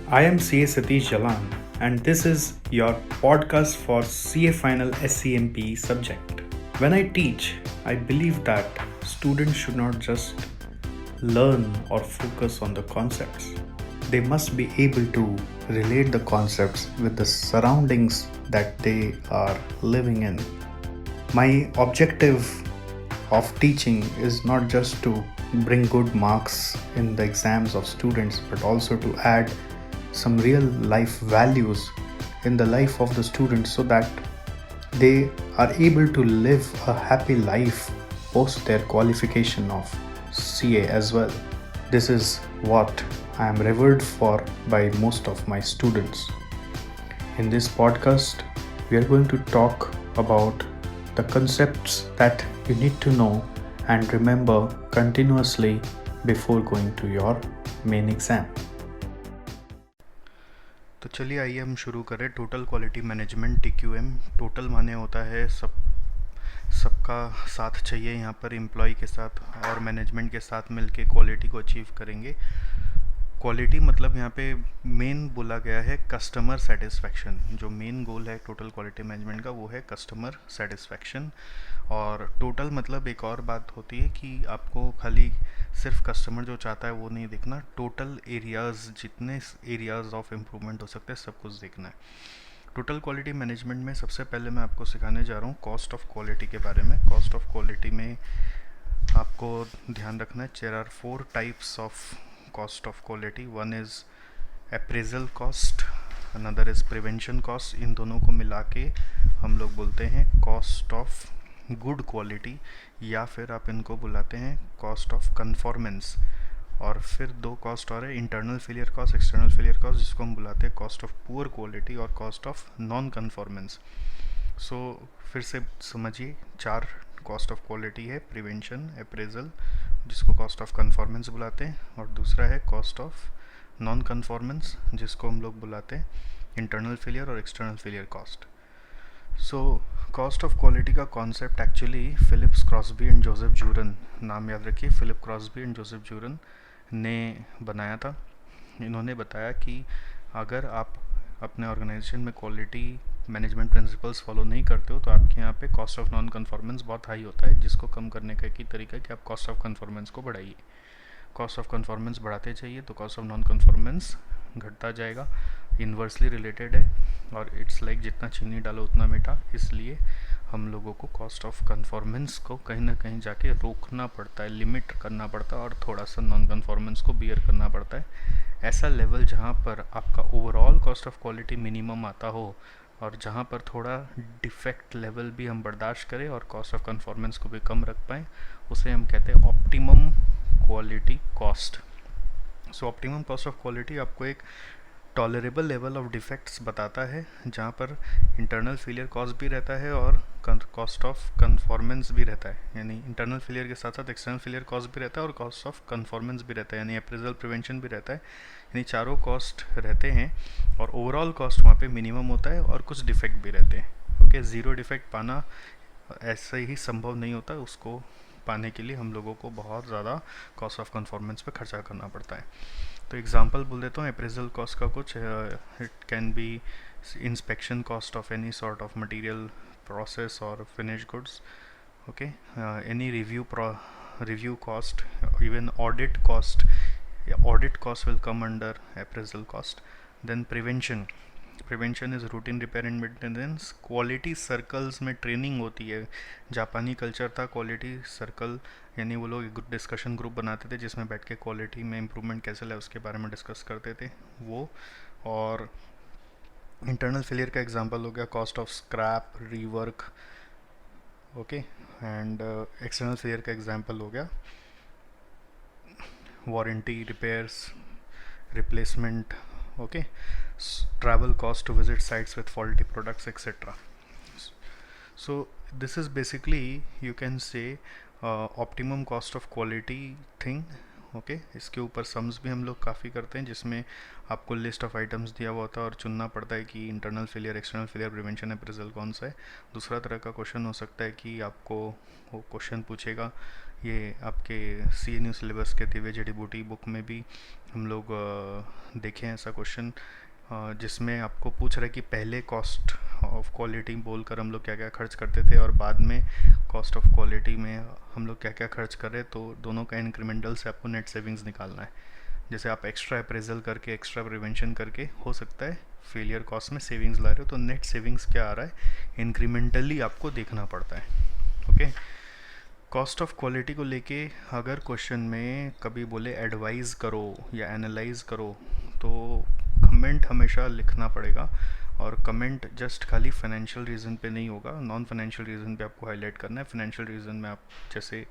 I am CA Satish Jalan, and this is your podcast for CA Final SCMP subject. When I teach, I believe that students should not just learn or focus on the concepts. They must be able to relate the concepts with the surroundings that they are living in. My objective of teaching is not just to bring good marks in the exams of students, but also to add some real life values in the life of the students so that they are able to live a happy life post their qualification of CA as well. This is what I am revered for by most of my students. In this podcast, we are going to talk about the concepts that you need to know and remember continuously before going to your main exam. तो चलिए आइए हम शुरू करें total quality management TQM। Total माने होता है सबका साथ चाहिए यहाँ पर एम्प्लॉय के साथ और मैनेजमेंट के साथ मिलके क्वालिटी को अचीव करेंगे। क्वालिटी मतलब यहाँ पे मेन बोला गया है कस्टमर सेटिस्फैक्शन। जो मेन गोल है टोटल क्वालिटी मैनेजमेंट का वो है कस्टमर सेटिस्फैक्शन। और टोटल मतलब एक और बात होती है कि आपको खाली सिर्फ कस्टमर जो चाहता है वो नहीं देखना, टोटल एरियाज़ जितने एरियाज़ ऑफ इम्प्रूवमेंट हो सकते हैं सब कुछ देखना है। टोटल क्वालिटी मैनेजमेंट में सबसे पहले मैं आपको सिखाने जा रहा हूँ कॉस्ट ऑफ क्वालिटी के बारे में। कॉस्ट ऑफ क्वालिटी में आपको ध्यान रखना है there are 4 types of cost of quality. One is appraisal cost, another is prevention cost. इन दोनों को मिला के हम लोग बोलते हैं कॉस्ट ऑफ गुड क्वालिटी, या फिर आप इनको बुलाते हैं कॉस्ट ऑफ कन्फॉर्मेंस। और फिर 2 कॉस्ट और है, internal failure cost, external failure cost, जिसको हम बुलाते हैं कॉस्ट ऑफ पुअर क्वालिटी और कॉस्ट ऑफ नॉन कन्फॉर्मेंस। सो फिर से समझिए, 4 कॉस्ट ऑफ क्वालिटी है, प्रिवेंशन, अप्रेजल जिसको कॉस्ट ऑफ कन्फॉर्मेंस बुलाते हैं, और दूसरा है कॉस्ट ऑफ नॉन कन्फॉर्मेंस जिसको हम लोग बुलाते हैं इंटरनल फेलियर और external failure cost. So cost of quality का concept actually Philips Crosby and Joseph Juran, नाम याद रखिए, Philip Crosby and Joseph Juran ने बनाया था। इन्होंने बताया कि अगर आप अपने ऑर्गेनाइजेशन में क्वालिटी मैनेजमेंट प्रिंसिपल्स फॉलो नहीं करते हो तो आपके यहाँ पे कॉस्ट ऑफ नॉन कन्फॉर्मेंस बहुत हाई होता है, जिसको कम करने का एक ही तरीका है कि आप कॉस्ट ऑफ कन्फॉर्मेंस को बढ़ाइए। कॉस्ट ऑफ कन्फॉर्मेंस बढ़ाते चाहिए तो कॉस्ट ऑफ नॉन कन्फॉर्मेंस घटता जाएगा। इन्वर्सली रिलेटेड है और इट्स लाइक जितना चीनी डालो उतना मीठा। इसलिए हम लोगों को कॉस्ट ऑफ कन्फॉर्मेंस को कहीं ना कहीं जाके रोकना पड़ता है, लिमिट करना पड़ता है, और थोड़ा सा नॉन कन्फॉर्मेंस को बियर करना पड़ता है। ऐसा लेवल जहाँ पर आपका overall cost of quality minimum आता हो और जहाँ पर थोड़ा डिफेक्ट लेवल भी हम बर्दाश्त करें और कॉस्ट ऑफ कन्फॉर्मेंस को भी कम रख पाएँ, उसे हम कहते हैं optimum quality cost. So optimum cost of quality आपको एक टॉलरेबल लेवल ऑफ डिफेक्ट्स बताता है, जहाँ पर इंटरनल फेलियर कॉस्ट भी रहता है और कॉस्ट ऑफ कन्फॉर्मेंस भी रहता है। यानी इंटरनल फेलियर के साथ साथ एक्सटर्नल फेलियर कॉस्ट भी रहता है और कॉस्ट ऑफ कन्फॉर्मेंस भी रहता है, यानी अप्रेजल प्रिवेंशन भी रहता है। यानी चारों कॉस्ट रहते हैं और ओवरऑल कॉस्ट वहाँ पे मिनिमम होता है और कुछ डिफेक्ट भी रहते हैं। ओके, ज़ीरो डिफेक्ट पाना ऐसे ही संभव नहीं होता, उसको पाने के लिए हम लोगों को बहुत ज़्यादा कॉस्ट ऑफ कन्फॉर्मेंस पे खर्चा करना पड़ता है। तो एग्जांपल बोल देता हूँ अप्रेजल कॉस्ट का कुछ। It can be inspection cost of any sort of material, process और finish goods. Okay, any review cost, even audit cost will come under appraisal cost. Then prevention is routine repair and maintenance. Quality circles में training होती है। जापानी culture था quality circle, यानी वो लोग एक डिस्कशन ग्रुप बनाते थे जिसमें बैठ के क्वालिटी में इम्प्रूवमेंट कैसे लाए उसके बारे में डिस्कस करते थे वो। और इंटरनल फेलियर का एग्जांपल हो गया cost of scrap, rework. Okay, and external failure का एग्जांपल हो गया warranty, repairs, replacement. Okay, travel cost to visit sites with faulty products, etc. So this is basically, you can say, optimum cost of quality thing. Okay, इसके ऊपर sums भी हम लोग काफ़ी करते हैं जिसमें आपको लिस्ट ऑफ आइटम्स दिया हुआ होता है और चुनना पड़ता है कि internal failure, external failure, prevention, appraisal कौन सा है। दूसरा तरह का क्वेश्चन हो सकता है कि आपको वो क्वेश्चन पूछेगा ये आपके CNU सिलेबस के दिव्य जड़ी बूटी बुक में भी हम लोग देखे हैं ऐसा क्वेश्चन, जिसमें आपको पूछ रहा है कि पहले कॉस्ट ऑफ क्वालिटी बोलकर हम लोग क्या क्या खर्च करते थे और बाद में कॉस्ट ऑफ क्वालिटी में हम लोग क्या क्या खर्च कर रहे, तो दोनों का इंक्रीमेंटल से आपको नेट सेविंग्स निकालना है। जैसे आप एक्स्ट्रा अप्रेजल करके, एक्स्ट्रा प्रिवेंशन करके हो सकता है फेलियर कॉस्ट में सेविंग्स ला रहे हो, तो नेट सेविंग्स क्या आ रहा है इंक्रीमेंटली आपको देखना पड़ता है। ओके, कॉस्ट ऑफ क्वालिटी को लेके अगर क्वेश्चन में कभी बोले एडवाइज़ करो या एनालाइज करो, तो कमेंट हमेशा लिखना पड़ेगा। और कमेंट जस्ट खाली फाइनेंशियल रीज़न पे नहीं होगा, नॉन फाइनेंशियल रीज़न पे आपको हाईलाइट करना है। फाइनेंशियल रीज़न में आप जैसे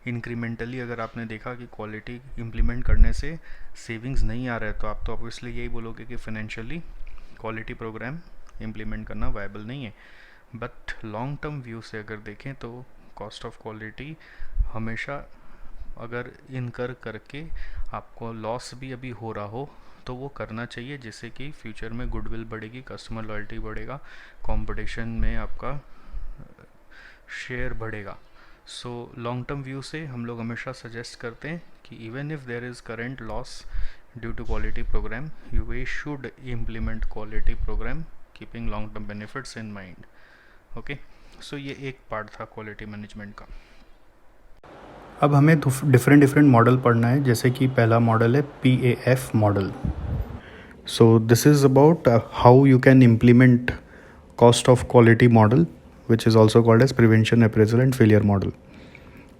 इंक्रीमेंटली अगर आपने देखा कि क्वालिटी इम्प्लीमेंट करने से सेविंग्स नहीं आ रहा है, तो आप तो ऑब्वियसली यही बोलोगे कि फाइनेंशियली क्वालिटी प्रोग्राम इम्प्लीमेंट करना वायबल नहीं है। बट लॉन्ग टर्म व्यू से अगर देखें तो कॉस्ट ऑफ क्वालिटी हमेशा अगर इनकर करके आपको लॉस भी अभी हो रहा हो तो वो करना चाहिए, जिससे कि फ्यूचर में गुडविल बढ़ेगी, कस्टमर लॉयल्टी बढ़ेगा, कंपटीशन में आपका शेयर बढ़ेगा। सो लॉन्ग टर्म व्यू से हम लोग हमेशा सजेस्ट करते हैं कि even if there is current loss due to quality program, you should implement quality program keeping long term benefits in mind. Okay, so ये एक पार्ट था क्वालिटी मैनेजमेंट का। अब हमें डिफरेंट मॉडल पढ़ना है, जैसे कि पहला मॉडल है PAF model. So this is about how you can implement cost of quality model, which is also called as prevention, appraisal and failure model.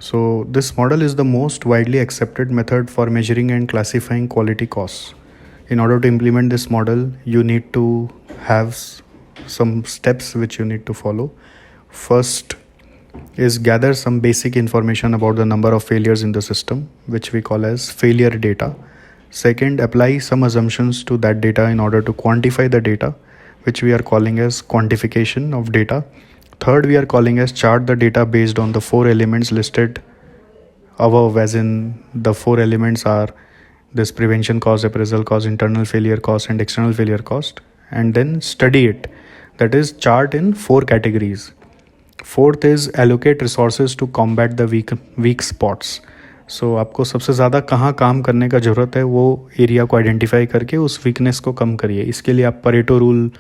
So this model is the most widely accepted method for measuring and classifying quality costs. In order to implement this model, you need to have some steps which you need to follow. First is gather some basic information about the number of failures in the system, which we call as failure data. Second, apply some assumptions to that data in order to quantify the data, which we are calling as quantification of data. Third, we are calling as chart the data based on the 4 elements listed above, as in the 4 elements are this prevention cost, appraisal cost, internal failure cost and external failure cost, and then study it. That is chart in 4 categories. Fourth is allocate resources to combat the weak spots. So आपको सबसे ज़्यादा कहाँ काम करने का ज़रूरत है वो एरिया को आइडेंटिफाई करके उस वीकनेस को कम करिए। इसके लिए आप परेटो रूल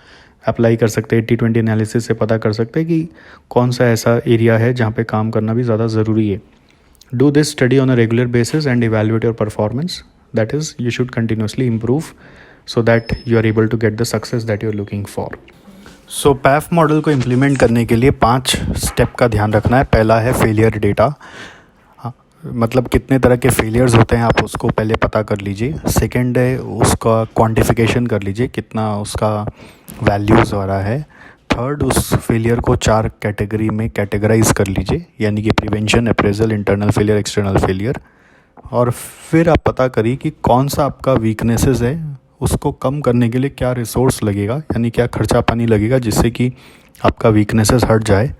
अप्लाई कर सकते हैं, 80-20 एनालिसिस से पता कर सकते हैं कि कौन सा ऐसा एरिया है जहाँ पे काम करना भी ज़्यादा ज़रूरी है। Do this study on a regular basis and evaluate your performance, that is you should continuously improve so that you are able to get the success that you are looking for. So PAF model को implement करने के लिए 5 step का ध्यान रखना है। पहला है फेलियर डेटा, मतलब कितने तरह के फेलियर्स होते हैं आप उसको पहले पता कर लीजिए। सेकंड है उसका क्वांटिफिकेशन कर लीजिए, कितना उसका वैल्यूज़ आ रहा है। थर्ड, उस फेलियर को 4 कैटेगरी में कैटेगराइज कर लीजिए, यानी कि prevention, appraisal, internal failure, external failure. और फिर आप पता करिए कि कौन सा आपका वीकनेसेस है, उसको कम करने के लिए क्या रिसोर्स लगेगा, यानी क्या खर्चा पानी लगेगा जिससे कि आपका वीकनेसेस हट जाए।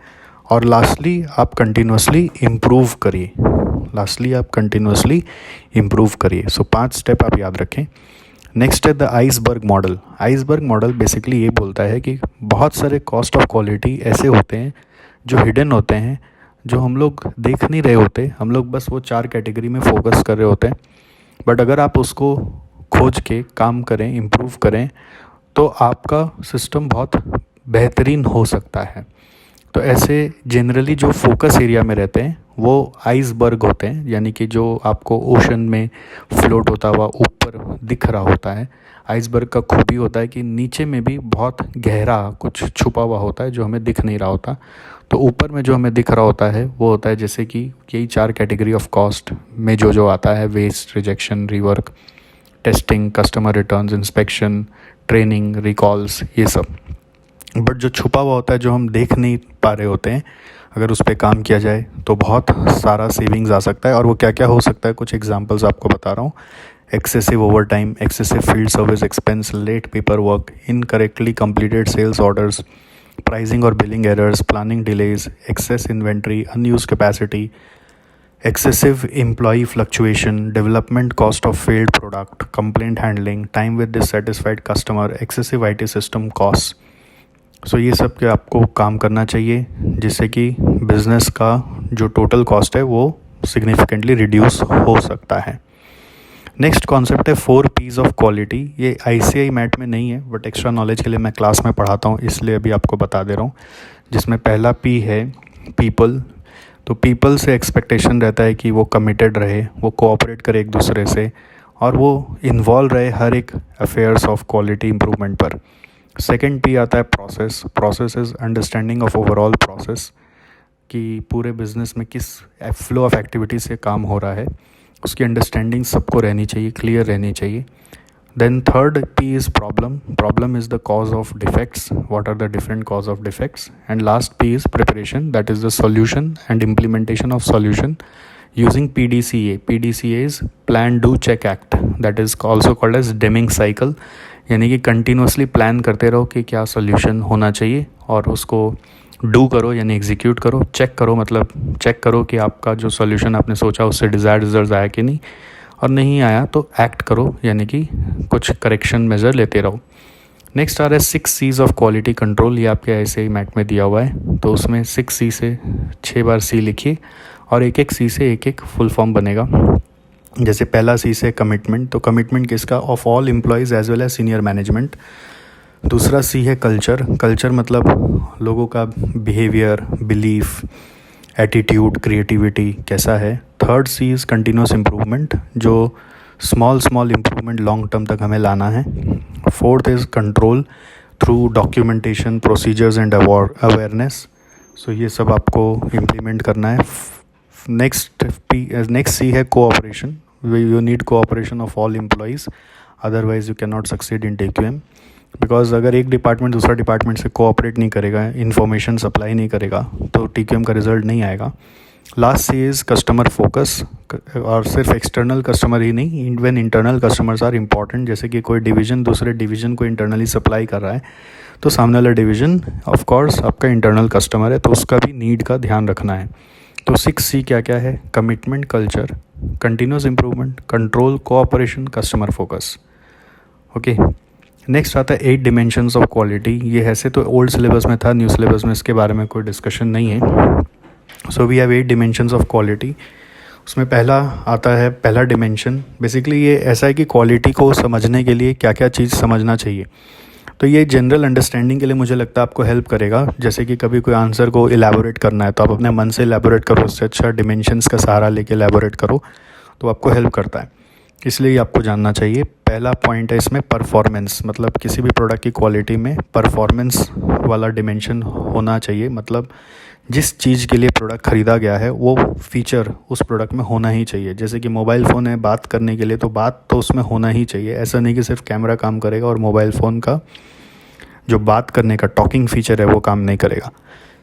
और लास्टली आप कंटिन्यूसली इम्प्रूव करिए, सो 5 स्टेप आप याद रखें। नेक्स्ट है the iceberg model. Iceberg model basically ये बोलता है कि बहुत सारे कॉस्ट ऑफ क्वालिटी ऐसे होते हैं जो हिडन होते हैं, जो हम लोग देख नहीं रहे होते, हम लोग बस वो 4 कैटेगरी में फोकस कर रहे होते हैं। बट अगर आप उसको खोज के काम करें, इम्प्रूव करें, तो आपका सिस्टम बहुत बेहतरीन हो सकता है। तो ऐसे जनरली जो फोकस एरिया में रहते हैं वो आइसबर्ग होते हैं, यानी कि जो आपको ओशन में फ्लोट होता हुआ ऊपर दिख रहा होता है। आइसबर्ग का खूबी होता है कि नीचे में भी बहुत गहरा कुछ छुपा हुआ होता है जो हमें दिख नहीं रहा होता। तो ऊपर में जो हमें दिख रहा होता है वो होता है जैसे कि यही 4 कैटेगरी ऑफ कॉस्ट में जो आता है, waste, rejection, rework, testing, customer returns, inspection, training, recalls, ये सब। बट जो छुपा हुआ होता है, जो हम देख नहीं पा रहे होते हैं, अगर उस पर काम किया जाए तो बहुत सारा सेविंग्स आ सकता है। और वो क्या क्या हो सकता है, कुछ एग्जांपल्स आपको बता रहा हूँ। Excessive overtime, excessive field service expense, late paperwork, incorrectly completed sales orders, pricing और billing errors, planning delays, excess inventory, unused capacity, excessive employee fluctuation, development cost of failed product, complaint handling, time with dissatisfied customer, excessive IT system costs। सो ये सब के आपको काम करना चाहिए जिससे कि बिज़नेस का जो टोटल कॉस्ट है वो सिग्निफिकेंटली रिड्यूस हो सकता है। नेक्स्ट कॉन्सेप्ट है 4 P's ऑफ क्वालिटी। ये ICAI मैट में नहीं है, बट एक्स्ट्रा नॉलेज के लिए मैं क्लास में पढ़ाता हूँ, इसलिए अभी आपको बता दे रहा हूँ। जिसमें पहला P है पीपल। तो पीपल से एक्सपेक्टेशन रहता है कि वो कमिटेड रहे, वो कोऑपरेट करे एक दूसरे से, और वो इन्वॉल्व रहे हर एक अफेयर्स ऑफ क्वालिटी इम्प्रूवमेंट पर। सेकेंड P आता है process. Process is understanding of overall process, कि पूरे बिजनेस में किस फ्लो ऑफ एक्टिविटी से काम हो रहा है, उसकी अंडरस्टैंडिंग सबको रहनी चाहिए, क्लियर रहनी चाहिए। Then third P is problem. Problem is the cause of defects, what are the different cause of defects. And last P is preparation, that is the solution and implementation of solution using PDCA. PDCA is plan do check act, that is also called as Deming cycle. यानी कि continuously plan करते रहो कि क्या solution होना चाहिए, और उसको डू करो यानी एग्जीक्यूट करो, चेक करो मतलब चेक करो कि आपका जो सोल्यूशन आपने सोचा उससे डिज़ायर्ड रिजल्ट आया कि नहीं, और नहीं आया तो एक्ट करो यानी कि कुछ करेक्शन मेजर लेते रहो। नेक्स्ट आ रहा है 6 C's ऑफ क्वालिटी कंट्रोल। ये आपके ऐसे ही मैट में दिया हुआ है, तो उसमें 6 C से 6 बार C लिखिए, और एक एक C से एक एक फुल फॉर्म बनेगा। जैसे पहला C से कमिटमेंट, तो कमिटमेंट किसका? Of all employees as well as senior management. दूसरा C है कल्चर। कल्चर मतलब लोगों का बिहेवियर, बिलीफ, एटीट्यूड, क्रिएटिविटी कैसा है। Third C is continuous improvement, जो स्मॉल इम्प्रूवमेंट लॉन्ग टर्म तक हमें लाना है। Fourth is control through documentation, procedures and awareness. So ये सब आपको इम्प्लीमेंट करना है। नेक्स्ट C है cooperation. You need cooperation of all employees, otherwise you can not succeed in TQM। Because अगर एक डिपार्टमेंट दूसरा डिपार्टमेंट से कोऑपरेट नहीं करेगा, इन्फॉर्मेशन सप्लाई नहीं करेगा, तो TQM का रिजल्ट नहीं आएगा। Last C is customer focus, और सिर्फ एक्सटर्नल कस्टमर ही नहीं, even internal customers are important. जैसे कि कोई डिवीज़न दूसरे डिवीज़न को इंटरनली सप्लाई कर रहा है, तो सामने वाला डिवीज़न ऑफ कोर्स आपका इंटरनल कस्टमर है, तो उसका भी नीड का ध्यान रखना है। तो 6 C क्या क्या है? Commitment, culture, continuous improvement, control, cooperation, customer focus. Okay, next आता है 8 डिमेंशंस ऑफ क्वालिटी। ये ऐसे तो ओल्ड सिलेबस में था, न्यू सिलेबस में इसके बारे में कोई डिस्कशन नहीं है। So we have 8 dimensions of quality. उसमें पहला आता है, पहला डिमेंशन बेसिकली ये ऐसा है कि क्वालिटी को समझने के लिए क्या क्या चीज़ समझना चाहिए। तो ये जनरल अंडरस्टैंडिंग के लिए मुझे लगता है आपको हेल्प करेगा। जैसे कि कभी कोई आंसर को इलेबोरेट करना है, तो आप अपने मन से इलेबोरेट करो, उससे अच्छा डिमेंशंस का सहारा लेके इलेबोरेट करो, तो आपको हेल्प करता है। इसलिए ये आपको जानना चाहिए। पहला पॉइंट है इसमें परफॉर्मेंस, मतलब किसी भी प्रोडक्ट की क्वालिटी में परफॉर्मेंस वाला डिमेंशन होना चाहिए। मतलब जिस चीज़ के लिए प्रोडक्ट ख़रीदा गया है वो फीचर उस प्रोडक्ट में होना ही चाहिए। जैसे कि मोबाइल फ़ोन है, बात करने के लिए, तो बात तो उसमें होना ही चाहिए। ऐसा नहीं कि सिर्फ कैमरा काम करेगा और मोबाइल फ़ोन का जो बात करने का टॉकिंग फ़ीचर है वो काम नहीं करेगा।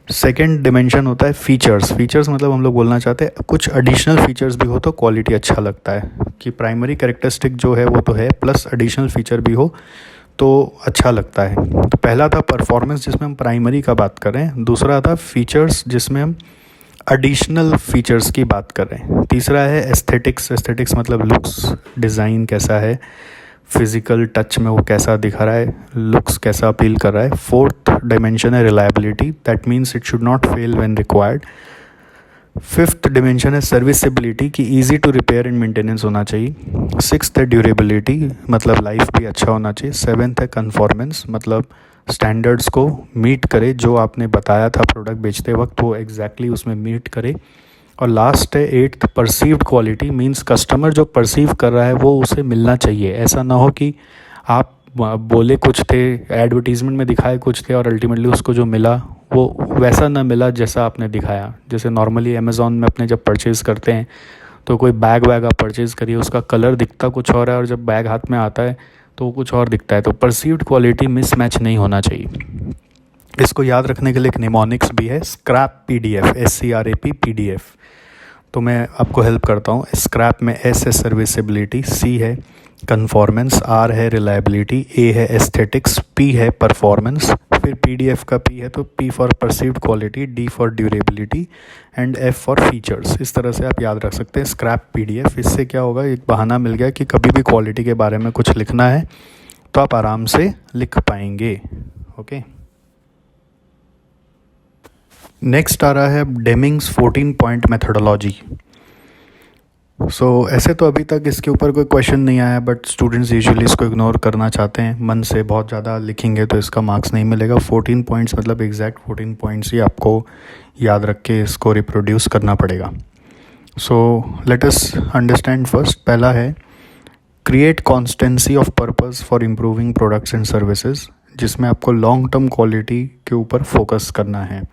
सेकेंड डिमेंशन होता है फीचर्स। फीचर्स मतलब हम लोग बोलना चाहते हैं कुछ एडिशनल फीचर्स भी हो तो क्वालिटी अच्छा लगता है, कि प्राइमरी कैरेक्टरिस्टिक जो है वो तो है, प्लस एडिशनल फीचर भी हो तो अच्छा लगता है। तो पहला था परफॉर्मेंस, जिसमें हम प्राइमरी का बात कर रहे हैं। दूसरा था फीचर्स, जिसमें हम एडिशनल फीचर्स की बात कर रहे हैं। तीसरा है एस्थेटिक्स। एस्थेटिक्स मतलब लुक्स, डिज़ाइन कैसा है, फिज़िकल टच में वो कैसा दिखा रहा है, लुक्स कैसा अपील कर रहा है। फोर्थ डायमेंशन है reliability, that means it should not fail when required. Fifth dimension है सर्विसेबिलिटी, कि easy to repair and maintenance होना चाहिए। सिक्स्थ है ड्यूरेबिलिटी, मतलब लाइफ भी अच्छा होना चाहिए। सेवेंथ है कन्फॉर्मेंस, मतलब स्टैंडर्ड्स को मीट करे, जो आपने बताया था प्रोडक्ट बेचते वक्त वो एग्जैक्टली उसमें मीट करे। और लास्ट है eighth perceived quality, means customer जो परसीव कर रहा है वो उसे मिलना चाहिए। ऐसा ना हो कि आप बोले कुछ थे, एडवर्टीज़मेंट में दिखाए कुछ थे, और अल्टीमेटली उसको जो मिला वो वैसा ना मिला जैसा आपने दिखाया। जैसे नॉर्मली अमेज़ॉन में अपने जब परचेज़ करते हैं तो कोई बैग वैग आप परचेज़ करिए, उसका कलर दिखता कुछ और है और जब बैग हाथ में आता है तो कुछ और दिखता है। तो परसीव्ड क्वालिटी मिसमैच नहीं होना चाहिए। इसको याद रखने के लिए एक निमोनिक्स भी है, स्क्रैप PDF, SCRAP PDF। तो मैं आपको हेल्प करता हूँ। स्क्रैप में S है सर्विसेबिलिटी, C है कन्फॉर्मेंस, R है रिलायबिलिटी, A है एस्थेटिक्स, P है परफॉर्मेंस, फिर PDF का P है तो P for perceived quality, D for durability and F for features. इस तरह से आप याद रख सकते हैं स्क्रैप PDF। इससे क्या होगा, एक बहाना मिल गया कि कभी भी क्वालिटी के बारे में कुछ लिखना है तो आप आराम से लिख पाएंगे। ओके, नेक्स्ट आ रहा है डेमिंग्स 14 पॉइंट मेथडोलॉजी। ऐसे तो अभी तक इसके ऊपर कोई क्वेश्चन नहीं आया, बट स्टूडेंट्स यूजुअली इसको इग्नोर करना चाहते हैं, मन से बहुत ज़्यादा लिखेंगे तो इसका मार्क्स नहीं मिलेगा। 14 पॉइंट्स मतलब एग्जैक्ट 14 पॉइंट्स ही आपको याद रख के इसको रिप्रोड्यूस करना पड़ेगा। So let us understand first. पहला है create constituency of purpose for improving products and services, जिसमें आपको लॉन्ग टर्म क्वालिटी के ऊपर फोकस करना है।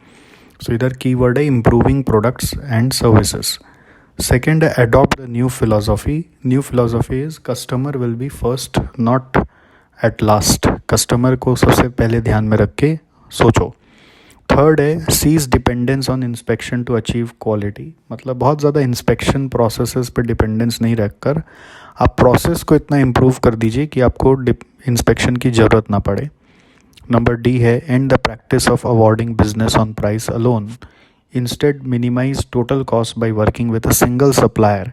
सो इधर कीवर्ड है improving products and services. Second है adopt the new philosophy. New philosophy is customer will be first not at last. Customer को सबसे पहले ध्यान में रख के सोचो। थर्ड है cease dependence on inspection to achieve quality. मतलब बहुत ज़्यादा इंस्पेक्शन प्रोसेसेस पे डिपेंडेंस नहीं रखकर आप प्रोसेस को इतना इम्प्रूव कर दीजिए कि आपको इंस्पेक्शन की ज़रूरत ना पड़े। नंबर डी है end the practice of awarding business on price alone. Instead minimise total cost by working with a single supplier.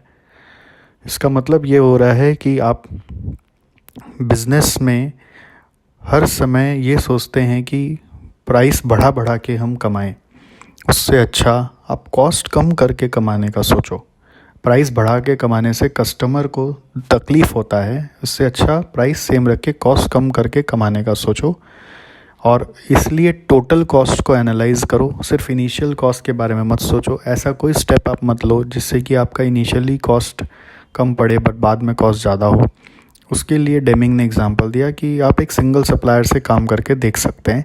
इसका मतलब ये हो रहा है कि आप बिजनेस में हर समय ये सोचते हैं कि प्राइस बढ़ा बढ़ा के हम कमाएं, उससे अच्छा आप कॉस्ट कम करके कमाने का सोचो। प्राइस बढ़ा के कमाने से कस्टमर को तकलीफ़ होता है, उससे अच्छा प्राइस सेम रख के कॉस्ट कम करके कमाने का सोचो। और इसलिए टोटल कॉस्ट को एनालाइज करो, सिर्फ इनिशियल कॉस्ट के बारे में मत सोचो। ऐसा कोई स्टेप आप मत लो जिससे कि आपका इनिशियली कॉस्ट कम पड़े बट बाद में कॉस्ट ज़्यादा हो। उसके लिए डेमिंग ने एग्जांपल दिया कि आप एक सिंगल सप्लायर से काम करके देख सकते हैं,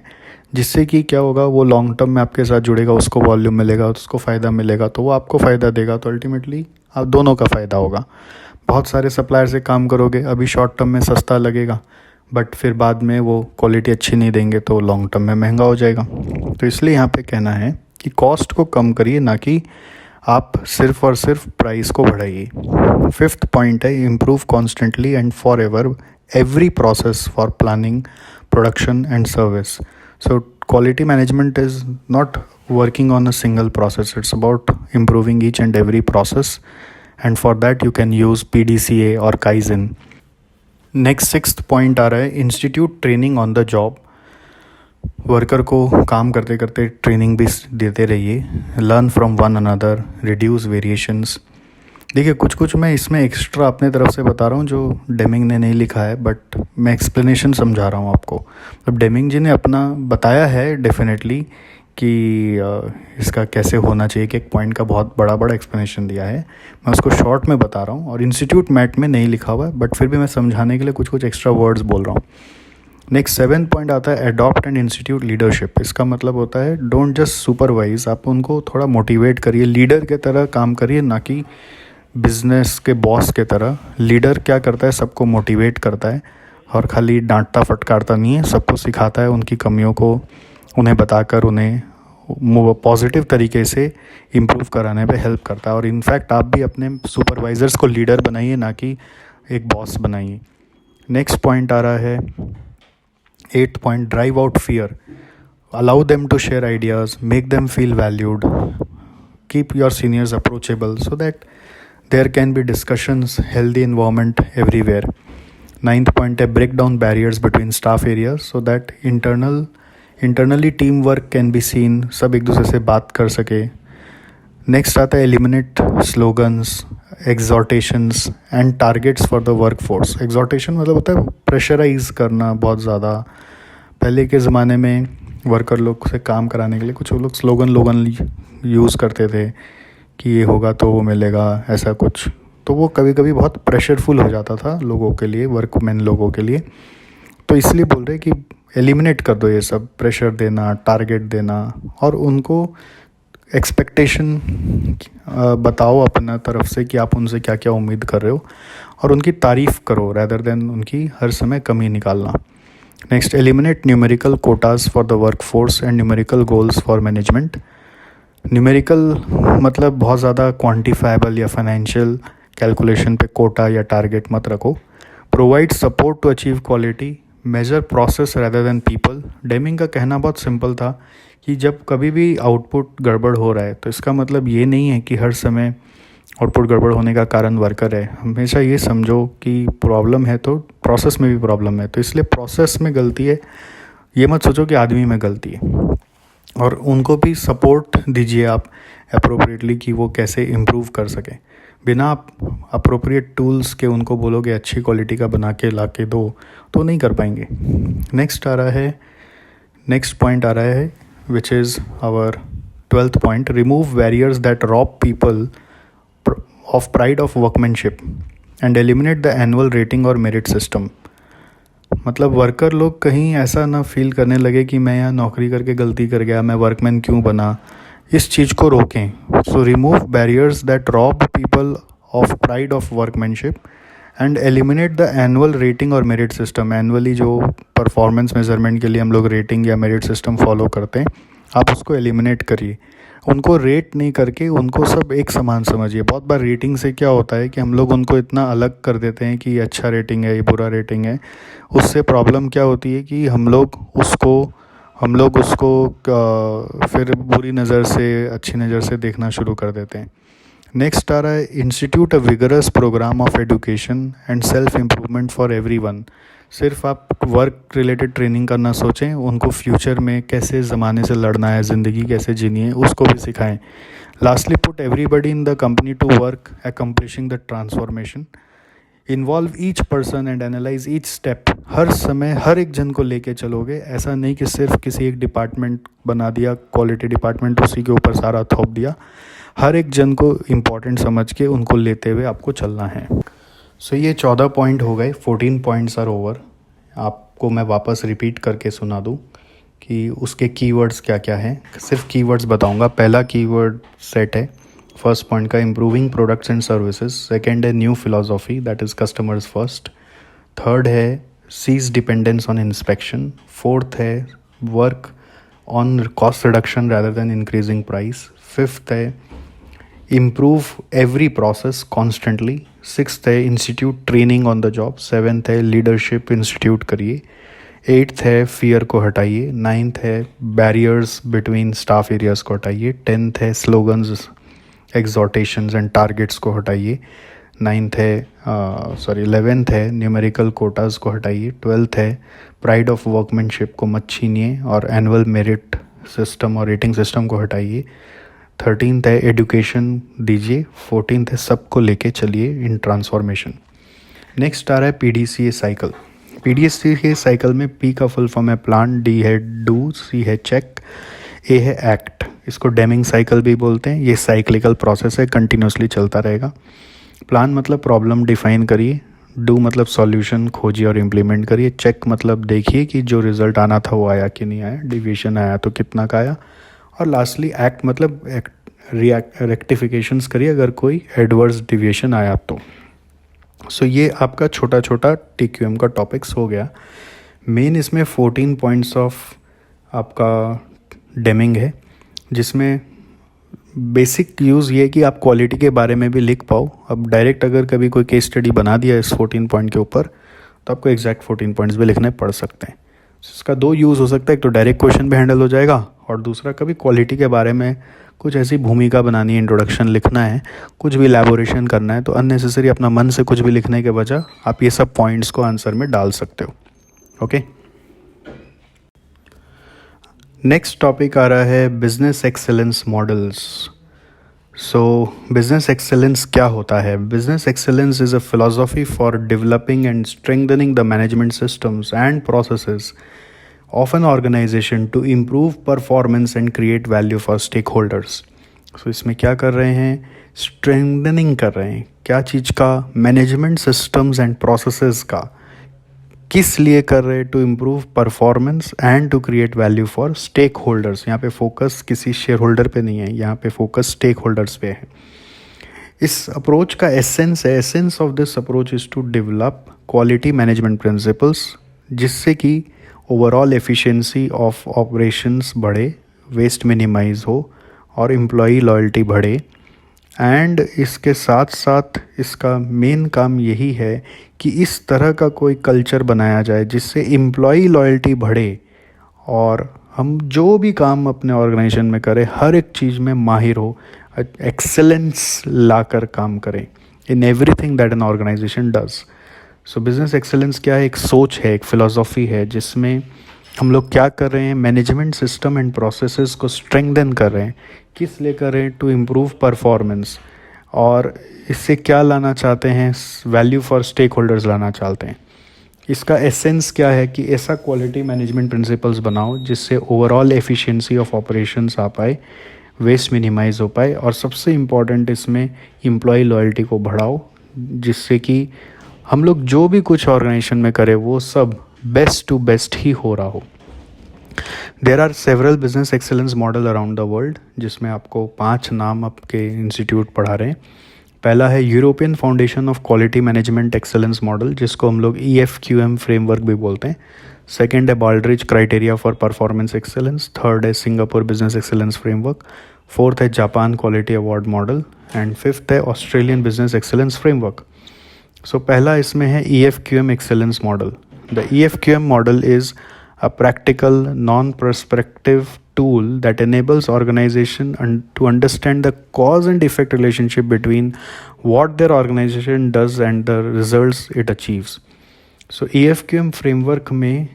जिससे कि क्या होगा, वो लॉन्ग टर्म में आपके साथ जुड़ेगा, उसको वॉल्यूम मिलेगा, उसको फ़ायदा मिलेगा, तो वो आपको फ़ायदा देगा, तो अल्टीमेटली आप दोनों का फ़ायदा होगा। बहुत सारे सप्लायर से काम करोगे, अभी शॉर्ट टर्म में सस्ता लगेगा बट फिर बाद में वो क्वालिटी अच्छी नहीं देंगे तो लॉन्ग टर्म में महंगा हो जाएगा। तो इसलिए यहाँ पे कहना है कि कॉस्ट को कम करिए, ना कि आप सिर्फ और सिर्फ प्राइस को बढ़ाइए। फिफ्थ पॉइंट है improve constantly and for ever every process for planning production and service. So quality management is not working on a single process, it's about improving each and every process, and for that you can use PDCA or Kaizen. Next sixth point आ रहा है institute training on the job. Worker को काम करते करते training भी देते रहिए। Learn from one another, reduce variations. देखिए कुछ मैं इसमें एक्स्ट्रा अपने तरफ से बता रहा हूँ जो डेमिंग ने नहीं लिखा है, बट मैं एक्सप्लेनेशन समझा रहा हूँ आपको। अब डेमिंग जी ने अपना बताया है डेफिनेटली कि इसका कैसे होना चाहिए, कि एक पॉइंट का बहुत बड़ा एक्सप्लेनेशन दिया है। मैं उसको शॉर्ट में बता रहा हूँ और इंस्टीट्यूट मैट में नहीं लिखा हुआ है, बट फिर भी मैं समझाने के लिए कुछ एक्स्ट्रा वर्ड्स बोल रहा हूँ। नेक्स्ट 7 पॉइंट आता है अडॉप्ट एंड इंस्टीट्यूट लीडरशिप। इसका मतलब होता है डोंट जस्ट सुपरवाइज, आप उनको थोड़ा मोटिवेट करिए, लीडर के तरह काम करिए, ना कि बिजनेस के बॉस के तरह। लीडर क्या करता है, सबको मोटिवेट करता है और खाली डांटता फटकारता नहीं है, सबको सिखाता है, उनकी कमियों को उन्हें बताकर उन्हें पॉजिटिव तरीके से इम्प्रूव कराने पे हेल्प करता है। और इनफैक्ट आप भी अपने सुपरवाइजर्स को लीडर बनाइए, ना कि एक बॉस बनाइए। नेक्स्ट पॉइंट आ रहा है 8 point drive out fear. Allow them to share ideas, make them feel valued, keep your seniors approachable so that there can be discussions, healthy environment everywhere. 9th point है break down barriers between staff areas so that internally teamwork can be seen, सब एक दूसरे से बात कर सके। Next आता है eliminate slogans, exhortations and targets for the workforce. exhortation मतलब होता है प्रेशराइज करना बहुत ज़्यादा। पहले के ज़माने में वर्कर लोग से काम कराने के लिए कुछ वो लोग स्लोगन यूज़ करते थे कि ये होगा तो वो मिलेगा, ऐसा कुछ। तो वो कभी कभी बहुत प्रेशरफुल हो जाता था लोगों के लिए, वर्कमैन लोगों के लिए। तो इसलिए बोल रहे कि एलिमिनेट कर दो ये सब, प्रेशर देना, टारगेट देना, और उनको एक्सपेक्टेशन बताओ अपना तरफ से कि आप उनसे क्या क्या उम्मीद कर रहे हो, और उनकी तारीफ़ करो रैदर देन उनकी हर समय कमी निकालना। Next eliminate numerical Kota's for the work force and numerical goals for management. Numerical मतलब बहुत ज़्यादा क्वांटिफाइबल या फाइनेंशियल कैलकुलेशन पे कोटा या टारगेट मत रखो। Provide support to achieve quality, measure process rather than people. Deming का कहना बहुत सिंपल था कि जब कभी भी आउटपुट गड़बड़ हो रहा है तो इसका मतलब ये नहीं है कि हर समय आउटपुट गड़बड़ होने का कारण वर्कर है। हमेशा ये समझो कि प्रॉब्लम है तो प्रोसेस में भी प्रॉब्लम है, तो इसलिए प्रोसेस में गलती है, ये मत सोचो कि आदमी में गलती है। और उनको भी सपोर्ट दीजिए आप अप्रोप्रिएटली कि वो कैसे इम्प्रूव कर सकें। बिना आप अप्रोप्रिएट टूल्स के उनको बोलोगे अच्छी क्वालिटी का बना के ला के दो तो नहीं कर पाएंगे। नेक्स्ट पॉइंट आ रहा है which is our 12th point, remove barriers that rob people of pride of workmanship and eliminate the annual rating और मेरिट सिस्टम। मतलब वर्कर लोग कहीं ऐसा ना फील करने लगे कि मैं यहाँ नौकरी करके गलती कर गया, मैं वर्कमैन क्यों बना, इस चीज़ को रोकें। So remove barriers that rob people of pride of workmanship and eliminate the annual rating और मेरिट सिस्टम। एनुअली जो परफॉर्मेंस मेजरमेंट के लिए हम लोग रेटिंग या मेरिट सिस्टम फॉलो करते हैं, आप उसको एलिमिनेट करिए। उनको रेट नहीं करके उनको सब एक समान समझिए। बहुत बार रेटिंग से क्या होता है कि हम लोग उनको इतना अलग कर देते हैं कि ये अच्छा रेटिंग है, ये बुरा रेटिंग है। उससे प्रॉब्लम क्या होती है कि हम लोग उसको फिर बुरी नज़र से अच्छी नज़र से देखना शुरू कर देते हैं। नेक्स्ट आ रहा है, institute a vigorous program of education and self improvement for everyone. सिर्फ आप वर्क रिलेटेड ट्रेनिंग करना सोचें, उनको फ्यूचर में कैसे ज़माने से लड़ना है, ज़िंदगी कैसे जीनी है, उसको भी सिखाएं। Lastly, put everybody in the company to work accomplishing the transformation. Involve each person and analyse each step. हर समय हर एक जन को लेके चलोगे, ऐसा नहीं कि सिर्फ किसी एक डिपार्टमेंट बना दिया, क्वालिटी डिपार्टमेंट, उसी के ऊपर सारा थोप दिया। हर एक जन को इम्पॉर्टेंट समझ के उनको लेते हुए आपको चलना है। सो ये 14 पॉइंट हो गए, 14 पॉइंट्स आर ओवर। आपको मैं वापस रिपीट करके सुना दूँ कि उसके कीवर्ड्स क्या क्या हैं। सिर्फ कीवर्ड्स बताऊँगा। पहला कीवर्ड सेट है फर्स्ट पॉइंट का, improving products and services. Second है new philosophy, that is customers first. Third है cease dependence on inspection. Fourth है work on cost reduction rather than increasing price. Fifth है improve every process constantly. Sixth है institute training on the job. Seventh है leadership institute करिए। Eighth है fear को हटाइए। Ninth है बैरियर्स बिटवीन स्टाफ एरियाज़ को हटाइए। टेंथ है स्लोगन्स, एग्जॉर्टेशंस एंड टारगेट्स को हटाइए। 11th है न्यूमेरिकल कोटाज को हटाइए। 12th है प्राइड ऑफ वर्कमैनशिप को मत छीनिए और एनुअल मेरिट सिस्टम और रेटिंग सिस्टम को हटाइए। 13th है एजुकेशन दीजिए। 14th है सबको लेके चलिए इन ट्रांसफॉर्मेशन। नेक्स्ट आ रहा है PDCA साइकिल। PDCA साइकिल में P का फुल फॉर्म है प्लान, D है डू, C है चेक, A है एक्ट। इसको डेमिंग साइकिल भी बोलते हैं। ये साइक्लिकल प्रोसेस है, कंटिन्यूसली चलता रहेगा। प्लान मतलब प्रॉब्लम डिफाइन करिए। डू मतलब सॉल्यूशन खोजिए और इम्प्लीमेंट करिए। चेक मतलब देखिए कि जो रिज़ल्ट आना था वो आया कि नहीं आया, डिविएशन आया तो कितना का आया। और लास्टली एक्ट मतलब रेक्टिफिकेशंस करिए अगर कोई एडवर्स डिविएशन आया तो। सो ये आपका छोटा छोटा TQM का टॉपिक्स हो गया। मेन इसमें 14 पॉइंट्स ऑफ आपका डेमिंग है, जिसमें बेसिक यूज़ ये है कि आप क्वालिटी के बारे में भी लिख पाओ। अब डायरेक्ट अगर कभी कोई केस स्टडी बना दिया इस 14 पॉइंट के ऊपर तो आपको एग्जैक्ट 14 पॉइंट्स भी लिखने पड़ सकते हैं। इसका दो यूज़ हो सकता है, एक तो डायरेक्ट क्वेश्चन भी हैंडल हो जाएगा और दूसरा कभी क्वालिटी के बारे में कुछ ऐसी भूमिका बनानी है, इंट्रोडक्शन लिखना है, कुछ भी इलैबोरेशन करना है, तो अननेसेसरी अपना मन से कुछ भी लिखने के बजाय आप ये सब पॉइंट्स को आंसर में डाल सकते हो। ओके, नेक्स्ट टॉपिक आ रहा है बिजनेस एक्सेलेंस मॉडल्स। सो बिजनेस एक्सेलेंस क्या होता है? Business excellence is a philosophy for developing and strengthening the management systems and processes of an organization to improve performance and create value for stakeholders. So इसमें क्या कर रहे हैं? Strengthening कर रहे हैं। क्या चीज़ का? मैनेजमेंट सिस्टम्स एंड प्रोसेसेस का। किस लिए कर रहे हैं? To improve performance and to create value for stake holders. यहाँ पे फोकस किसी शेयर होल्डर पे नहीं है, यहाँ पे फोकस स्टेक होल्डर्स पे है। इस अप्रोच का एसेंस है, essence of this approach is to develop quality management principles, जिससे कि ओवरऑल एफिशिएंसी ऑफ ऑपरेशंस बढ़े, वेस्ट मिनिमाइज हो और एम्प्लॉई लॉयल्टी बढ़े। एंड इसके साथ साथ इसका मेन काम यही है कि इस तरह का कोई कल्चर बनाया जाए जिससे एम्प्लॉई लॉयल्टी बढ़े और हम जो भी काम अपने ऑर्गेनाइजेशन में करें हर एक चीज़ में माहिर हो, एक्सेलेंस लाकर काम करें in everything that an organisation does. So business excellence क्या है? एक सोच है, एक फ़िलॉसफ़ी है, जिसमें हम लोग क्या कर रहे हैं? मैनेजमेंट सिस्टम एंड प्रोसेसेस को स्ट्रेंथन कर रहे हैं। किस लिए कर रहे हैं? टू इम्प्रूव परफॉर्मेंस और इससे क्या लाना चाहते हैं, वैल्यू फॉर स्टेक होल्डर्स लाना चाहते हैं। इसका एसेंस क्या है कि ऐसा क्वालिटी मैनेजमेंट प्रिंसिपल्स बनाओ जिससे ओवरऑल एफिशिएंसी ऑफ ऑपरेशंस आ पाए, वेस्ट मिनिमाइज हो पाए, और सबसे इम्पॉर्टेंट इसमें एम्प्लॉय लॉयल्टी को बढ़ाओ, जिससे कि हम लोग जो भी कुछ ऑर्गेनाइजेशन में करें वो सब बेस्ट टू बेस्ट ही हो रहा हो। There are several business excellence model around the world, जिसमें आपको 5 नाम आपके इंस्टीट्यूट पढ़ा रहे हैं। पहला है European foundation of quality management excellence model, जिसको हम लोग EFQM फ्रेमवर्क भी बोलते हैं। सेकेंड है Baldrige criteria for performance excellence. Third है Singapore business excellence framework. Fourth है Japan quality award model. And fifth है Australian business excellence framework. So पहला इसमें है EFQM excellence model. The EFQM model is a practical, non-prescriptive tool that enables organization to understand the cause and effect relationship between what their organization does and the results it achieves. So EFQM framework में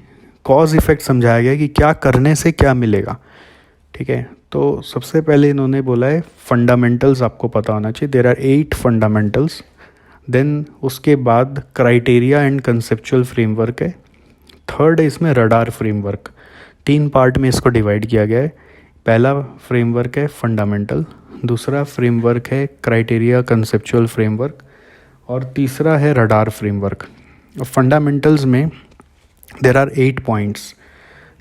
cause effect समझाया गया कि क्या करने से क्या मिलेगा। ठीक है, तो सबसे पहले इन्होंने बोला है फंडामेंटल्स आपको पता होना चाहिए। There are 8 fundamentals. देन उसके बाद क्राइटेरिया एंड कंसेप्चुअल फ्रेमवर्क है। थर्ड है इसमें रडार फ्रेमवर्क। 3 पार्ट में इसको डिवाइड किया गया है। पहला फ्रेमवर्क है फंडामेंटल, दूसरा फ्रेमवर्क है क्राइटेरिया कंसेप्चुअल फ्रेमवर्क, और तीसरा है रडार फ्रेमवर्क। फंडामेंटल्स में देर आर 8 पॉइंट्स।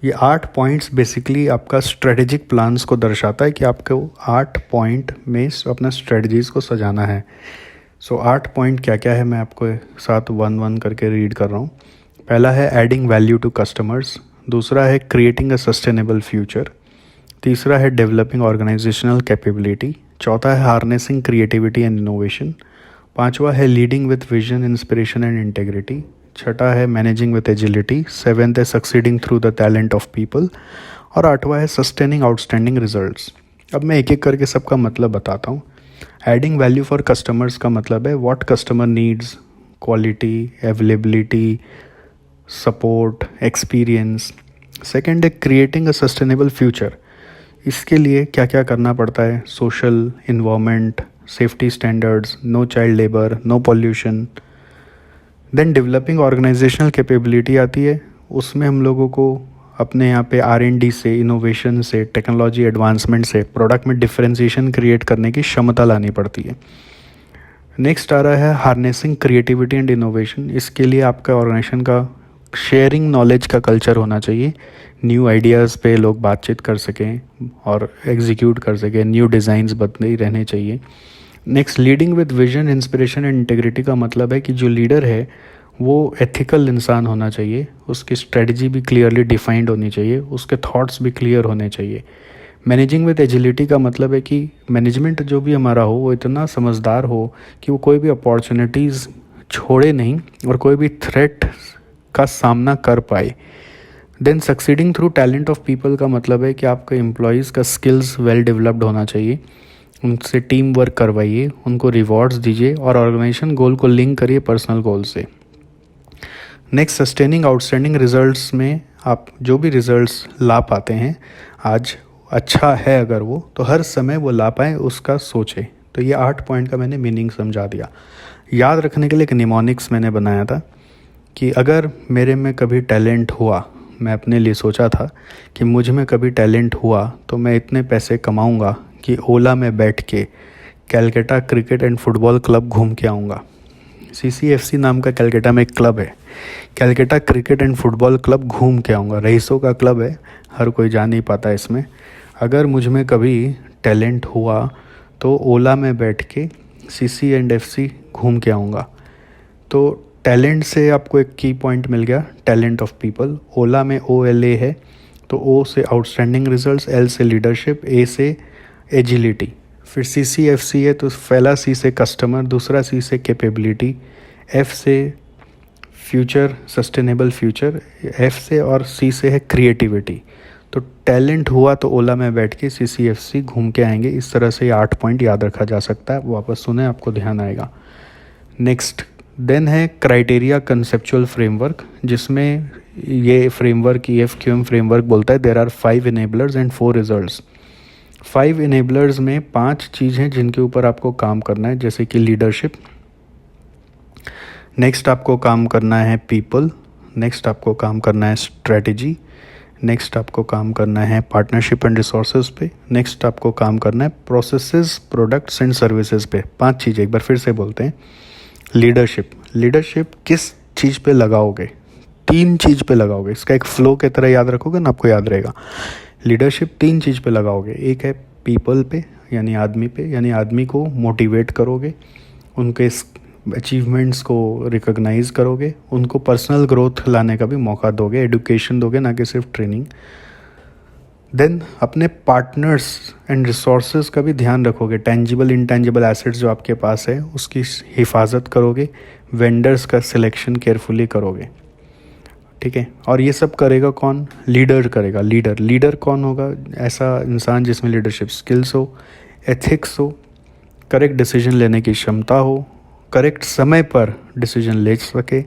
ये 8 पॉइंट्स बेसिकली आपका स्ट्रेटेजिक प्लान्स को दर्शाता है कि आपको 8 पॉइंट में अपना स्ट्रेटजीज़ को सजाना है। सो 8 पॉइंट क्या क्या है मैं आपको साथ 1-1 करके रीड कर रहा हूँ। पहला है एडिंग वैल्यू टू कस्टमर्स, दूसरा है क्रिएटिंग अ सस्टेनेबल फ्यूचर, तीसरा है डेवलपिंग ऑर्गेनाइजेशनल कैपेबिलिटी, चौथा है हार्नेसिंग क्रिएटिविटी एंड इनोवेशन, पांचवा है leading with vision inspiration and integrity, छठा है मैनेजिंग विथ एजिलिटी, सेवेंथ है succeeding through the talent of people, और आठवां है सस्टेनिंग आउटस्टैंडिंग रिजल्ट्स। अब मैं एक एक करके सबका मतलब बताता हूँ। एडिंग वैल्यू फॉर कस्टमर्स का मतलब है what customer needs, quality, availability, support, experience. Second है क्रिएटिंग अ सस्टेनेबल फ्यूचर, इसके लिए क्या क्या करना पड़ता है, social, environment, safety standards, no child labour, no pollution. Then developing organisational capability आती है, उसमें हम लोगों को अपने यहाँ पे R&D से, इनोवेशन से, टेक्नोलॉजी एडवांसमेंट से प्रोडक्ट में डिफरेंशिएशन क्रिएट करने की क्षमता लानी पड़ती है। नेक्स्ट आ रहा है हार्नेसिंग क्रिएटिविटी एंड इनोवेशन, इसके लिए आपका ऑर्गेनाइजेशन का शेयरिंग नॉलेज का कल्चर होना चाहिए। न्यू आइडियाज़ पे लोग बातचीत कर सकें और एग्जीक्यूट कर सकें, न्यू डिज़ाइंस बनते रहने चाहिए। Next leading with vision inspiration and integrity का मतलब है कि जो लीडर है वो एथिकल इंसान होना चाहिए, उसकी स्ट्रेटजी भी क्लियरली डिफाइंड होनी चाहिए, उसके थॉट्स भी क्लियर होने चाहिए। मैनेजिंग विद एजिलिटी का मतलब है कि मैनेजमेंट जो भी हमारा हो वो इतना समझदार हो कि वो कोई भी अपॉर्चुनिटीज़ छोड़े नहीं और कोई भी थ्रेट का सामना कर पाए। Then succeeding through talent of people का मतलब है कि आपके एम्प्लॉयज़ का स्किल्स वेल डेवलप्ड होना चाहिए, उनसे टीम वर्क करवाइए, उनको रिवॉर्ड्स दीजिए और ऑर्गेनाइजेशन गोल को लिंक करिए पर्सनल गोल से। नेक्स्ट सस्टेनिंग आउटस्टैंडिंग रिजल्ट्स में आप जो भी रिजल्ट्स ला पाते हैं आज अच्छा है अगर वो, तो हर समय वो ला पाएँ उसका सोचें। तो ये 8 पॉइंट का मैंने मीनिंग समझा दिया। याद रखने के लिए एक निमोनिक्स मैंने बनाया था कि अगर मेरे में कभी टैलेंट हुआ, मैं अपने लिए सोचा था कि मुझ में कभी टैलेंट हुआ तो मैं इतने पैसे कमाऊंगा कि ओला में बैठ के Calcutta cricket and football club घूम के आऊँगा। CCFC नाम का कैलकाटा में एक क्लब है, Calcutta cricket and football club घूम के आऊँगा। रईसों का क्लब है, हर कोई जा नहीं पाता इसमें। अगर मुझ में कभी टैलेंट हुआ तो ओला में बैठ के CC&FC घूम के आऊँगा। तो टैलेंट से आपको एक की पॉइंट मिल गया, टैलेंट ऑफ पीपल। ओला में OLA है तो O से आउटस्टैंडिंग रिजल्ट्स, L से लीडरशिप, A से एजिलिटी। फिर CCFC है तो पहला C से कस्टमर, दूसरा C से कैपेबिलिटी, F से फ्यूचर, सस्टेनेबल फ्यूचर, F से और C से है क्रिएटिविटी। तो टैलेंट हुआ तो ओला में बैठ के CCFC घूम के आएंगे। इस तरह से 8 पॉइंट याद रखा जा सकता है, वापस सुने आपको ध्यान आएगा। नेक्स्ट देन है क्राइटेरिया कंसेप्चुअल फ्रेमवर्क, जिसमें ये फ्रेमवर्क EFQM फ्रेमवर्क बोलता है there are 5 enablers and 4 results. 5 enablers में 5 चीज़ हैं जिनके ऊपर आपको काम करना है, जैसे कि लीडरशिप, नेक्स्ट आपको काम करना है पीपल, नेक्स्ट आपको काम करना है स्ट्रेटजी, नेक्स्ट आपको काम करना है पार्टनरशिप एंड रिसोर्सेज पे, नेक्स्ट आपको काम करना है प्रोसेसेस, प्रोडक्ट्स एंड सर्विसेज पे। 5 चीज़ें एक बार फिर से बोलते हैं। लीडरशिप, लीडरशिप किस चीज़ पे लगाओगे? 3 चीज़ पे लगाओगे। इसका एक फ्लो की तरह याद रखोगे ना, आपको याद रहेगा। लीडरशिप 3 चीज़ पे लगाओगे। एक है पीपल पे, यानी आदमी पे, यानी आदमी को मोटिवेट करोगे, उनके अचीवमेंट्स को रिकॉग्नाइज करोगे, उनको पर्सनल ग्रोथ लाने का भी मौका दोगे, एडुकेशन दोगे, ना कि सिर्फ ट्रेनिंग। देन अपने पार्टनर्स एंड रिसोर्सेज का भी ध्यान रखोगे, टेंजिबल इंटेंजिबल एसेट्स जो आपके पास है उसकी हिफाजत करोगे, वेंडर्स का सिलेक्शन केयरफुली करोगे, ठीक है। और ये सब करेगा कौन? लीडर करेगा। लीडर कौन होगा? ऐसा इंसान जिसमें लीडरशिप स्किल्स हो, एथिक्स हो, करेक्ट डिसीजन लेने की क्षमता हो, करेक्ट समय पर डिसीजन ले सके,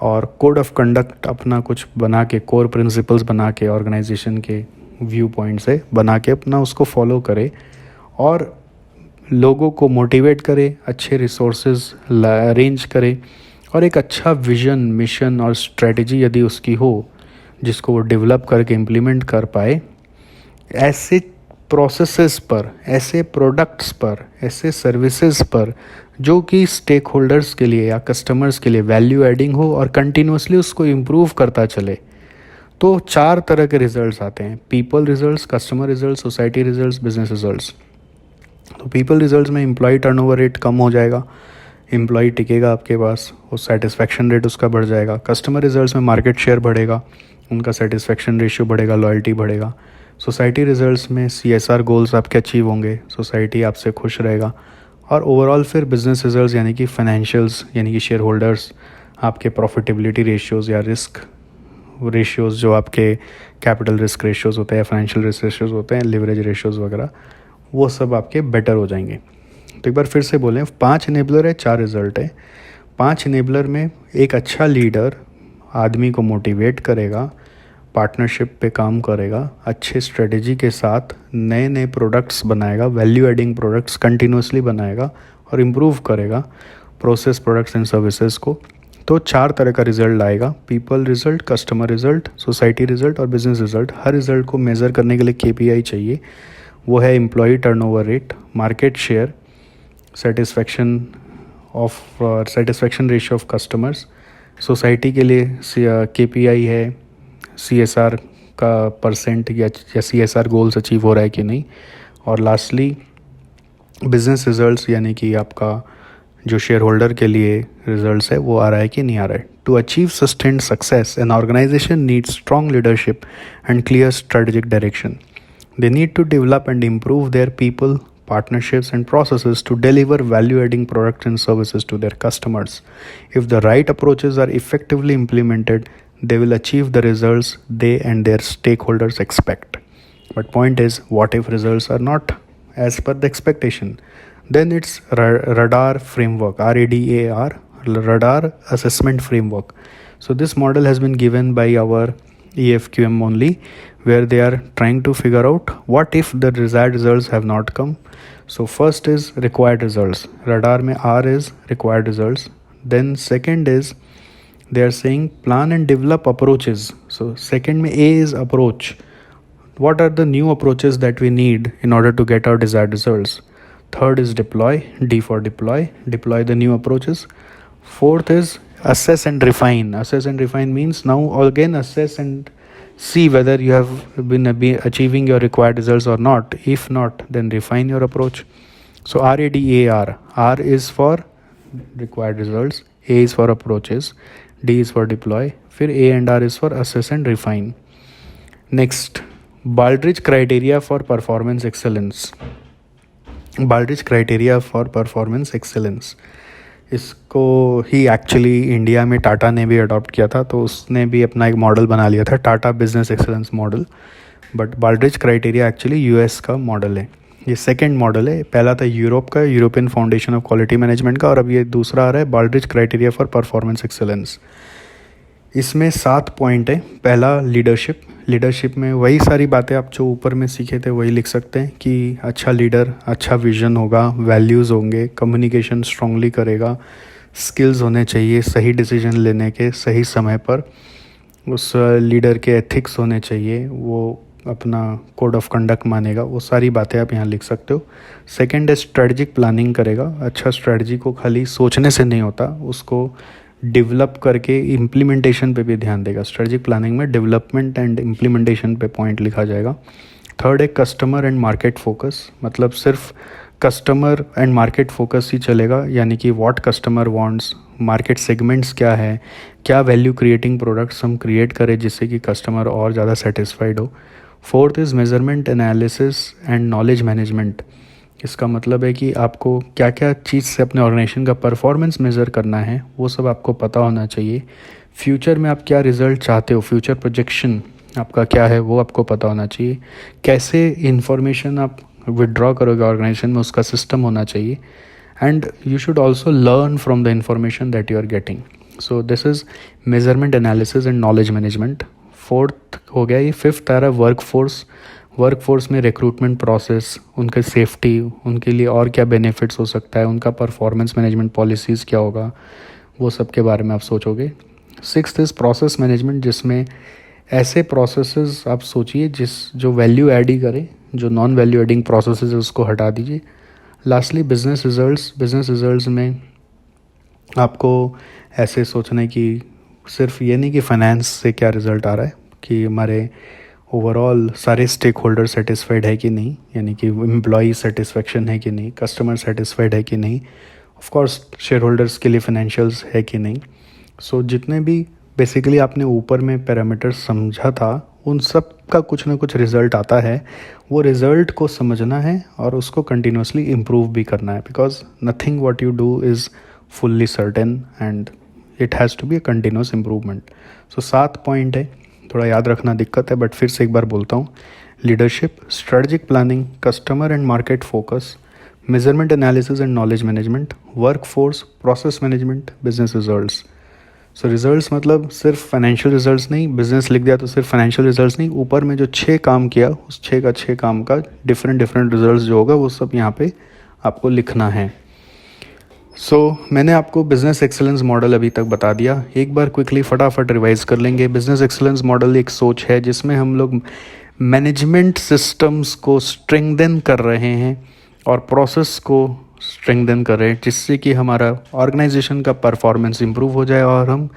और कोड ऑफ कंडक्ट अपना कुछ बना के, कोर प्रिंसिपल्स बना के, ऑर्गेनाइजेशन के व्यू पॉइंट से बना के अपना उसको फॉलो करे, और लोगों को मोटिवेट करे, अच्छे रिसोर्सेज अरेंज करे, और एक अच्छा विजन, मिशन और स्ट्रेटजी यदि उसकी हो जिसको वो डेवलप करके इम्प्लीमेंट कर पाए। ऐसे प्रोसेसेस पर, ऐसे प्रोडक्ट्स पर, ऐसे सर्विसेज पर जो कि स्टेक होल्डर्स के लिए या कस्टमर्स के लिए वैल्यू एडिंग हो और कंटिन्यूसली उसको इम्प्रूव करता चले, तो 4 तरह के रिजल्ट्स आते हैं। People results, customer results, society results, business results. तो पीपल रिजल्ट्स में एम्प्लॉय टर्नओवर रेट कम हो जाएगा, एम्प्लॉय टिकेगा आपके पास, और सेटिस्फैक्शन रेट उसका बढ़ जाएगा। कस्टमर रिजल्ट्स में मार्केट शेयर बढ़ेगा, उनका सेटिस्फैक्शन रेशियो बढ़ेगा, लॉयल्टी बढ़ेगा। सोसाइटी रिजल्ट्स में CSR गोल्स आपके अचीव होंगे, सोसाइटी आपसे खुश रहेगा। और ओवरऑल फिर बिजनेस रिजल्ट्स यानी कि फाइनेंशियल्स, यानी कि शेयर होल्डर्स, आपके प्रॉफिटेबिलिटी रेशियोज़ या रिस्क रेशियोज़, जो आपके कैपिटल रिस्क रेशियोज़ होते हैं, फाइनेंशियल रिस्क रेशियोज़ होते हैं, लिवरेज रेशियोज़ वगैरह, वो सब आपके बेटर हो जाएंगे। तो एक बार फिर से बोलें, 5 इनेबलर है, 4 रिजल्ट है। 5 इनेबलर में एक अच्छा लीडर आदमी को मोटिवेट करेगा, पार्टनरशिप पे काम करेगा, अच्छे स्ट्रेटजी के साथ नए नए प्रोडक्ट्स बनाएगा, वैल्यू एडिंग प्रोडक्ट्स कंटिन्यूसली बनाएगा और इम्प्रूव करेगा प्रोसेस, प्रोडक्ट्स एंड सर्विसेज को। तो 4 तरह का रिजल्ट आएगा: people result, customer result, society result और बिजनेस रिजल्ट। हर रिजल्ट को मेज़र करने के लिए KPI चाहिए, वो है employee turnover rate, market share, satisfaction ratio of customers. Society के लिए KPI है CSR का परसेंट या CSR गोल्स अचीव हो रहा है कि नहीं। और लास्टली बिजनेस रिजल्ट्स, यानी कि आपका जो शेयर होल्डर के लिए रिजल्ट्स है वो आ रहा है कि नहीं आ रहा है। To achieve sustained success, an organisation needs strong leadership and clear strategic direction. They need to develop and improve their people, partnerships, and processes to deliver value-adding products and services to their customers. If the right approaches are effectively implemented, they will achieve the results they and their stakeholders expect. But point is, what if results are not as per the expectation? Then it's radar framework, RADAR, radar assessment framework. So this model has been given by our EFQM only, where they are trying to figure out what if the desired results have not come. So first is required results. Radar mein R is required results. Then second is they are saying plan and develop approaches. So second mein A is approach. What are the new approaches that we need in order to get our desired results? Third is deploy. D for deploy. Deploy the new approaches. Fourth is assess and refine. Assess and refine means now again assess and see whether you have been achieving your required results or not. If not, then refine your approach. So RADAR. R is for required results, A is for approaches, D is for deploy, फिर A and R is for assess and refine. Next, Baldrige criteria for performance excellence. Baldrige criteria for performance excellence. इसको ही actually India में टाटा ने भी adopt किया था, तो उसने भी अपना एक मॉडल बना लिया था, Tata business excellence model. But बाल्ड्रिज criteria actually US का मॉडल है, ये सेकंड मॉडल है। पहला था यूरोप का, European foundation of quality management का, और अब ये दूसरा आ रहा है Baldrige criteria for performance excellence. इसमें 7 पॉइंट है। पहला लीडरशिप। लीडरशिप में वही सारी बातें आप जो ऊपर में सीखे थे वही लिख सकते हैं कि अच्छा लीडर, अच्छा विजन होगा, वैल्यूज़ होंगे, कम्युनिकेशन स्ट्रांगली करेगा, स्किल्स होने चाहिए सही डिसीजन लेने के सही समय पर, उस लीडर के एथिक्स होने चाहिए, वो अपना कोड ऑफ कंडक्ट मानेगा, वो सारी बातें आप यहाँ लिख सकते हो। सेकंड है स्ट्रेटजिक प्लानिंग करेगा। अच्छा स्ट्रेटजी को खाली सोचने से नहीं होता, उसको डेवलप करके इम्प्लीमेंटेशन पे भी ध्यान देगा। स्ट्रेटजिक प्लानिंग में डेवलपमेंट एंड इम्प्लीमेंटेशन पे पॉइंट लिखा जाएगा। थर्ड है कस्टमर एंड मार्केट फोकस, मतलब सिर्फ कस्टमर एंड मार्केट फोकस ही चलेगा, यानी कि what customer wants, market segments क्या है, क्या वैल्यू क्रिएटिंग प्रोडक्ट्स हम क्रिएट करें जिससे कि कस्टमर और ज़्यादा सेटिस्फाइड हो। Fourth is measurement analysis and knowledge management. इसका मतलब है कि आपको क्या क्या चीज़ से अपने ऑर्गेनाइजेशन का परफॉर्मेंस मेज़र करना है, वो सब आपको पता होना चाहिए। फ्यूचर में आप क्या रिज़ल्ट चाहते हो, फ्यूचर प्रोजेक्शन आपका क्या है, वो आपको पता होना चाहिए। कैसे इन्फॉर्मेशन आप विड्रॉ करोगे ऑर्गेनाइजेशन में, उसका सिस्टम होना चाहिए। And you should also learn from the information that you are getting. So this is measurement analysis and knowledge management. Fourth हो गया ये। फिफ्थ आ रहा है वर्कफोर्स। वर्कफोर्स में रिक्रूटमेंट प्रोसेस, उनके सेफ्टी, उनके लिए और क्या बेनिफिट्स हो सकता है, उनका परफॉर्मेंस मैनेजमेंट पॉलिसीज़ क्या होगा, वो सब के बारे में आप सोचोगे। सिक्स्थ इज़ प्रोसेस मैनेजमेंट, जिसमें ऐसे प्रोसेसेस आप सोचिए जो वैल्यू ऐड ही करे, जो नॉन वैल्यू एडिंग प्रोसेसेस है उसको हटा दीजिए। Lastly business results. Business results में आपको ऐसे सोचना है कि सिर्फ ये नहीं कि फाइनेंस से क्या रिज़ल्ट आ रहा है, कि हमारे ओवरऑल सारे स्टेक होल्डर सेटिस्फाइड है कि नहीं, यानी कि एम्प्लॉई सेटिस्फेक्शन है कि नहीं, कस्टमर सेटिस्फाइड है कि नहीं, ऑफ कोर्स शेयर होल्डर्स के लिए फाइनेंशियल्स है कि नहीं। सो जितने भी बेसिकली आपने ऊपर में पैरामीटर्स समझा था, उन सब का कुछ ना कुछ रिज़ल्ट आता है। वो रिज़ल्ट को समझना है और उसको कंटिन्यूसली इम्प्रूव भी करना है, because nothing what you do is fully certain and it has to be a continuous improvement. So 7 point है, थोड़ा याद रखना दिक्कत है, बट फिर से एक बार बोलता हूँ। Leadership, strategic planning, customer and market focus, measurement analysis and knowledge management, work force, process management, business results. So results मतलब सिर्फ फाइनेंशियल रिजल्ट्स नहीं, बिजनेस लिख दिया तो सिर्फ फाइनेंशियल रिजल्ट्स नहीं, ऊपर में जो 6 काम किया उस 6 काम का डिफरेंट रिजल्ट्स जो होगा वो सब यहाँ पे आपको लिखना है। मैंने आपको बिज़नेस एक्सीलेंस मॉडल अभी तक बता दिया। एक बार क्विकली फटाफट रिवाइज कर लेंगे। बिज़नेस एक्सीलेंस मॉडल एक सोच है जिसमें हम लोग मैनेजमेंट सिस्टम्स को स्ट्रेंथन कर रहे हैं और प्रोसेस को स्ट्रेंथन कर रहे हैं, जिससे कि हमारा ऑर्गेनाइजेशन का परफॉर्मेंस इंप्रूव हो जाए और हम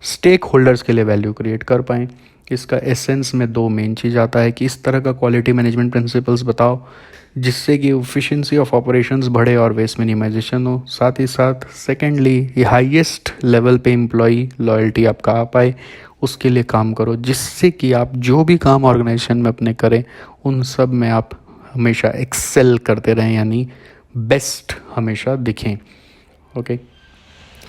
स्टेक होल्डर्स के लिए वैल्यू क्रिएट कर पाएँ। इसका एसेंस में 2 मेन चीज़ आता है कि इस तरह का क्वालिटी मैनेजमेंट प्रिंसिपल्स बताओ जिससे कि एफिशिएंसी ऑफ ऑपरेशंस बढ़े और वेस्ट मिनिमाइजेशन हो। साथ ही साथ सेकेंडली ये हाईएस्ट लेवल पे एम्प्लॉई लॉयल्टी आपका आ पाए, उसके लिए काम करो, जिससे कि आप जो भी काम ऑर्गेनाइजेशन में अपने करें उन सब में आप हमेशा एक्सेल करते रहें, यानी बेस्ट हमेशा दिखें। ओके,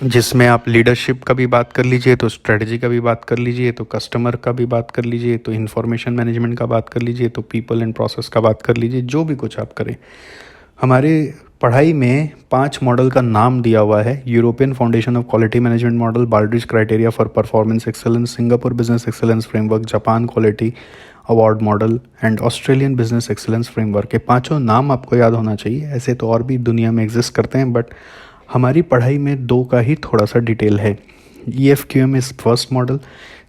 जिसमें आप लीडरशिप का भी बात कर लीजिए, तो स्ट्रेटजी का भी बात कर लीजिए, तो कस्टमर का भी बात कर लीजिए, तो इंफॉर्मेशन मैनेजमेंट का बात कर लीजिए, तो पीपल एंड प्रोसेस का बात कर लीजिए, जो भी कुछ आप करें। हमारे पढ़ाई में 5 मॉडल का नाम दिया हुआ है। European foundation of quality management model, बाल्ड्रिज criteria for performance excellence, Singapore business excellence framework, Japan quality award model and Australian business excellence framework के 5 नाम आपको याद होना चाहिए। ऐसे तो और भी दुनिया में एग्जिस्ट करते हैं, बट हमारी पढ़ाई में 2 का ही थोड़ा सा डिटेल है। EFQM इज़ फर्स्ट मॉडल,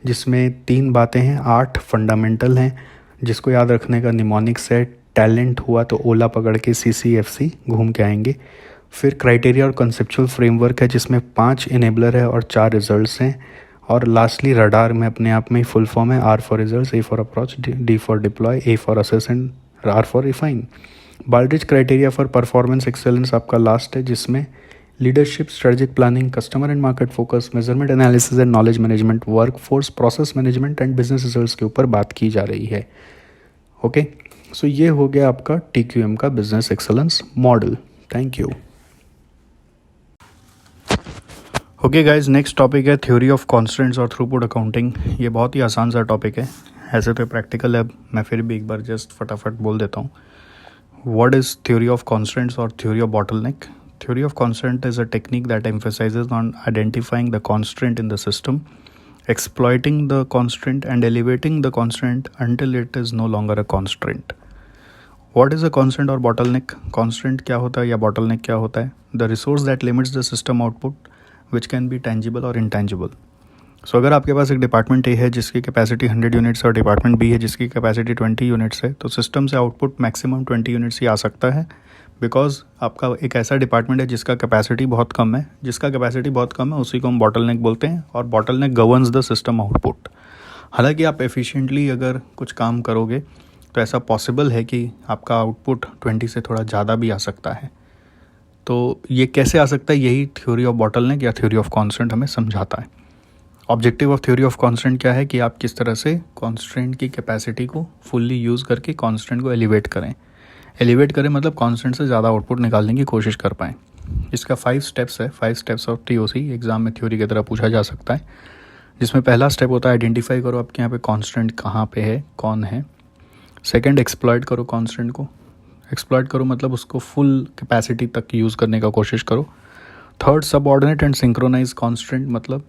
जिसमें 3 बातें हैं, 8 फंडामेंटल हैं, जिसको याद रखने का निमोनिक्स है। टैलेंट हुआ तो ओला पकड़ के CCFC घूम के आएंगे। फिर क्राइटेरिया और कंसेप्चुअल फ्रेमवर्क है, जिसमें 5 इनेबलर है और 4 रिजल्ट्स हैं। और लास्टली रडार में अपने आप में ही फुल फॉर्म है, R for results, A for approach, D for deploy, A for assess and R for refine. बाल्ड्रिज criteria for performance excellence आपका लास्ट है, जिसमें leadership, strategic planning, customer and market focus, measurement analysis and knowledge management, work force, process management and business results के ऊपर बात की जा रही है। ओके, सो ये हो गया आपका TQM का business excellence model. Thank you. Okay guys, next topic है थ्योरी ऑफ कॉन्स्टेंट्स और थ्रूपुट अकाउंटिंग। ये बहुत ही आसान सा टॉपिक है, ऐसे तो प्रैक्टिकल है, मैं फिर भी एक बार जस्ट फटाफट बोल देता हूँ। What is theory of constants और theory of bottleneck? Theory of constant is a technique that emphasizes on identifying the constraint in the system exploiting the constant and elevating the constant until it is no longer a constant. What is a constant or bottleneck? Constant क्या होता है या bottleneck क्या होता है? The resource that limits the system output which can be tangible or intangible. So अगर आपके पास एक डिपार्टमेंट ए है जिसकी कैपेसिटी 100 यूनिट्स और डिपार्टमेंट बी है जिसकी कैपेसिटी 20 यूनिट्स है, तो सिस्टम से आउटपुट मैक्सिमम 20 यूनिट्स ही आ सकता है, बिकॉज आपका एक ऐसा डिपार्टमेंट है जिसका कैपेसिटी बहुत कम है. जिसका कैपेसिटी बहुत कम है उसी को हम बॉटलनेक बोलते हैं, और bottleneck governs the system output. हालांकि आप एफिशिएंटली अगर कुछ काम करोगे तो ऐसा पॉसिबल है कि आपका आउटपुट 20 से थोड़ा ज़्यादा भी आ सकता है. तो ये कैसे आ सकता है, यही थ्योरी ऑफ बॉटलनेक या थ्योरी ऑफ कॉन्स्टेंट हमें समझाता है. Objective of theory of constant क्या है कि आप किस तरह से कॉन्स्टेंट की कैपेसिटी को फुल्ली यूज़ करके कॉन्स्टेंट को एलिवेट करें. एलिवेट करें मतलब कॉन्स्टेंट से ज़्यादा आउटपुट निकालने की कोशिश कर पाएँ. इसका 5 स्टेप्स है. 5 स्टेप्स ऑफ TOC एग्ज़ाम में थ्योरी की तरह पूछा जा सकता है, जिसमें पहला स्टेप होता है आइडेंटिफाई करो आपके यहाँ पे कॉन्स्टेंट कहाँ पे है, कौन है. सेकंड, एक्सप्लॉइट करो कॉन्स्टेंट को. एक्सप्लॉइट करो मतलब उसको फुल कैपेसिटी तक यूज़ करने का कोशिश करो. Third, subordinate and synchronise constant, मतलब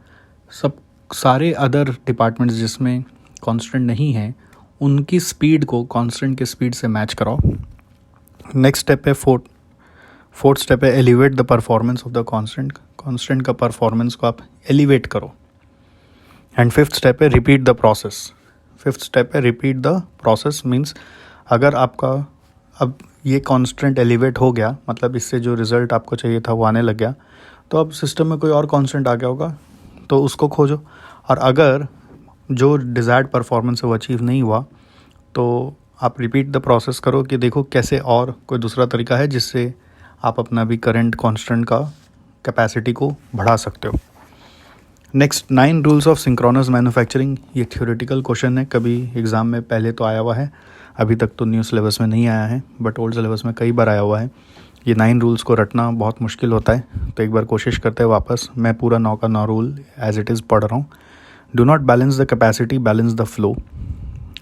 सारे अदर डिपार्टमेंट्स जिसमें कांस्टेंट नहीं है उनकी स्पीड को कांस्टेंट के स्पीड से मैच कराओ. नेक्स्ट स्टेप है फोर्थ स्टेप है elevate the performance of the constant का परफॉर्मेंस को आप एलिवेट करो. एंड फिफ्थ स्टेप है रिपीट द प्रोसेस. मीन्स अगर आपका अब ये कांस्टेंट एलिवेट हो गया, मतलब इससे जो रिज़ल्ट आपको चाहिए था वो आने लग गया, तो अब सिस्टम में कोई और कांस्टेंट आ गया होगा तो उसको खोजो. और अगर जो डिज़ायर्ड परफॉर्मेंस है वो अचीव नहीं हुआ तो आप रिपीट द प्रोसेस करो कि देखो कैसे और कोई दूसरा तरीका है जिससे आप अपना भी करंट कांस्टेंट का कैपेसिटी को बढ़ा सकते हो. Next, 9 rules of synchronous manufacturing. ये थ्योरेटिकल क्वेश्चन है, कभी एग्ज़ाम में पहले तो आया हुआ है, अभी तक तो न्यू सिलेबस में नहीं आया है, बट ओल्ड सिलेबस में कई बार आया हुआ है. ये 9 रूल्स को रटना बहुत मुश्किल होता है, तो एक बार कोशिश करते हैं वापस. मैं पूरा 9 का 9 रूल एज इट इज़ पढ़ रहा हूँ. Do not balance the capacity, balance the flow.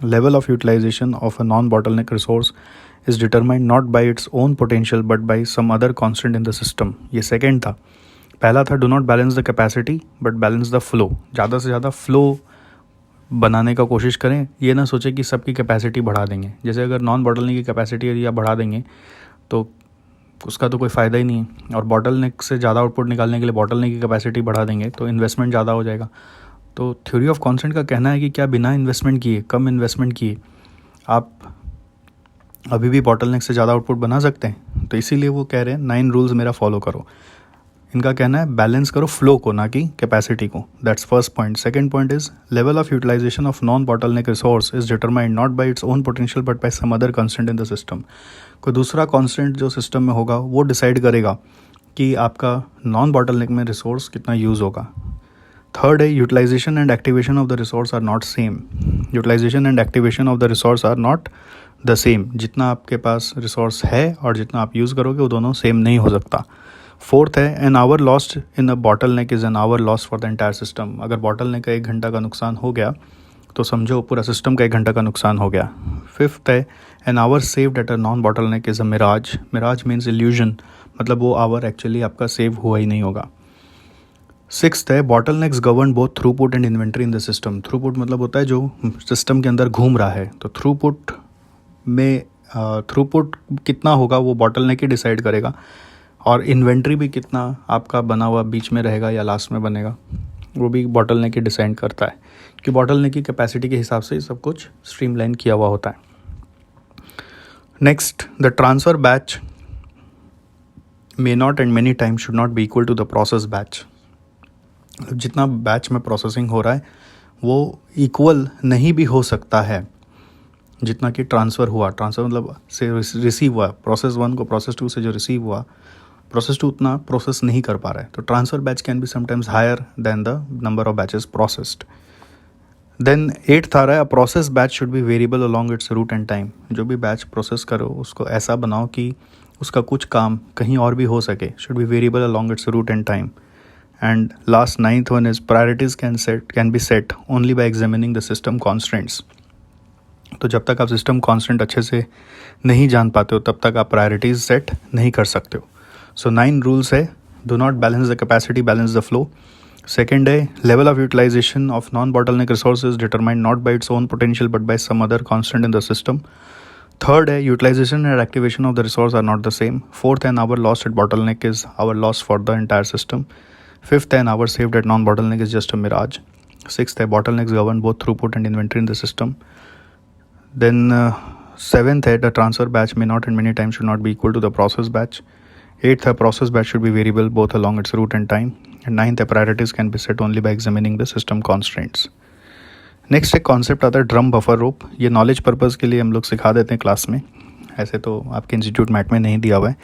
Level of utilisation of a non bottleneck resource is determined not by its own potential but by some other constant in the system. ये second था. पहला था do not balance the capacity but balance the flow. ज़्यादा से ज़्यादा flow बनाने का कोशिश करें. ये ना सोचें कि सबकी कैपेसिटी बढ़ा देंगे. जैसे अगर नॉन बॉटलनेक की कैपेसिटी यदि आप बढ़ा देंगे तो उसका तो कोई फ़ायदा ही नहीं है, और बॉटलनेक से ज़्यादा आउटपुट निकालने के लिए बॉटलनेक की कैपेसिटी बढ़ा देंगे तो इन्वेस्टमेंट ज़्यादा हो जाएगा. तो थ्योरी ऑफ कॉन्स्टेंट का कहना है कि क्या बिना इन्वेस्टमेंट किए, कम इन्वेस्टमेंट किए आप अभी भी बॉटलनेक से ज़्यादा आउटपुट बना सकते हैं. तो इसीलिए वो कह रहे हैं 9 रूल्स मेरा फॉलो करो. इनका कहना है बैलेंस करो फ्लो को, ना कि कैपेसिटी को. That's first point. Second point is level of utilisation of non bottleneck resource is determined not by its own potential but by some other constant in the system. कोई दूसरा constant जो system में होगा वो decide करेगा कि आपका non bottleneck में रिसोर्स कितना यूज़ होगा. थर्ड है utilisation and activation of the resource are not same. Utilisation and activation of the resource are not the same. जितना आपके पास रिसोर्स है और जितना आप यूज़ करोगे वो दोनों सेम नहीं हो सकता. फोर्थ है an our lost in a bottleneck is an hour loss for the entire system. अगर बॉटलनेक का 1 घंटा का नुकसान हो गया तो समझो पूरा सिस्टम का 1 घंटा का नुकसान हो गया. फिफ्थ है an hour saved at a non bottleneck is a mirage. Mirage means illusion, मतलब वो आवर एक्चुअली आपका सेव हुआ ही नहीं होगा. सिक्स्थ है bottlenecks govern both throughput and inventory in the system. Throughput मतलब होता है जो सिस्टम के अंदर घूम रहा है, तो थ्रूपुट में थ्रूपुट कितना होगा वो बॉटलनेक ही डिसाइड करेगा, और इन्वेंट्री भी कितना आपका बना हुआ बीच में रहेगा या लास्ट में बनेगा वो भी बॉटलनेक ही डिसाइड करता है, कि बॉटलनेक की कैपेसिटी के हिसाब से सब कुछ स्ट्रीमलाइन किया हुआ होता है. Next, the transfer batch may not and many time should not be equal to the process batch. जितना बैच में प्रोसेसिंग हो रहा है वो इक्वल नहीं भी हो सकता है जितना कि ट्रांसफ़र हुआ. ट्रांसफ़र मतलब से रिसीव हुआ. प्रोसेस 1 को प्रोसेस 2 से जो रिसीव हुआ, प्रोसेस 2 उतना प्रोसेस नहीं कर पा रहा है, तो transfer batch can be sometimes higher than the number of batches processed. Then 8th आ रहा है a process batch should be variable along its route and time. जो भी बैच प्रोसेस करो उसको ऐसा बनाओ कि उसका कुछ काम कहीं और भी हो सके. Should be variable along its route and time. And last 9th one is priorities can be set only by examining the system constants. तो जब तक आप सिस्टम कॉन्स्टेंट अच्छे से नहीं जान पाते हो तब तक आप प्रायोरिटीज़ सेट नहीं कर सकते हो. सो 9 रूल्स है. Do not balance the capacity, balance the flow. Second है level of utilization of non-bottleneck resources determined not by its own potential but by some other constant in the system. Third है utilization and activation of the resource are not the same. Fourth, an hour lost at bottleneck is our loss for the entire system. Fifth, an hour saved at non-bottleneck is just a mirage. Sixth, bottlenecks govern both throughput and inventory in the system. Then seventh, the transfer batch may not and many times should not be equal to the process batch. Eighth, process batch should be variable both along its route and time. And ninth, priorities can be set only by examining the system constraints. Next एक concept आता है drum buffer रोप. ये knowledge purpose के लिए हम लोग सिखा देते हैं क्लास में, ऐसे तो आपके इंस्टीट्यूट मैट में नहीं दिया हुआ है.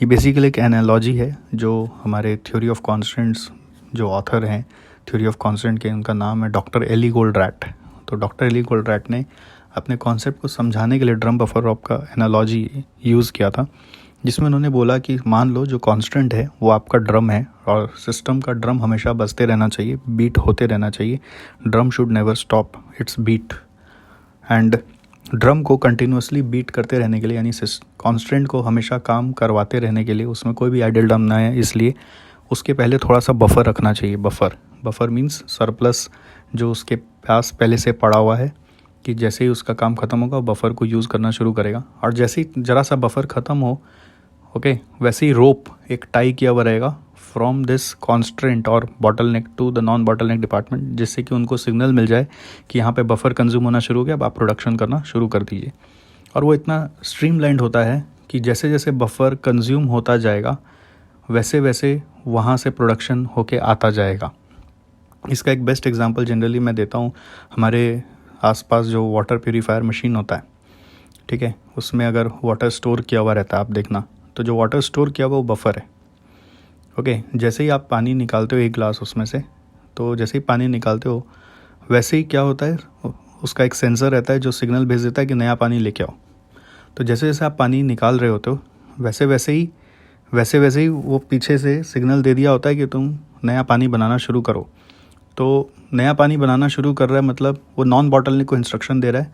ये बेसिकली एक एनालॉजी है जो हमारे थ्योरी ऑफ कॉन्स्टेंट्स जो ऑथर हैं थ्योरी ऑफ कॉन्स्टेंट के, उनका नाम है डॉक्टर एली गोल्ड्रैट. तो डॉक्टर एली गोल्ड्रैट ने अपने कॉन्सेप्ट को समझाने के लिए ड्रम बफर रोप का एनालॉजी यूज़ किया था, जिसमें उन्होंने बोला कि मान लो जो कांस्टेंट है वो आपका ड्रम है और सिस्टम का ड्रम हमेशा बजते रहना चाहिए, बीट होते रहना चाहिए. Drum should never stop its beat. And drum को कंटिन्यूसली बीट करते रहने के लिए, यानी कांस्टेंट को हमेशा काम करवाते रहने के लिए, उसमें कोई भी आइडल ड्रम ना है, इसलिए उसके पहले थोड़ा सा बफर रखना चाहिए. बफर मीन्स सरप्लस जो उसके पास पहले से पड़ा हुआ है, कि जैसे ही उसका काम ख़त्म होगा बफर को यूज़ करना शुरू करेगा. और जैसे ही ज़रा सा बफर ख़त्म हो, ओके, वैसे ही रोप एक टाई किया हुआ रहेगा फ्रॉम दिस कॉन्स्ट्रेंट और bottleneck to the non bottleneck department, जिससे कि उनको सिग्नल मिल जाए कि यहाँ पे बफर कंज्यूम होना शुरू हो गया, अब आप प्रोडक्शन करना शुरू कर दीजिए. और वो इतना स्ट्रीमलाइंड होता है कि जैसे जैसे बफर कंज्यूम होता जाएगा वैसे वैसे वहाँ से प्रोडक्शन होके आता जाएगा. इसका एक बेस्ट एग्जांपल जनरली मैं देता हूँ, हमारे आसपास जो वाटर प्यूरीफायर मशीन होता है, ठीक है, उसमें अगर वाटर स्टोर किया हुआ रहता है, आप देखना, तो जो वाटर स्टोर किया हुआ वो बफर है. ओके, जैसे ही आप पानी निकालते हो एक गिलास उसमें से, तो जैसे ही पानी निकालते हो वैसे ही क्या होता है, उसका एक सेंसर रहता है जो सिग्नल भेज देता है कि नया पानी लेके आओ. तो जैसे जैसे आप पानी निकाल रहे होते हो वैसे वैसे ही वो पीछे से सिग्नल दे दिया होता है कि तुम नया पानी बनाना शुरू करो. तो नया पानी बनाना शुरू कर रहा है, मतलब वो नॉन बॉटलनेक को इंस्ट्रक्शन दे रहा है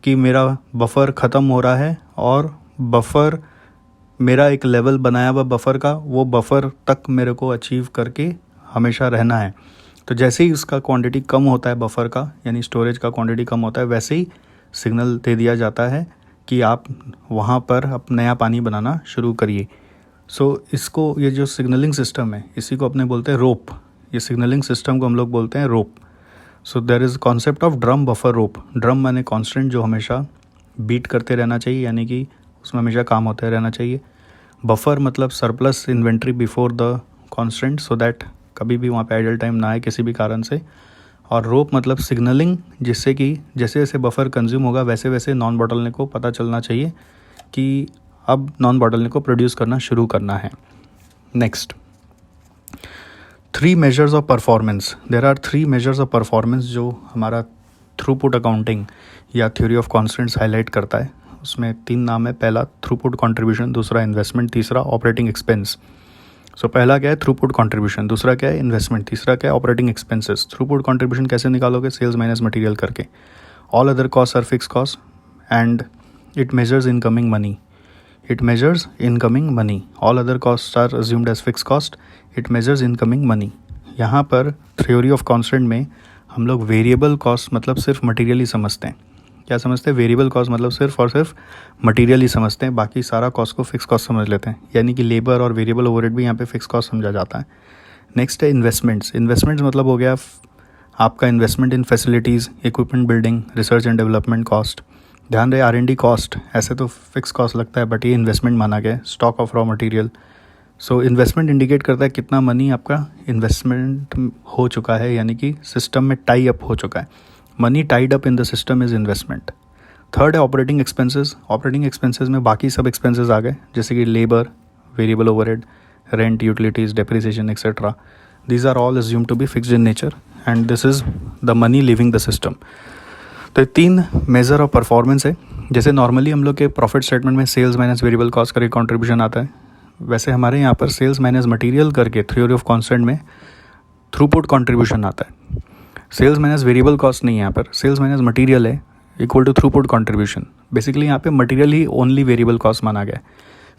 कि मेरा बफर ख़त्म हो रहा है और बफर मेरा एक लेवल बनाया हुआ बफर का, वो बफर तक मेरे को अचीव करके हमेशा रहना है. तो जैसे ही उसका क्वांटिटी कम होता है बफर का, यानी स्टोरेज का क्वांटिटी कम होता है, वैसे ही सिग्नल दे दिया जाता है कि आप वहाँ पर अब नया पानी बनाना शुरू करिए. सो इसको, ये जो सिग्नलिंग सिस्टम है, इसी को अपने बोलते हैं रोप. ये सिग्नलिंग सिस्टम को हम लोग बोलते हैं rope. So there is concept of drum buffer rope. Drum माने कांस्टेंट जो हमेशा बीट करते रहना चाहिए, यानी कि उसमें हमेशा काम होते रहना चाहिए. बफर मतलब surplus inventory before the constant, so that कभी भी वहाँ पे आइडल टाइम ना आए किसी भी कारण से. और रोप मतलब सिग्नलिंग, जिससे कि जैसे जैसे बफर कंज्यूम होगा वैसे वैसे नॉन बॉटलनेक को पता चलना चाहिए कि अब नॉन बॉटलनेक को प्रोड्यूस करना शुरू करना है. Next, 3 measures of performance. There are 3 measures of performance जो हमारा थ्रूपुट अकाउंटिंग या थ्योरी ऑफ कॉन्स्टेंट्स हाईलाइट करता है. उसमें 3 नाम है. पहला थ्रूपुट कंट्रीब्यूशन, दूसरा इन्वेस्टमेंट, तीसरा ऑपरेटिंग एक्सपेंस. सो पहला क्या है, थ्रूपुट कंट्रीब्यूशन. दूसरा क्या है, इन्वेस्टमेंट. तीसरा क्या है, ऑपरेटिंग एक्सपेंसेस. थ्रूपुट कंट्रीब्यूशन कैसे निकालोगे, सेल्स माइनस मटेरियल करके. All other cost are fix cost and it measures incoming money. It measures incoming money. All other costs are assumed as fixed cost. It measures incoming money. यहाँ पर theory of constant में हम लोग variable cost मतलब सिर्फ material ही समझते हैं. क्या समझते हैं, वेरिएबल कॉस्ट मतलब सिर्फ और सिर्फ मटेरियल ही समझते हैं, बाकी सारा कॉस्ट को फिक्स कॉस्ट समझ लेते हैं. यानी कि लेबर और वेरिएबल ओवरहेड भी यहाँ पे फिक्स कॉस्ट समझा जाता है. नेक्स्ट है इन्वेस्टमेंट्स. इन्वेस्टमेंट्स मतलब हो गया आपका investment in facilities, equipment, building, research and development cost. ध्यान रहे R&D कॉस्ट ऐसे तो फिक्स कॉस्ट लगता है, बट ये इन्वेस्टमेंट माना गया. Stock of raw material. So investment indicate करता है कितना मनी आपका इन्वेस्टमेंट हो चुका है, यानी कि सिस्टम में टाई अप हो चुका है. Money tied up in the system is investment. Third है ऑपरेटिंग एक्सपेंसेस. ऑपरेटिंग एक्सपेंसेस में बाकी सब एक्सपेंसेस आ गए, जैसे कि labour, variable overhead, rent, utilities, depreciation etcetera. These are all assume to be fixed in nature and this is the money leaving the system. तो 3 measure of performance है. जैसे नॉर्मली हम लोग के प्रॉफिट स्टेटमेंट में सेल्स माइनस वेरिएबल कॉस्ट करके contribution आता है, वैसे हमारे यहाँ पर सेल्स माइनस मटेरियल करके थ्योरी ऑफ कांस्टेंट में थ्रूपुट कंट्रीब्यूशन आता है. सेल्स माइनस वेरिएबल कॉस्ट नहीं है यहाँ पर, सेल्स माइनस मटेरियल है equal to throughput contribution. Basically यहाँ पे मटेरियल ही ओनली वेरिएबल कॉस्ट माना गया है.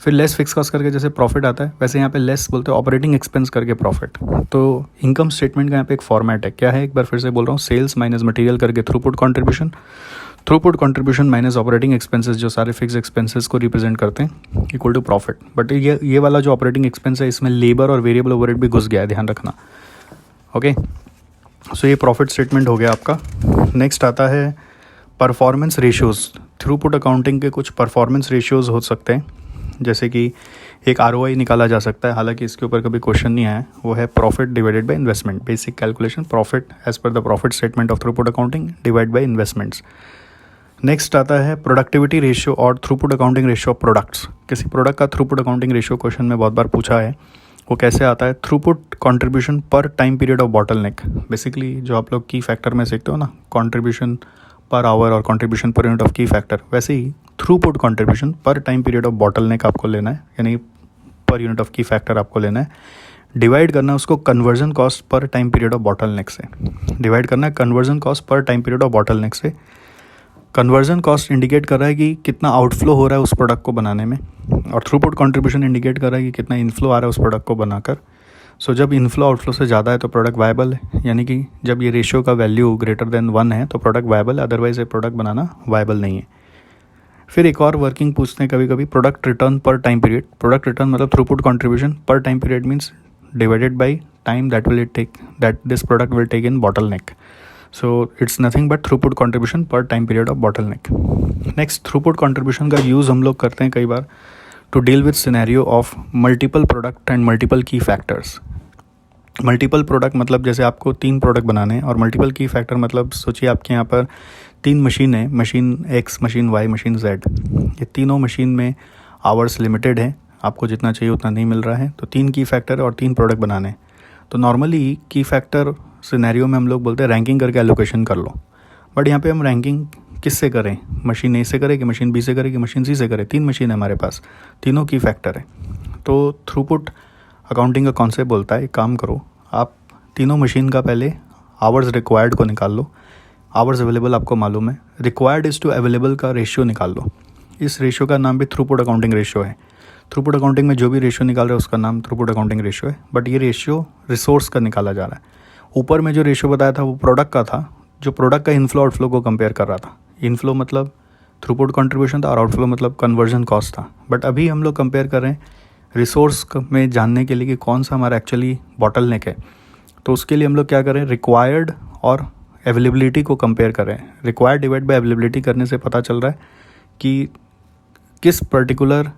फिर लेस फिक्स कॉस्ट करके जैसे प्रॉफिट आता है, वैसे यहाँ पे लेस बोलते हैं ऑपरेटिंग एक्सपेंस करके प्रॉफिट। तो इनकम स्टेटमेंट का यहाँ पे एक फॉर्मेट है, क्या है एक बार फिर से बोल रहा हूँ, सेल्स माइनस मटेरियल करके throughput contribution, throughput contribution minus operating expenses जो सारे फिक्स एक्सपेंसेस को रिप्रेजेंट करते हैं, इक्वल टू प्रॉफिट। बट ये वाला जो ऑपरेटिंग एक्सपेंस है इसमें लेबर और वेरिएबल ओवरहेड भी घुस गया है, ध्यान रखना। ओके, सो ये प्रॉफिट स्टेटमेंट हो गया आपका। नेक्स्ट आता है परफॉर्मेंस रेशियोज़। थ्रूपुट अकाउंटिंग के कुछ परफॉर्मेंस रेशियोज़ हो सकते हैं, जैसे कि एक ROI निकाला जा सकता है, हालांकि इसके ऊपर कभी क्वेश्चन नहीं आया, वो है profit divided by investment. Basic calculation, profit as per the profit statement of throughput accounting divide by investments. Next आता है प्रोडक्टिविटी रेशियो और throughput accounting ratio of products. किसी प्रोडक्ट का थ्रूपुट अकाउंटिंग रेशियो क्वेश्चन में बहुत बार पूछा है, वो कैसे आता है, थ्रूपुट कंट्रीब्यूशन पर time period of bottleneck. Basically जो आप लोग की फैक्टर में सीखते हो ना, कंट्रीब्यूशन पर आवर और contribution per unit of key factor, वैसे ही थ्रूपुट कंट्रीब्यूशन पर टाइम पीरियड ऑफ बॉटलनेक आपको लेना है, यानी per unit of key factor आपको लेना है। डिवाइड करना है उसको conversion cost per time period of bottleneck से, डिवाइड करना है conversion cost per time period of bottleneck से। कन्वर्जन कॉस्ट इंडिकेट कर रहा है कि कितना आउटफ्लो हो रहा है उस प्रोडक्ट को बनाने में, और थ्रूपुट कंट्रीब्यूशन इंडिकेट कर रहा है कि कितना इनफ्लो आ रहा है उस प्रोडक्ट को बनाकर। सो जब इनफ्लो आउटफ्लो से ज़्यादा है तो प्रोडक्ट वायबल है, यानी कि जब ये रेशियो का वैल्यू ग्रेटर देन 1 है तो प्रोडक्ट वायबल है, अदरवाइज ये प्रोडक्ट बनाना वायबल नहीं है। फिर एक और वर्किंग पूछते हैं कभी कभी, product return per time period. Product return मतलब थ्रूपुट कंट्रीब्यूशन पर time period means divided by time that will it take, that this product will take in bottleneck. So it's nothing but throughput contribution per time period of bottleneck. Next, throughput contribution का use हम लोग करते हैं कई बार to deal with scenario of multiple product and multiple key factors. Multiple product मतलब जैसे आपको 3 product बनाने हैं, और मल्टीपल की फैक्टर मतलब सोचिए आपके यहाँ पर 3 मशीन है, machine X, machine Y, machine Z। ये तीनों मशीन में आवर्स लिमिटेड है, आपको जितना चाहिए उतना नहीं मिल रहा है, तो 3 की फैक्टर और 3 प्रोडक्ट बनाने हैं। तो नॉर्मली की फैक्टर सिनेरियो में हम लोग बोलते हैं रैंकिंग करके एलोकेशन कर लो, बट यहाँ पे हम रैंकिंग किससे करें, मशीन A से करें कि मशीन B से करें कि मशीन C से करें, 3 मशीन है हमारे पास, तीनों की फैक्टर है। तो थ्रूपुट अकाउंटिंग का कॉन्सेप्ट बोलता है, एक काम करो, आप तीनों मशीन का पहले आवर्स रिक्वायर्ड को निकाल लो, आवर्स अवेलेबल आपको मालूम है, रिक्वायर्ड इज़ टू अवेलेबल का रेशियो निकाल लो। इस रेशियो का नाम भी थ्रूपुट अकाउंटिंग रेशियो है। थ्रूपुट अकाउंटिंग में जो भी रेशियो निकाल रहा है उसका नाम थ्रूपुट अकाउंटिंग रेशियो है, बट ये रेशियो रिसोर्स का निकाला जा रहा है। ऊपर में जो रेशियो बताया था वो प्रोडक्ट का था, जो प्रोडक्ट का इनफ्लो आउटफ्लो को कंपेयर कर रहा था। इनफ्लो मतलब थ्रूपुट कंट्रीब्यूशन था और आउटफ्लो मतलब कन्वर्जन कॉस्ट था। बट अभी हम लोग कंपेयर कर रहे हैं रिसोर्स में जानने के लिए कि कौन सा हमारा एक्चुअली बॉटलनेक है। तो उसके लिए हम लोग क्या करें, रिक्वायर्ड और अवेलेबिलिटी को कंपेयर करें। रिक्वायर्ड डिवाइड बाय अवेलेबिलिटी करने से पता चल रहा है कि किस पर्टिकुलर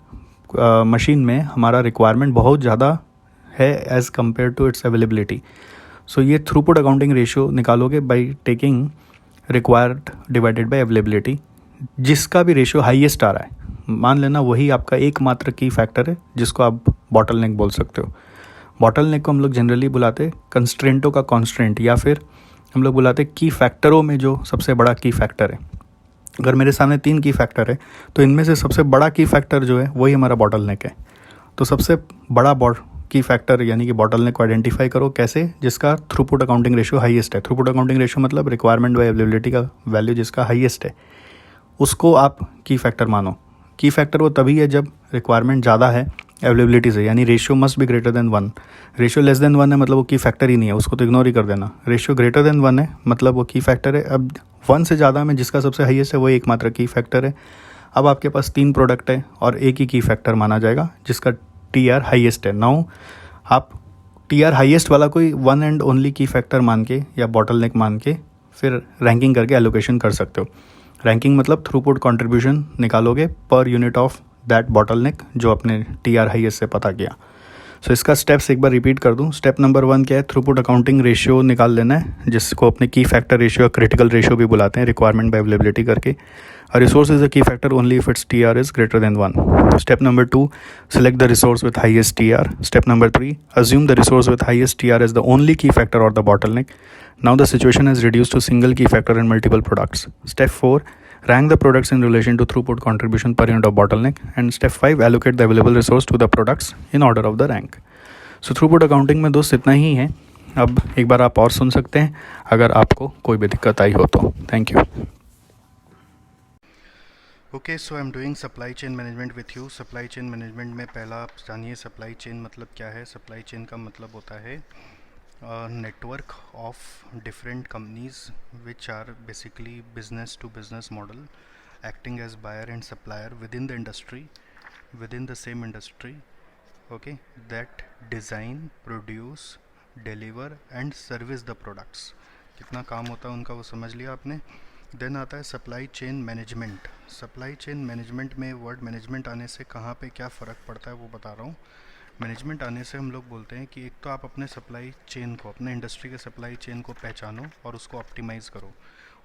मशीन में हमारा रिक्वायरमेंट बहुत ज़्यादा है as compare to its availability. So ये थ्रूपुट अकाउंटिंग रेशियो निकालोगे by taking required divided by availability. जिसका भी रेशियो हाईएस्ट आ रहा है, मान लेना वही आपका एकमात्र की फैक्टर है जिसको आप बॉटलनेक बोल सकते हो। बॉटलनेक को हम लोग जनरली बुलाते कंस्ट्रेंटों का कॉन्स्ट्रेंट, या फिर हम लोग बुलाते की फैक्टरों में जो सबसे बड़ा की फैक्टर है। अगर मेरे सामने 3 की फैक्टर है तो इनमें से सबसे बड़ा की फैक्टर जो है वही हमारा बॉटलनेक है। तो सबसे बड़ा की फैक्टर यानी कि बॉटलनेक को आइडेंटिफाई करो, कैसे, जिसका थ्रूपुट अकाउंटिंग रेशियो हाईएस्ट है। थ्रूपुट अकाउंटिंग रेशियो मतलब रिक्वायरमेंट बाय अवेलेबिलिटी का वैल्यू जिसका हाईएस्ट है, उसको आप की फैक्टर मानो। की फैक्टर वो तभी है जब रिक्वायरमेंट ज़्यादा है अवेलेबिलिटी से, यानी ratio must be greater than 1। Ratio less than 1 है मतलब वो की फैक्टर ही नहीं है, उसको तो इग्नोर ही कर देना। रेशियो ग्रेटर देन 1 है मतलब वो की फैक्टर है। अब 1 से ज़्यादा में जिसका सबसे हाईएस्ट है वो एकमात्र की फैक्टर है। अब आपके पास 3 प्रोडक्ट है और एक ही की फैक्टर माना जाएगा जिसका TR हाईएस्ट है। नाउ आप TR हाईएस्ट वाला कोई 1 एंड ओनली की फैक्टर मान के या बॉटलनेक मान के फिर रैंकिंग करके एलोकेशन कर सकते हो। रैंकिंग मतलब थ्रूपुट कंट्रीब्यूशन निकालोगे per unit of that bottleneck जो आपने TR हाईएस्ट से पता किया। सो इसका स्टेप्स एक बार रिपीट कर दूं। स्टेप नंबर 1 क्या है, थ्रूपुट अकाउंटिंग रेशियो निकाल लेना है, जिसको अपने की फैक्टर रेशियो, क्रिटिकल रेशियो भी बुलाते हैं, रिक्वायरमेंट बाय अवेलेबिलिटी करके। A resource is a key factor only if its TR is greater than 1. Step number 2, select the resource with highest TR. Step number 3, assume the resource with highest TR is the only key factor or the bottleneck. Now the situation is reduced to single key factor and multiple products. Step 4, rank the products in relation to throughput contribution per unit of bottleneck. And step 5, allocate the available resource to the products in order of the rank. So throughput accounting में दोस्त इतना ही है। अब एक बार आप और सुन सकते हैं अगर आपको कोई भी दिक्कत आई हो तो। Thank you. Okay, so I am doing supply chain management with you. Supply chain management में पहला आप जानिए सप्लाई चेन मतलब क्या है। सप्लाई चेन का मतलब होता है network of different companies which are basically business to business model acting as buyer and supplier within the industry, within the same industry, okay, that design, produce, deliver and service the products। कितना काम होता है उनका वो समझ लिया आपने। Then आता है supply chain management. Supply chain management में वर्ड मैनेजमेंट आने से कहाँ पे क्या फ़र्क पड़ता है वो बता रहा हूँ। मैनेजमेंट आने से हम लोग बोलते हैं कि एक तो आप अपने सप्लाई चेन को, अपने इंडस्ट्री के सप्लाई चेन को पहचानो और उसको ऑप्टिमाइज़ करो।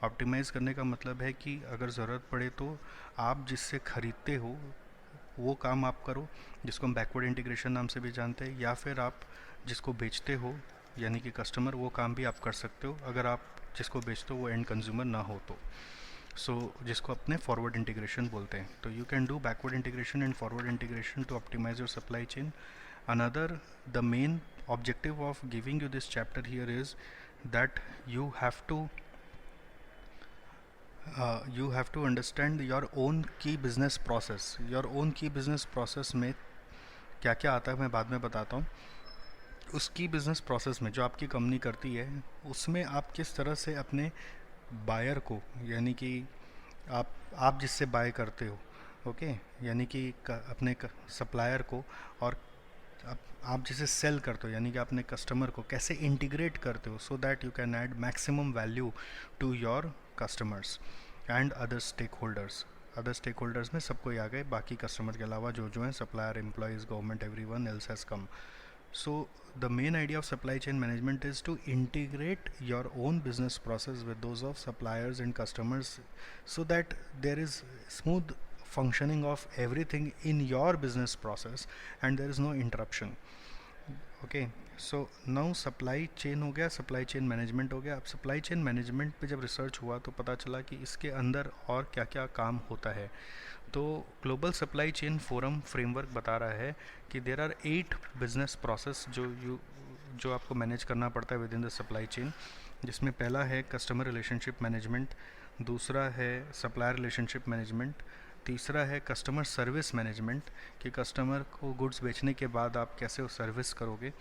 ऑप्टिमाइज़ करने का मतलब है कि अगर ज़रूरत पड़े तो आप जिससे ख़रीदते हो वो काम आप करो, जिसको हम बैकवर्ड इंटीग्रेशन नाम से भी जानते हैं, या फिर आप जिसको बेचते हो यानी कि कस्टमर, वो काम भी आप कर सकते हो अगर आप जिसको बेचते हो वो एंड कंज्यूमर ना हो तो। जिसको अपने फॉरवर्ड इंटीग्रेशन बोलते हैं। तो you can do backward integration and forward integration to optimise your supply chain. Another, the main objective of giving you this chapter here is that you have to understand your own key business process। your own key business process में क्या क्या आता है मैं बाद में बताता हूँ। उस की बिज़नेस प्रोसेस में जो आपकी कंपनी करती है उसमें आप किस तरह से अपने बायर को, यानी कि आप जिससे बाय करते हो, ओके, यानी कि अपने सप्लायर को, और आप जिसे सेल करते हो यानी कि अपने कस्टमर को कैसे इंटीग्रेट करते हो so that you can add maximum value to your customers and other stake holders. Other stake holders में सबको आ गए, बाकी कस्टमर के अलावा जो हैं, supplier, employees, government, everyone else has come. So the main idea of supply chain management is to integrate your own business process with those of suppliers and customers so that there is smooth functioning of everything in your business process and there is no interruption। Okay, so now supply chain हो गया, supply chain management हो गया। अब supply chain management पे जब research हुआ तो पता चला कि इसके अंदर और क्या क्या काम होता है। तो global supply chain forum framework बता रहा है कि देर आर 8 बिजनेस प्रोसेस जो आपको मैनेज करना पड़ता है with in the supply chain, जिसमें पहला है कस्टमर रिलेशनशिप मैनेजमेंट, दूसरा है सप्लायर रिलेशनशिप मैनेजमेंट, तीसरा है कस्टमर सर्विस मैनेजमेंट कि कस्टमर को गुड्स बेचने के बाद आप कैसे सर्विस करोगे,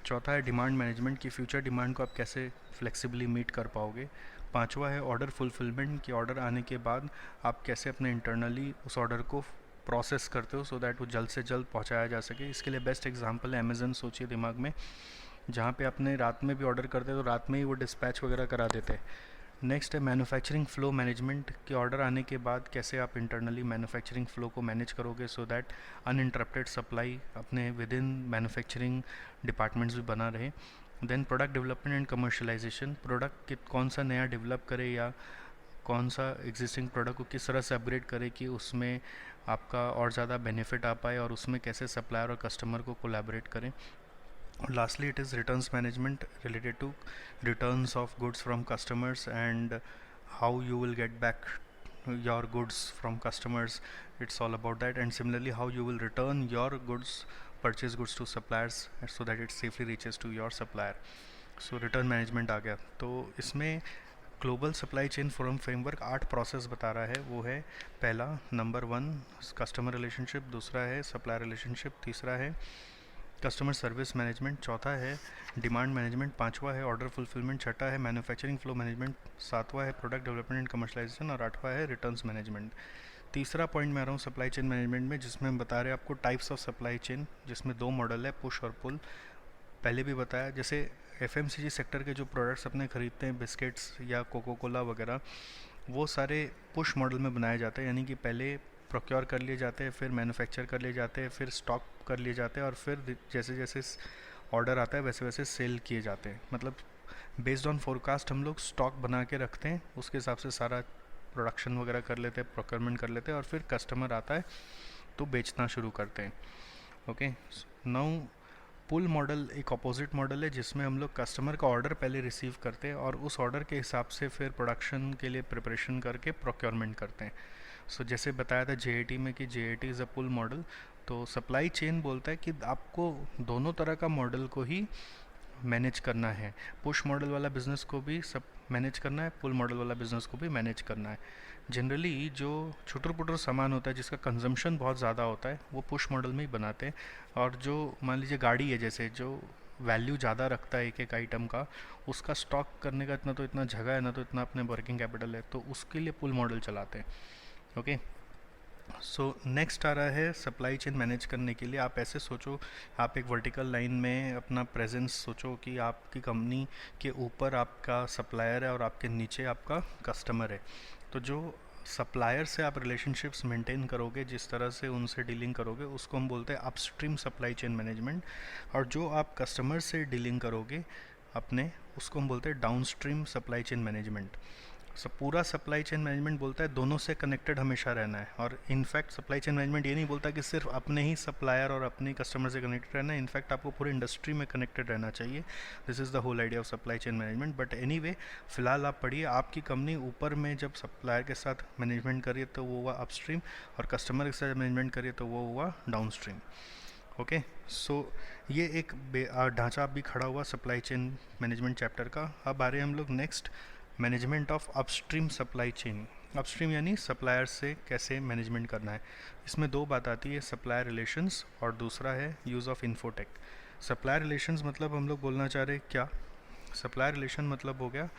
चौथा है डिमांड मैनेजमेंट कि फ्यूचर डिमांड को आप कैसे फ्लेक्सिबली मीट कर पाओगे, पांचवा है ऑर्डर फुलफिलमेंट कि ऑर्डर आने के बाद आप कैसे अपने इंटरनली उस ऑर्डर को प्रोसेस करते हो सो दैट वो जल्द से जल्द पहुंचाया जा सके। इसके लिए बेस्ट एग्जांपल है अमेज़न, सोचिए दिमाग में, जहाँ पे अपने रात में भी ऑर्डर करते तो रात में ही वो डिस्पैच वगैरह करा देते। नेक्स्ट है मैन्युफैक्चरिंग फ़्लो मैनेजमेंट कि ऑर्डर आने के बाद कैसे आप इंटरनली मैन्युफैक्चरिंग फ़्लो को मैनेज करोगे सो दैट अनइंटरप्टेड सप्लाई अपने विद इन मैन्युफैक्चरिंग डिपार्टमेंट्स भी बना रहे। Then product development and commercialisation, product कौन सा नया डेवलप करे या कौन सा एग्जिस्टिंग प्रोडक्ट को किस तरह से अपग्रेड करे कि उसमें आपका और ज़्यादा बेनिफिट आ पाए, और उसमें कैसे सप्लायर और कस्टमर को कोलैबोरेट करें। Lastly, it is returns management related to returns of goods from customers and how you will get back your goods from customers. It's all about that, and similarly how you will return your goods, purchase goods to suppliers so that it safely reaches to your supplier. So return management आ गया। तो इसमें global supply chain forum framework 8 process बता रहा है। वो है पहला, number 1 customer relationship, दूसरा है सप्लायर रिलेशनशिप, तीसरा है कस्टमर सर्विस मैनेजमेंट, चौथा है डिमांड मैनेजमेंट, पांचवा है ऑर्डर फुलफिलमेंट, छठा है मैन्युफैक्चरिंग फ्लो मैनेजमेंट, सातवां है प्रोडक्ट डेवलपमेंट एंड कमर्शलाइजेशन, और आठवां है रिटर्न्स मैनेजमेंट। तीसरा पॉइंट में आ रहा हूँ सप्लाई चेन मैनेजमेंट में, जिसमें हम बता रहे हैं आपको टाइप्स ऑफ सप्लाई चेन, जिसमें 2 मॉडल है, पुश और पुल। पहले भी बताया, जैसे FMCG सेक्टर के जो प्रोडक्ट्स अपने ख़रीदते हैं, बिस्किट्स या कोको कोला वगैरह, वो सारे पुश मॉडल में बनाए जाते हैं, यानी कि पहले प्रोक्योर कर लिए जाते हैं, फिर मैन्युफैक्चर कर लिए जाते हैं, फिर स्टॉक कर लिए जाते हैं, और फिर जैसे जैसे ऑर्डर आता है वैसे वैसे सेल किए जाते हैं। मतलब बेस्ड ऑन फोरकास्ट हम लोग स्टॉक बना के रखते हैं, उसके हिसाब से सारा प्रोडक्शन वगैरह कर लेते हैं, प्रोक्योरमेंट कर लेते हैं, और फिर कस्टमर आता है तो बेचना शुरू करते हैं। ओके, नाउ पुल मॉडल एक अपोजिट मॉडल है, जिसमें हम लोग कस्टमर का ऑर्डर पहले रिसीव करते हैं और उस ऑर्डर के हिसाब से फिर प्रोडक्शन के लिए प्रिपरेशन करके प्रोक्योरमेंट करते हैं। सो जैसे बताया था JAT में कि JAT is a pull model, तो सप्लाई चेन बोलता है कि आपको दोनों तरह का मॉडल को ही मैनेज करना है। पुश मॉडल वाला बिज़नेस को भी सब मैनेज करना है, पुल मॉडल वाला बिज़नेस को भी मैनेज करना है। जनरली जो छुटर पुटर सामान होता है जिसका कंजम्पशन बहुत ज़्यादा होता है वो पुश मॉडल में ही बनाते हैं, और जो मान लीजिए गाड़ी है जैसे जो वैल्यू ज़्यादा रखता है एक एक आइटम का, उसका स्टॉक करने का इतना तो इतना जगह है ना, तो इतना अपने वर्किंग कैपिटल है, तो उसके लिए पुल मॉडल चलाते हैं। ओके, सो नेक्स्ट आ रहा है सप्लाई चेन मैनेज करने के लिए। आप ऐसे सोचो, आप एक वर्टिकल लाइन में अपना प्रेजेंस सोचो कि आपकी कंपनी के ऊपर आपका सप्लायर है और आपके नीचे आपका कस्टमर है। तो जो सप्लायर से आप रिलेशनशिप्स मेंटेन करोगे, जिस तरह से उनसे डीलिंग करोगे, उसको हम बोलते हैं अपस्ट्रीम सप्लाई चेन मैनेजमेंट। और जो आप कस्टमर से डीलिंग करोगे अपने, उसको हम बोलते हैं डाउनस्ट्रीम सप्लाई चेन मैनेजमेंट। पूरा सप्लाई चेन मैनेजमेंट बोलता है दोनों से कनेक्टेड हमेशा रहना है। और इनफैक्ट सप्लाई चेन मैनेजमेंट ये नहीं बोलता कि सिर्फ अपने ही सप्लायर और अपने कस्टमर से कनेक्टेड रहना है, इनफैक्ट आपको पूरे इंडस्ट्री में कनेक्टेड रहना चाहिए। This is the whole idea of supply chain management. But anyway, फिलहाल आप पढ़िए, आपकी कंपनी ऊपर में जब सप्लायर के साथ मैनेजमेंट करिए तो वो हुआ अपस्ट्रीम, और कस्टमर के साथ मैनेजमेंट करिए तो वो हुआ डाउनस्ट्रीम। ओके, सो ये एक ढांचा भी खड़ा हुआ सप्लाई चेन मैनेजमेंट चैप्टर का। अब आ रहे हैं हम लोग next, management of upstream supply chain. Upstream यानी सप्लायर से कैसे मैनेजमेंट करना है। इसमें दो बात आती है, सप्लायर रिलेशंस और दूसरा है use of infotech. Supplier relations मतलब हम लोग बोलना चाह रहे हैं क्या, सप्लायर रिलेशन मतलब हो गया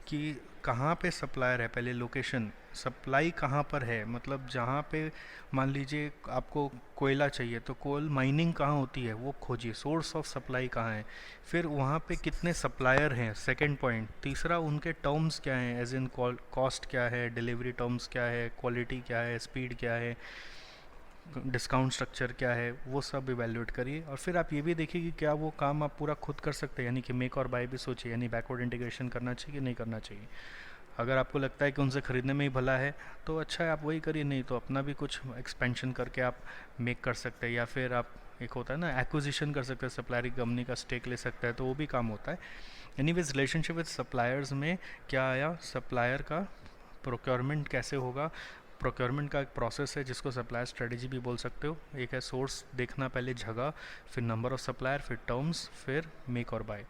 कि कहाँ पे सप्लायर है, पहले लोकेशन, सप्लाई कहाँ पर है, मतलब जहाँ पे मान लीजिए आपको कोयला चाहिए तो कोल माइनिंग कहाँ होती है वो खोजिए, सोर्स ऑफ सप्लाई कहाँ है, फिर वहाँ पे कितने सप्लायर हैं, सेकंड पॉइंट, तीसरा उनके टर्म्स क्या हैं, एज इन कॉस्ट क्या है, डिलीवरी टर्म्स क्या है, क्वालिटी क्या है, स्पीड क्या है, डिस्काउंट स्ट्रक्चर क्या है, वो सब इवेल्यूएट करिए। और फिर आप ये भी देखिए कि क्या वो काम आप पूरा खुद कर सकते हैं, यानी कि मेक और बाय भी सोचिए, यानी बैकवर्ड इंटीग्रेशन करना चाहिए कि नहीं करना चाहिए। अगर आपको लगता है कि उनसे ख़रीदने में ही भला है तो अच्छा है, आप वही करिए, नहीं तो अपना भी कुछ एक्सपेंशन करके आप मेक कर सकते हैं, या फिर आप एक होता है ना एक्विजिशन कर सकते हैं, सप्लायर कंपनी का स्टेक ले सकता है, तो वो भी काम होता है। एनीवेज, रिलेशनशिप विद सप्लायर्स में क्या आया, सप्लायर का प्रोक्योरमेंट कैसे होगा। प्रोक्योरमेंट का एक प्रोसेस है जिसको सप्लायर स्ट्रेटजी भी बोल सकते हो। एक है सोर्स देखना, पहले जगह, फिर नंबर ऑफ सप्लायर, फिर टर्म्स, फिर मेक और बाय।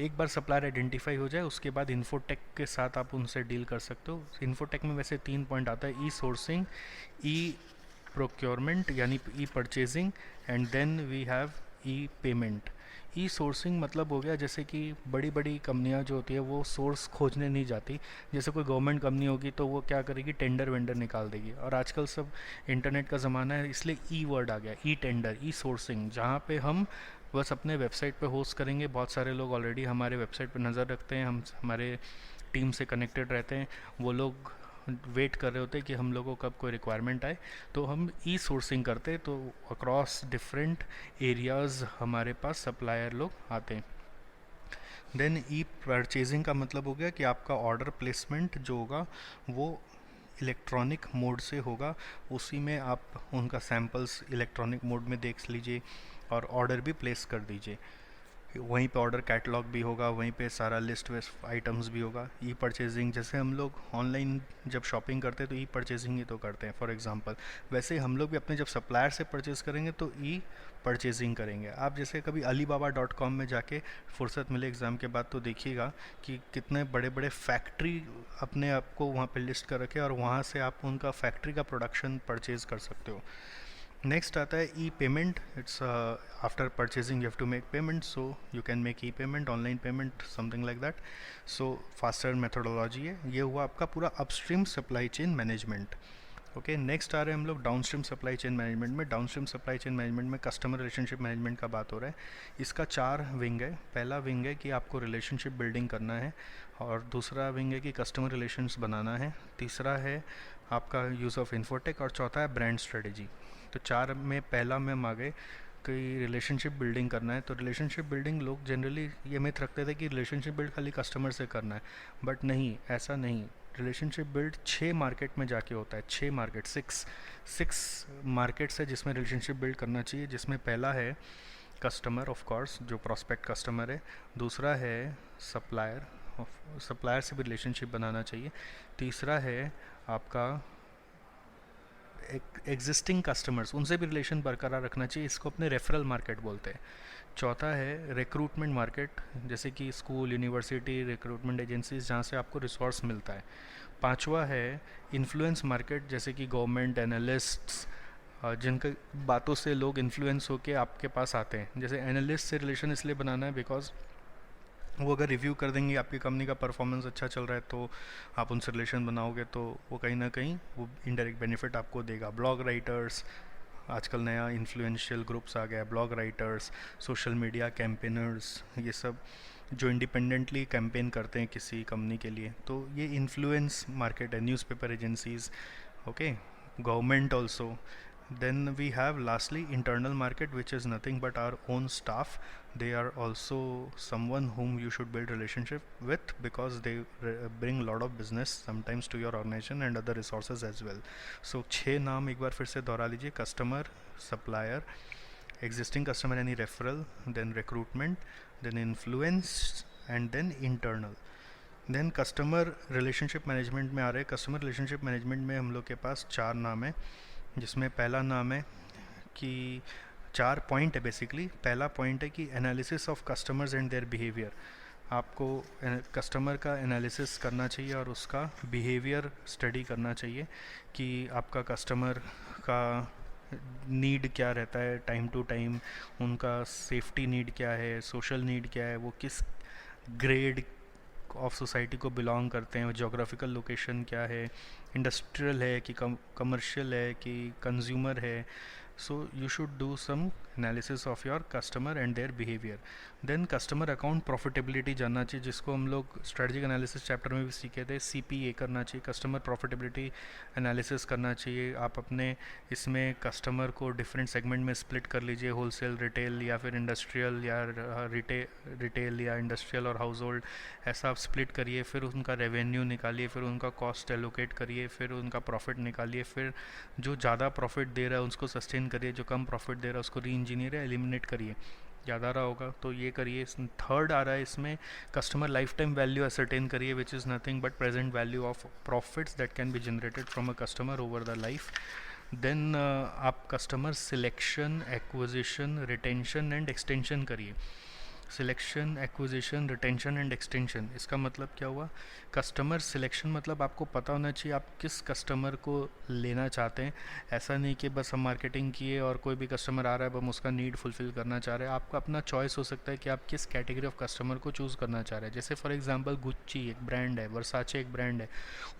एक बार सप्लायर आइडेंटिफाई हो जाए उसके बाद इन्फोटेक के साथ आप उनसे डील कर सकते हो। इन्फोटेक में वैसे 3 पॉइंट आता है, ई सोर्सिंग, ई प्रोक्योरमेंट यानी e purchasing, and then we have e payment. E sourcing मतलब हो गया जैसे कि बड़ी बड़ी कंपनियां जो होती है वो सोर्स खोजने नहीं जाती। जैसे कोई गवर्नमेंट कंपनी होगी तो वो क्या करेगी, टेंडर वेंडर निकाल देगी, और आजकल सब इंटरनेट का ज़माना है इसलिए ई वर्ड आ गया, ई टेंडर, ई सोर्सिंग, जहाँ पे हम बस अपने वेबसाइट पे होस्ट करेंगे। बहुत सारे लोग ऑलरेडी हमारे वेबसाइट पे नज़र रखते हैं, हम हमारे टीम से कनेक्टेड रहते हैं, वो लोग वेट कर रहे होते हैं कि हम लोगों को कब कोई रिक्वायरमेंट आए, तो हम ई सोर्सिंग करते हैं, तो अक्रॉस डिफरेंट एरियाज़ हमारे पास सप्लायर लोग आते हैं। देन ई परचेजिंग का मतलब हो गया कि आपका ऑर्डर प्लेसमेंट जो होगा वो इलेक्ट्रॉनिक मोड से होगा, उसी में आप उनका सैम्पल्स इलेक्ट्रॉनिक मोड में देख लीजिए और ऑर्डर भी प्लेस कर दीजिए। वहीं पे ऑर्डर कैटलॉग भी होगा, वहीं पे सारा लिस्ट वेस्ट आइटम्स भी होगा। ई परचेजिंग, जैसे हम लोग ऑनलाइन जब शॉपिंग करते हैं तो ई परचेजिंग ही तो करते हैं फॉर एग्जांपल, वैसे हम लोग भी अपने जब सप्लायर से परचेज़ करेंगे तो ई परचेजिंग करेंगे। आप जैसे कभी alibaba.com में जाके फुर्सत मिले एग्ज़ाम के बाद तो देखिएगा कि कितने बड़े बड़े फैक्ट्री अपने आप को वहाँ पे लिस्ट कर रखे, और वहाँ से आप उनका फैक्ट्री का प्रोडक्शन परचेज़ कर सकते हो। नेक्स्ट आता है e payment. It's after purchasing you have to make payment, so you can make e payment, online payment, something like that. So faster methodology है। ये हुआ आपका पूरा upstream supply chain management. Okay, next आ रहे हैं हम लोग डाउनस्ट्रीम सप्लाई चेन मैनेजमेंट में। डाउनस्ट्रीम सप्लाई चेन मैनेजमेंट में कस्टमर रिलेशनशिप मैनेजमेंट का बात हो रहा है। इसका 4 विंग है। पहला विंग है कि आपको रिलेशनशिप बिल्डिंग करना है, और दूसरा विंग है कि कस्टमर रिलेशंस बनाना है, तीसरा है आपका यूज़ ऑफ इन्फोटेक, और चौथा है ब्रांड स्ट्रेटेजी। तो 4 में पहला में आ गए कि रिलेशनशिप बिल्डिंग करना है। तो रिलेशनशिप बिल्डिंग लोग जनरली ये मिथ रखते थे कि रिलेशनशिप बिल्ड खाली कस्टमर से करना है, बट नहीं, ऐसा नहीं। रिलेशनशिप बिल्ड 6 मार्केट में जाके होता है, 6 मार्केट, 6 मार्केट्स है जिसमें रिलेशनशिप बिल्ड करना चाहिए, जिसमें पहला है कस्टमर, ऑफ कोर्स जो प्रोस्पेक्ट कस्टमर है, दूसरा है सप्लायर, सप्लायर से भी रिलेशनशिप बनाना चाहिए, तीसरा है आपका एग्जिस्टिंग कस्टमर्स, उनसे भी रिलेशन बरकरार रखना चाहिए, इसको अपने रेफरल मार्केट बोलते हैं। चौथा है रिक्रूटमेंट मार्केट, जैसे कि स्कूल, यूनिवर्सिटी, रिक्रूटमेंट एजेंसीज, जहाँ से आपको रिसोर्स मिलता है। पांचवा है इन्फ्लुएंस मार्केट, जैसे कि गवर्नमेंट एनालिस्ट्स, जिनके बातों से लोग इन्फ्लुएंस होके आपके पास आते हैं। जैसे एनालिस्ट से रिलेशन इसलिए बनाना है बिकॉज वो अगर रिव्यू कर देंगे आपकी कंपनी का परफॉर्मेंस अच्छा चल रहा है तो आप उनसे रिलेशन बनाओगे, तो वो कहीं ना कहीं वो इनडायरेक्ट बेनिफिट आपको देगा। ब्लॉग राइटर्स, आजकल नया इन्फ्लुएंशियल ग्रुप्स आ गया, blog writers, social media campaigners, ये सब जो इंडिपेंडेंटली कैंपेन करते हैं किसी कंपनी के लिए, तो ये इन्फ्लुएंस मार्केट है। Newspaper agencies, okay, government also. Then we have lastly internal market, which is nothing but our own staff. They are also someone whom you should build relationship with because they bring a lot of business sometimes to your organization and other resources as well. So 6 नाम एक बार फिर से दोहरा लीजिए: customer, supplier, existing customer any referral, then recruitment, then influence, and then internal. Then customer relationship management में आ रहे हैं। कस्टमर रिलेशनशिप मैनेजमेंट में हम लोग के पास 4 नाम है, जिसमें पहला नाम है कि 4 पॉइंट है बेसिकली। पहला पॉइंट है कि analysis of customers and their behaviour. आपको कस्टमर का एनालिसिस करना चाहिए और उसका बिहेवियर स्टडी करना चाहिए कि आपका कस्टमर का नीड क्या रहता है टाइम टू टाइम, उनका सेफ्टी नीड क्या है, सोशल नीड क्या है, वो किस ग्रेड ऑफ सोसाइटी को बिलोंग करते हैं, जोग्राफिकल लोकेशन क्या है, इंडस्ट्रियल है कि कमर्शियल है कि कंज्यूमर है। So you should do some analysis of your customer and their behaviour. Then customer account profitability जानना चाहिए, जिसको हम लोग स्ट्रेटजिक एनालिसिस चैप्टर में भी सीखे थे। CPA करना चाहिए, कस्टमर प्रॉफिटेबिलिटी एनालिसिस करना चाहिए। आप अपने इसमें कस्टमर को डिफरेंट सेगमेंट में स्प्लिट कर लीजिए, होलसेल, रिटेल या फिर इंडस्ट्रियल या रिटेल या इंडस्ट्रियल और हाउस होल्ड, ऐसा आप स्प्लिट करिए। फिर उनका रेवेन्यू निकालिए, फिर उनका कॉस्ट एलोकेट करिए, फिर उनका प्रॉफिट निकालिए, फिर जो ज़्यादा प्रॉफिट दे रहा है उसको सस्टेन करिए, जो कम प्रॉफिट दे रहा है उसको री इंजीनियर या एलिमिनेट करिए। याद आ रहा होगा तो ये करिए। थर्ड आ रहा है इसमें customer lifetime value ascertain करिए, which is nothing but present value of profits that can be generated from a customer over the life. Then आप customer selection, acquisition, retention and extension करिए। Selection, acquisition, retention and extension, इसका मतलब क्या हुआ? Customer selection मतलब आपको पता होना चाहिए आप किस कस्टमर को लेना चाहते हैं। ऐसा नहीं कि बस हम मार्केटिंग किए और कोई भी कस्टमर आ रहा है, हम उसका नीड फुलफिल करना चाह रहे हैं। आपका अपना चॉइस हो सकता है कि आप किस कैटेगरी ऑफ कस्टमर को चूज़ करना चाह रहे हैं। जैसे फॉर एग्जांपल गुच्ची एक ब्रांड है, वर्साचे एक ब्रांड है,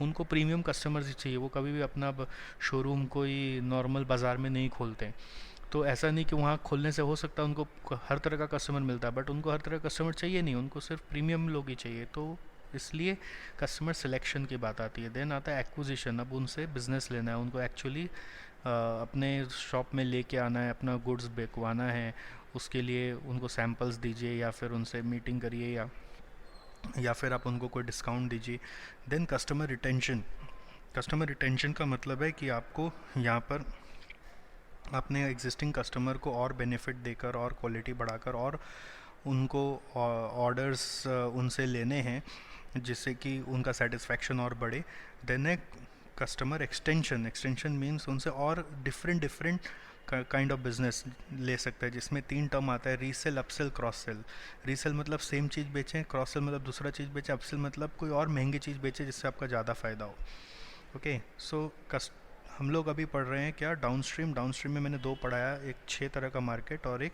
उनको प्रीमियम कस्टमर्स ही चाहिए, वो कभी भी अपना शोरूम कोई नॉर्मल बाज़ार में नहीं खोलते हैं। तो ऐसा नहीं कि वहाँ खोलने से हो सकता है उनको हर तरह का कस्टमर मिलता है, बट उनको हर तरह का कस्टमर चाहिए नहीं, उनको सिर्फ प्रीमियम लोग ही चाहिए। तो इसलिए कस्टमर सिलेक्शन की बात आती है। देन आता है एक्विजिशन, अब उनसे बिज़नेस लेना है, उनको एक्चुअली अपने शॉप में लेके आना है, अपना गुड्स बेचवाना है, उसके लिए उनको सैम्पल्स दीजिए या फिर उनसे मीटिंग करिए या फिर आप उनको कोई डिस्काउंट दीजिए। Then customer retention. Customer retention का मतलब है कि आपको यहाँ पर अपने एग्जिस्टिंग कस्टमर को और बेनिफिट देकर और क्वालिटी बढ़ाकर और उनको ऑर्डर्स उनसे लेने हैं जिससे कि उनका सेटिस्फैक्शन और बढ़े। देन है कस्टमर एक्सटेंशन। एक्सटेंशन मीन्स उनसे और डिफरेंट काइंड ऑफ बिजनेस ले सकता है, जिसमें 3 टर्म आता है: resale, upsell, cross sell. Resale मतलब सेम चीज़ बेचें, क्रॉस सेल मतलब दूसरा चीज़ बेचें, अपसेल मतलब कोई और महंगी चीज़ बेचें जिससे आपका ज़्यादा फ़ायदा हो। ओके, सो हम लोग अभी पढ़ रहे हैं क्या? डाउनस्ट्रीम। डाउनस्ट्रीम में मैंने 2 पढ़ाया, एक 6 तरह का मार्केट और एक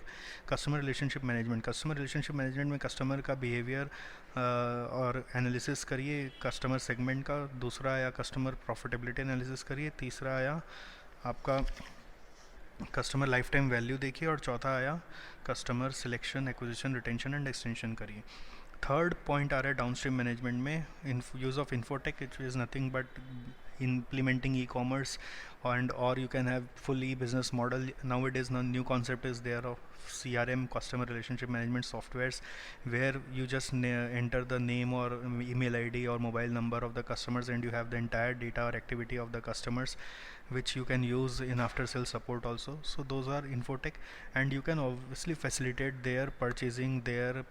customer relationship management. Customer relationship management में कस्टमर का बिहेवियर और एनालिसिस करिए कस्टमर सेगमेंट का। दूसरा आया कस्टमर प्रॉफिटेबिलिटी एनालिसिस करिए। तीसरा आया आपका कस्टमर लाइफ टाइम वैल्यू देखिए। और चौथा आया customer selection, acquisition, retention and extension करिए। थर्ड पॉइंट आ रहा है डाउनस्ट्रीम मैनेजमेंट में use of infotech, it is nothing but implementing e-commerce and or you can have full e-business model. Nowadays new concept is there of CRM, customer relationship management softwares, where you just enter the name or email ID or mobile number of the customers and you have the entire data or activity of the customers which you can use in after sales support also. So those are infotech, and you can obviously facilitate their purchasing, their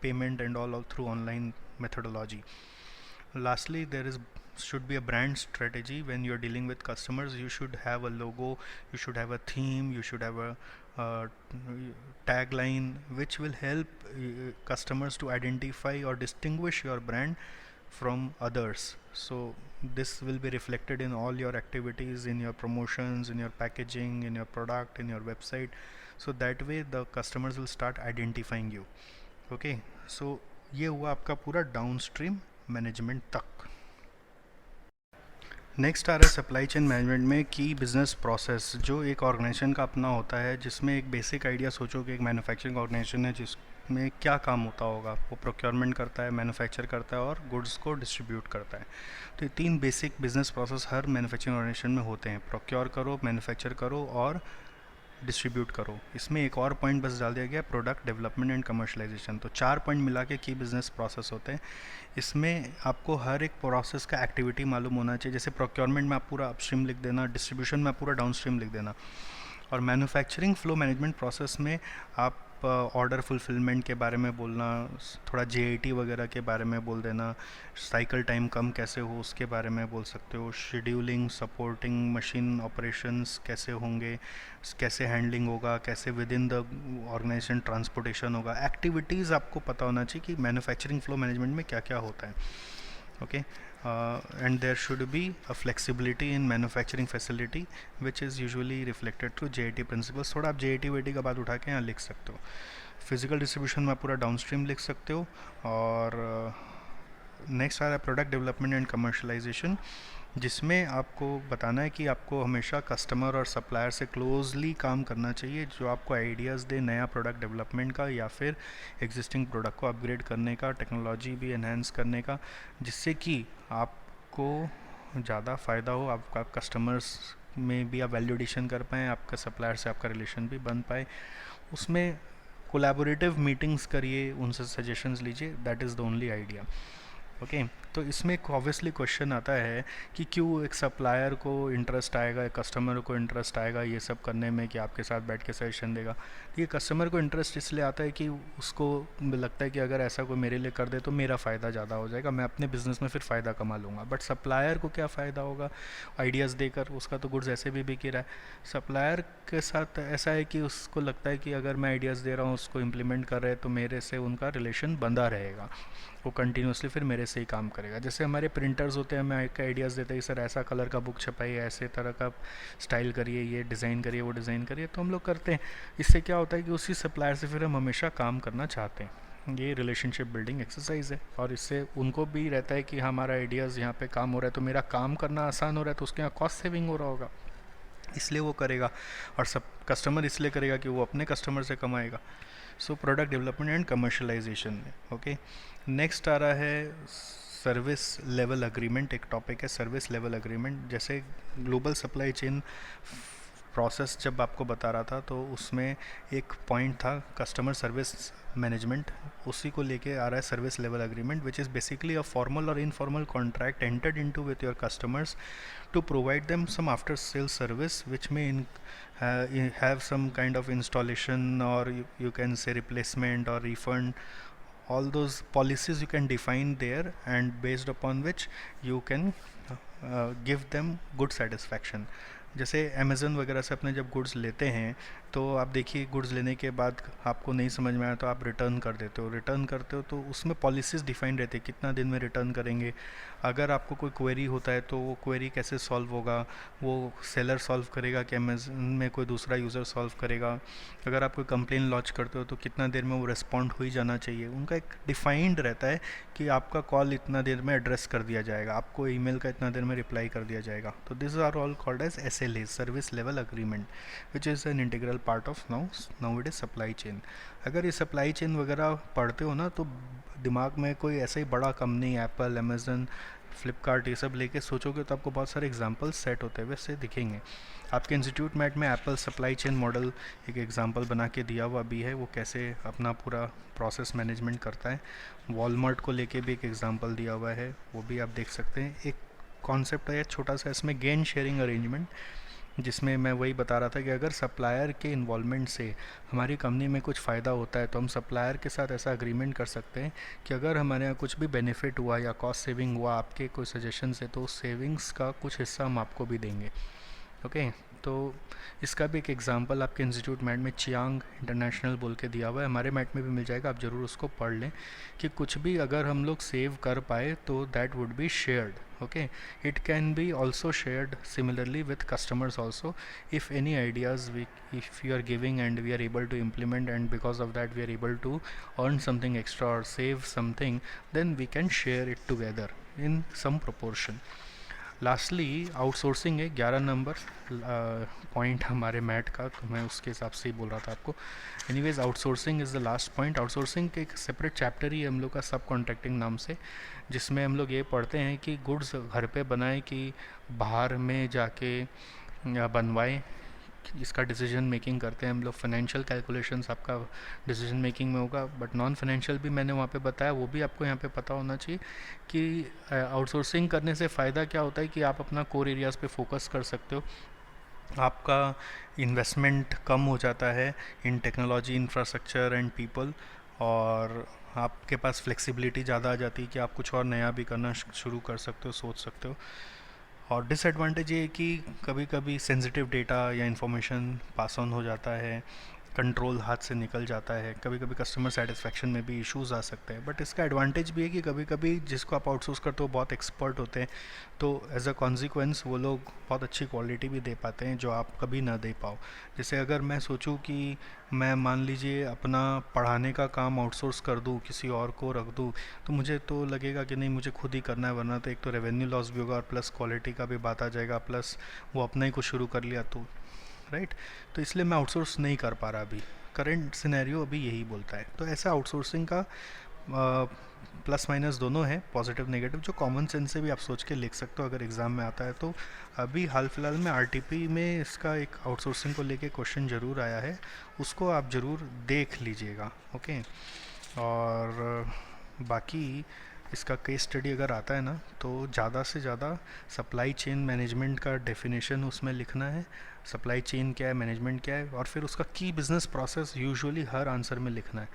payment and all through online methodology. Lastly, there should be a brand strategy. When you're dealing with customers, you should have a logo, you should have a theme, you should have a tagline which will help customers to identify or distinguish your brand from others. So this will be reflected in all your activities, in your promotions, in your packaging, in your product, in your website. So that way the customers will start identifying you. Okay, so ये हुआ आपका पूरा downstream management तक. Next आ रहा है supply chain management में की बिजनेस प्रोसेस, जो एक ऑर्गेनाइजेशन का अपना होता है, जिसमें एक बेसिक आइडिया सोचो कि एक मैन्युफैक्चरिंग ऑर्गेनाइजेशन है जिसमें क्या काम होता होगा. वो प्रोक्योरमेंट करता है, मैन्युफैक्चर करता है और गुड्स को डिस्ट्रीब्यूट करता है. तो ये 3 बेसिक बिजनेस प्रोसेस हर मैन्युफैक्चरिंग ऑर्गेनाइजेशन में होते हैं. प्रोक्योर करो, मैन्युफैक्चर करो और डिस्ट्रीब्यूट करो. इसमें एक और पॉइंट बस डाल दिया गया, प्रोडक्ट डेवलपमेंट एंड कमर्शलाइजेशन. तो 4 पॉइंट मिला के की बिजनेस प्रोसेस होते हैं. इसमें आपको हर एक प्रोसेस का एक्टिविटी मालूम होना चाहिए. जैसे प्रोक्योरमेंट में आप पूरा अपस्ट्रीम लिख देना, डिस्ट्रीब्यूशन में आप पूरा डाउनस्ट्रीम लिख देना, और मैन्युफैक्चरिंग फ्लो मैनेजमेंट प्रोसेस में आप ऑर्डर फुलफिलमेंट के बारे में बोलना, थोड़ा JIT वगैरह के बारे में बोल देना, साइकिल टाइम कम कैसे हो उसके बारे में बोल सकते हो, शेड्यूलिंग, सपोर्टिंग, मशीन ऑपरेशंस कैसे होंगे, कैसे हैंडलिंग होगा, कैसे with in the organisation transportation होगा. एक्टिविटीज़ आपको पता होना चाहिए कि मैन्युफैक्चरिंग फ्लो मैनेजमेंट में क्या क्या होता है. Okay, and there should be a flexibility in manufacturing facility which is usually reflected through JIT principles. थोड़ा आप JIT का बात उठा के यहाँ लिख सकते हो. फिजिकल डिस्ट्रीब्यूशन में आप पूरा डाउनस्ट्रीम लिख सकते हो. और नेक्स्ट आ रहा है प्रोडक्ट डेवलपमेंट एंड कमर्शलाइजेशन, जिसमें आपको बताना है कि आपको हमेशा कस्टमर और सप्लायर से क्लोजली काम करना चाहिए, जो आपको आइडियाज़ दे नया प्रोडक्ट डेवलपमेंट का या फिर एग्जिस्टिंग प्रोडक्ट को अपग्रेड करने का, टेक्नोलॉजी भी एनहेंस करने का, जिससे कि आपको ज़्यादा फ़ायदा हो, आपका कस्टमर्स में भी आप वैल्यू एडिशन कर पाएँ, आपका सप्लायर से आपका रिलेशन भी बन पाए. उसमें कोलैबोरेटिव मीटिंग्स करिए, उनसे सजेशंस लीजिए. That is the only idea. Okay, तो इसमें एक ऑब्वियसली क्वेश्चन आता है कि क्यों एक सप्लायर को इंटरेस्ट आएगा, कस्टमर को इंटरेस्ट आएगा ये सब करने में, कि आपके साथ बैठ के सजेशन देगा. ये कस्टमर को इंटरेस्ट इसलिए आता है कि उसको लगता है कि अगर ऐसा कोई मेरे लिए कर दे तो मेरा फ़ायदा ज़्यादा हो जाएगा, मैं अपने बिज़नेस में फिर फ़ायदा कमा लूँगा. बट सप्लायर को क्या फ़ायदा होगा आइडियाज़ देकर, उसका तो गुड्स ऐसे भी बिक रहा है. सप्लायर के साथ ऐसा है कि उसको लगता है कि अगर मैं आइडियाज़ दे रहा हूँ, उसको इम्प्लीमेंट कर रहे हैं, तो मेरे से उनका रिलेशन बंधा रहेगा, वो कंटिन्यूसली फिर मेरे से ही काम करेगा. जैसे हमारे प्रिंटर्स होते हैं, हमें एक आइडियाज़ देते हैं सर ऐसा कलर का बुक छपाइए, ऐसे तरह का स्टाइल करिए, ये डिज़ाइन करिए, वो डिज़ाइन करिए, तो हम लोग करते हैं. इससे क्या होता है कि उसी सप्लायर से फिर हम हमेशा काम करना चाहते हैं. ये रिलेशनशिप बिल्डिंग एक्सरसाइज है, और इससे उनको भी रहता है कि हमारा आइडियाज़ यहाँ पे काम हो रहा है, तो मेरा काम करना आसान हो रहा है, तो उसके यहाँ कॉस्ट सेविंग हो रहा होगा, इसलिए वो करेगा. और सब कस्टमर इसलिए करेगा कि वो अपने कस्टमर से कमाएगा. So product development and commercialisation में. ओके, नेक्स्ट आ रहा है सर्विस लेवल अग्रीमेंट. एक टॉपिक है सर्विस लेवल अग्रीमेंट. जैसे ग्लोबल सप्लाई चेन प्रोसेस जब आपको बता रहा था, तो उसमें एक पॉइंट था कस्टमर सर्विस मैनेजमेंट, उसी को लेके आ रहा है service level agreement, which is basically a formal और informal contract entered into with your customers to provide them some after sales service which may have some kind of installation, or you can say replacement or refund. All those policies you can define there, and based upon which you can give them good satisfaction. जैसे Amazon वगैरह से अपने जब goods लेते हैं, तो आप देखिए गुड्स लेने के बाद आपको नहीं समझ में आया तो आप रिटर्न कर देते हो. रिटर्न करते हो तो उसमें पॉलिसीज़ डिफाइन रहती है, कितना दिन में रिटर्न करेंगे. अगर आपको कोई क्वेरी होता है तो वो क्वेरी कैसे सॉल्व होगा, वो सेलर सॉल्व करेगा कि अमेज़न में कोई दूसरा यूज़र सॉल्व करेगा. अगर आप कोई कंप्लेन लॉन्च करते हो तो कितना देर में वो रिस्पॉन्ड हो ही जाना चाहिए. उनका एक डिफाइंड रहता है कि आपका कॉल इतना देर में एड्रेस कर दिया जाएगा, आपको ईमेल का इतना देर में रिप्लाई कर दिया जाएगा. तो this are all called as SLA, service level agreement, which is an integral part of now it is supply chain. अगर ये सप्लाई चेन वगैरह पढ़ते हो ना, तो दिमाग में कोई ऐसा ही बड़ा कंपनी एप्पल, अमेज़न, फ्लिपकार्ट ये सब लेके सोचोगे तो आपको बहुत सारे एग्जांपल्स सेट होते हुए से दिखेंगे. आपके इंस्टीट्यूट मैट में एप्पल सप्लाई चेन मॉडल एक एग्जांपल बना के दिया हुआ भी है, वो कैसे अपना पूरा प्रोसेस मैनेजमेंट करता है. वॉलमार्ट को लेके भी एक एग्जांपल दिया हुआ है, वो भी आप देख सकते हैं. एक कॉन्सेप्ट है छोटा सा इसमें, गेन शेयरिंग अरेंजमेंट, जिसमें मैं वही बता रहा था कि अगर सप्लायर के इन्वॉल्वमेंट से हमारी कंपनी में कुछ फ़ायदा होता है, तो हम सप्लायर के साथ ऐसा अग्रीमेंट कर सकते हैं कि अगर हमारे यहाँ कुछ भी बेनिफिट हुआ या कॉस्ट सेविंग हुआ आपके कोई सजेशन से, तो उस सेविंग्स का कुछ हिस्सा हम आपको भी देंगे. ओके। तो इसका भी एक एग्जांपल आपके इंस्टीट्यूट मैट में चियांग इंटरनेशनल बोल के दिया हुआ है, हमारे मैट में भी मिल जाएगा, आप ज़रूर उसको पढ़ लें कि कुछ भी अगर हम लोग सेव कर पाए तो that would be shared. Okay, it can be also shared similarly with customers also if any ideas we if you are giving and we are able to implement and because of that we are able to earn something extra और save something, then we can share it together in some proportion. Lastly outsourcing है 11 number point हमारे mat का, तो मैं उसके हिसाब से ही बोल रहा था आपको। Anyways outsourcing is the last point. Outsourcing के एक सेपरेट चैप्टर ही हम लोग का सब कॉन्ट्रैक्टिंग नाम से, जिसमें हम लोग ये पढ़ते हैं कि गुड्स घर पे बनाए कि बाहर में जाके बनवाएं, इसका डिसीजन मेकिंग करते हैं हम लोग। फाइनेंशियल कैलकुलेशंस आपका डिसीजन मेकिंग में होगा, बट नॉन फाइनेंशियल भी मैंने वहाँ पे बताया, वो भी आपको यहाँ पे पता होना चाहिए कि आउटसोर्सिंग करने से फ़ायदा क्या होता है कि आप अपना कोर एरियाज़ पे फोकस कर सकते हो, आपका इन्वेस्टमेंट कम हो जाता है इन टेक्नोलॉजी इंफ्रास्ट्रक्चर एंड पीपल, और आपके पास फ्लेक्सिबिलिटी ज़्यादा आ जाती है कि आप कुछ और नया भी करना शुरू कर सकते हो, सोच सकते हो। और डिसएडवांटेज ये है कि कभी कभी सेंसिटिव डेटा या इन्फॉर्मेशन पास ऑन हो जाता है, कंट्रोल हाथ से निकल जाता है, कभी कभी कस्टमर सेटिस्फेक्शन में भी इश्यूज आ सकते हैं। बट इसका एडवांटेज भी है कि कभी कभी जिसको आप आउटसोर्स करते हो बहुत एक्सपर्ट होते हैं, तो एज अ कॉन्सिक्वेंस वो लोग बहुत अच्छी क्वालिटी भी दे पाते हैं जो आप कभी ना दे पाओ। जैसे अगर मैं सोचूं कि मैं मान लीजिए अपना पढ़ाने का काम आउटसोर्स कर दूं, किसी और को रख दूं, तो मुझे तो लगेगा कि नहीं मुझे खुद ही करना है, वरना तो एक तो रेवेन्यू लॉस भी होगा और प्लस क्वालिटी का भी बात आ जाएगा, प्लस वो अपना ही कुछ शुरू कर लिया तो राइट। तो इसलिए मैं आउटसोर्स नहीं कर पा रहा अभी, करंट सिनेरियो अभी यही बोलता है। तो ऐसा आउटसोर्सिंग का प्लस माइनस दोनों है, पॉजिटिव नेगेटिव, जो कॉमन सेंस से भी आप सोच के लिख सकते हो अगर एग्ज़ाम में आता है। तो अभी हाल फिलहाल में आरटीपी में इसका एक आउटसोर्सिंग को लेके क्वेश्चन ज़रूर आया है, उसको आप ज़रूर देख लीजिएगा। ओके, और बाकी इसका केस स्टडी अगर आता है ना, तो ज़्यादा से ज़्यादा सप्लाई चेन मैनेजमेंट का डेफिनेशन उसमें लिखना है, सप्लाई चेन क्या है, मैनेजमेंट क्या है, और फिर उसका की बिज़नेस प्रोसेस यूजुअली हर आंसर में लिखना है।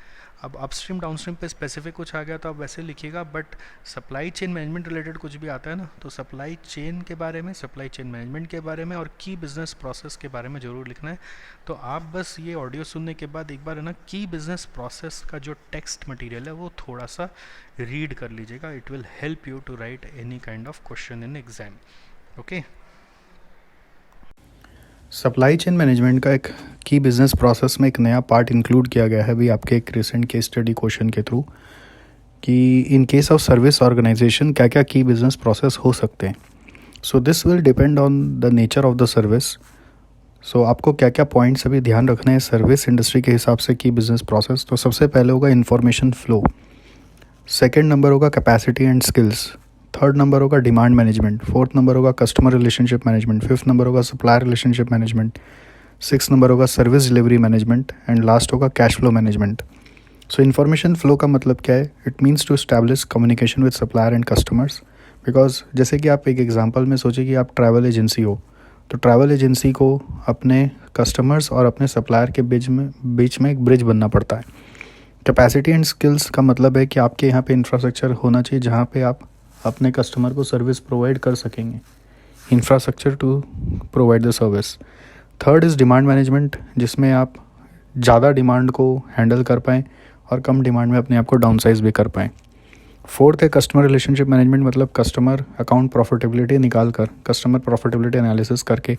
अब अपस्ट्रीम डाउनस्ट्रीम पे स्पेसिफिक कुछ आ गया तो आप वैसे लिखिएगा, but supply chain management related कुछ भी आता है ना, तो सप्लाई चेन के बारे में, सप्लाई चेन मैनेजमेंट के बारे में और की बिज़नेस प्रोसेस के बारे में ज़रूर लिखना है। तो आप बस ये ऑडियो सुनने के बाद एक बार है ना की बिज़नेस प्रोसेस का जो टेक्स्ट मटेरियल है वो थोड़ा सा रीड कर लीजिएगा, it will help you to write any kind of question in exam. Okay, supply chain management का एक की बिजनेस प्रोसेस में एक नया पार्ट इंक्लूड किया गया है अभी आपके एक रिसेंट केस स्टडी क्वेश्चन के थ्रू, कि in case of service organisation क्या क्या की बिजनेस प्रोसेस हो सकते हैं। So this will depend on the nature of the service. So आपको क्या क्या पॉइंट्स अभी ध्यान रखना है सर्विस इंडस्ट्री के हिसाब से की बिजनेस प्रोसेस। तो सबसे पहले होगा इन्फॉर्मेशन फ्लो, सेकेंड नंबर होगा capacity and skills, third number होगा डिमांड मैनेजमेंट, फोर्थ नंबर होगा customer relationship management, fifth number होगा supplier relationship management, six number होगा service delivery management and last होगा cash flow management. So information flow का मतलब क्या है? It means to establish communication with supplier and customers. Because जैसे कि आप एक एग्जांपल में सोचिए कि आप ट्रैवल एजेंसी हो, तो ट्रैवल एजेंसी को अपने कस्टमर्स और अपने सप्लायर के बीच में एक ब्रिज बनना पड़ता है। कैपेसिटी एंड स्किल्स का मतलब है कि आपके यहाँ पे इंफ्रास्ट्रक्चर होना चाहिए जहाँ पे आप अपने कस्टमर को सर्विस प्रोवाइड कर सकेंगे, infrastructure to provide the service. Third is demand management, जिसमें आप ज़्यादा डिमांड को हैंडल कर पाएँ और कम डिमांड में अपने आप को डाउन साइज भी कर पाएँ। फोर्थ है कस्टमर रिलेशनशिप मैनेजमेंट, मतलब कस्टमर अकाउंट प्रॉफिटेबिलिटी निकाल कर, कस्टमर प्रॉफिटेबिलिटी एनालिसिस करके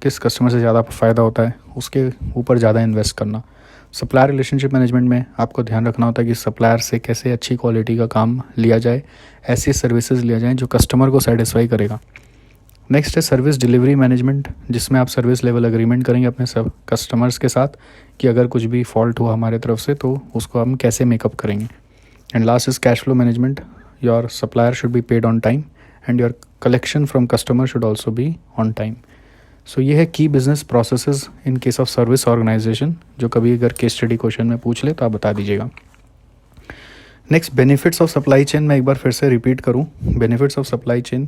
किस कस्टमर से ज़्यादा फ़ायदा होता है उसके ऊपर ज़्यादा इन्वेस्ट करना। सप्लायर रिलेशनशिप मैनेजमेंट में आपको ध्यान रखना होता है कि सप्लायर से कैसे अच्छी क्वालिटी का काम लिया जाए, ऐसी सर्विसेज लिया जाए जो कस्टमर को सेटिस्फाई करेगा। नेक्स्ट है सर्विस डिलीवरी मैनेजमेंट, जिसमें आप सर्विस लेवल एग्रीमेंट करेंगे अपने सब कस्टमर्स के साथ कि अगर कुछ भी फॉल्ट हुआ हमारे तरफ से तो उसको हम कैसे मेकअप करेंगे। And last is cash flow management, your supplier should be paid on time and your collection from customer should also be on time. So ये है key business processes in case of service organisation, जो कभी अगर case study question में पूछ ले तो आप बता दीजिएगा। Next benefits of supply chain, मैं एक बार फिर से रिपीट करूँ, बेनिफिट्स ऑफ सप्लाई चेन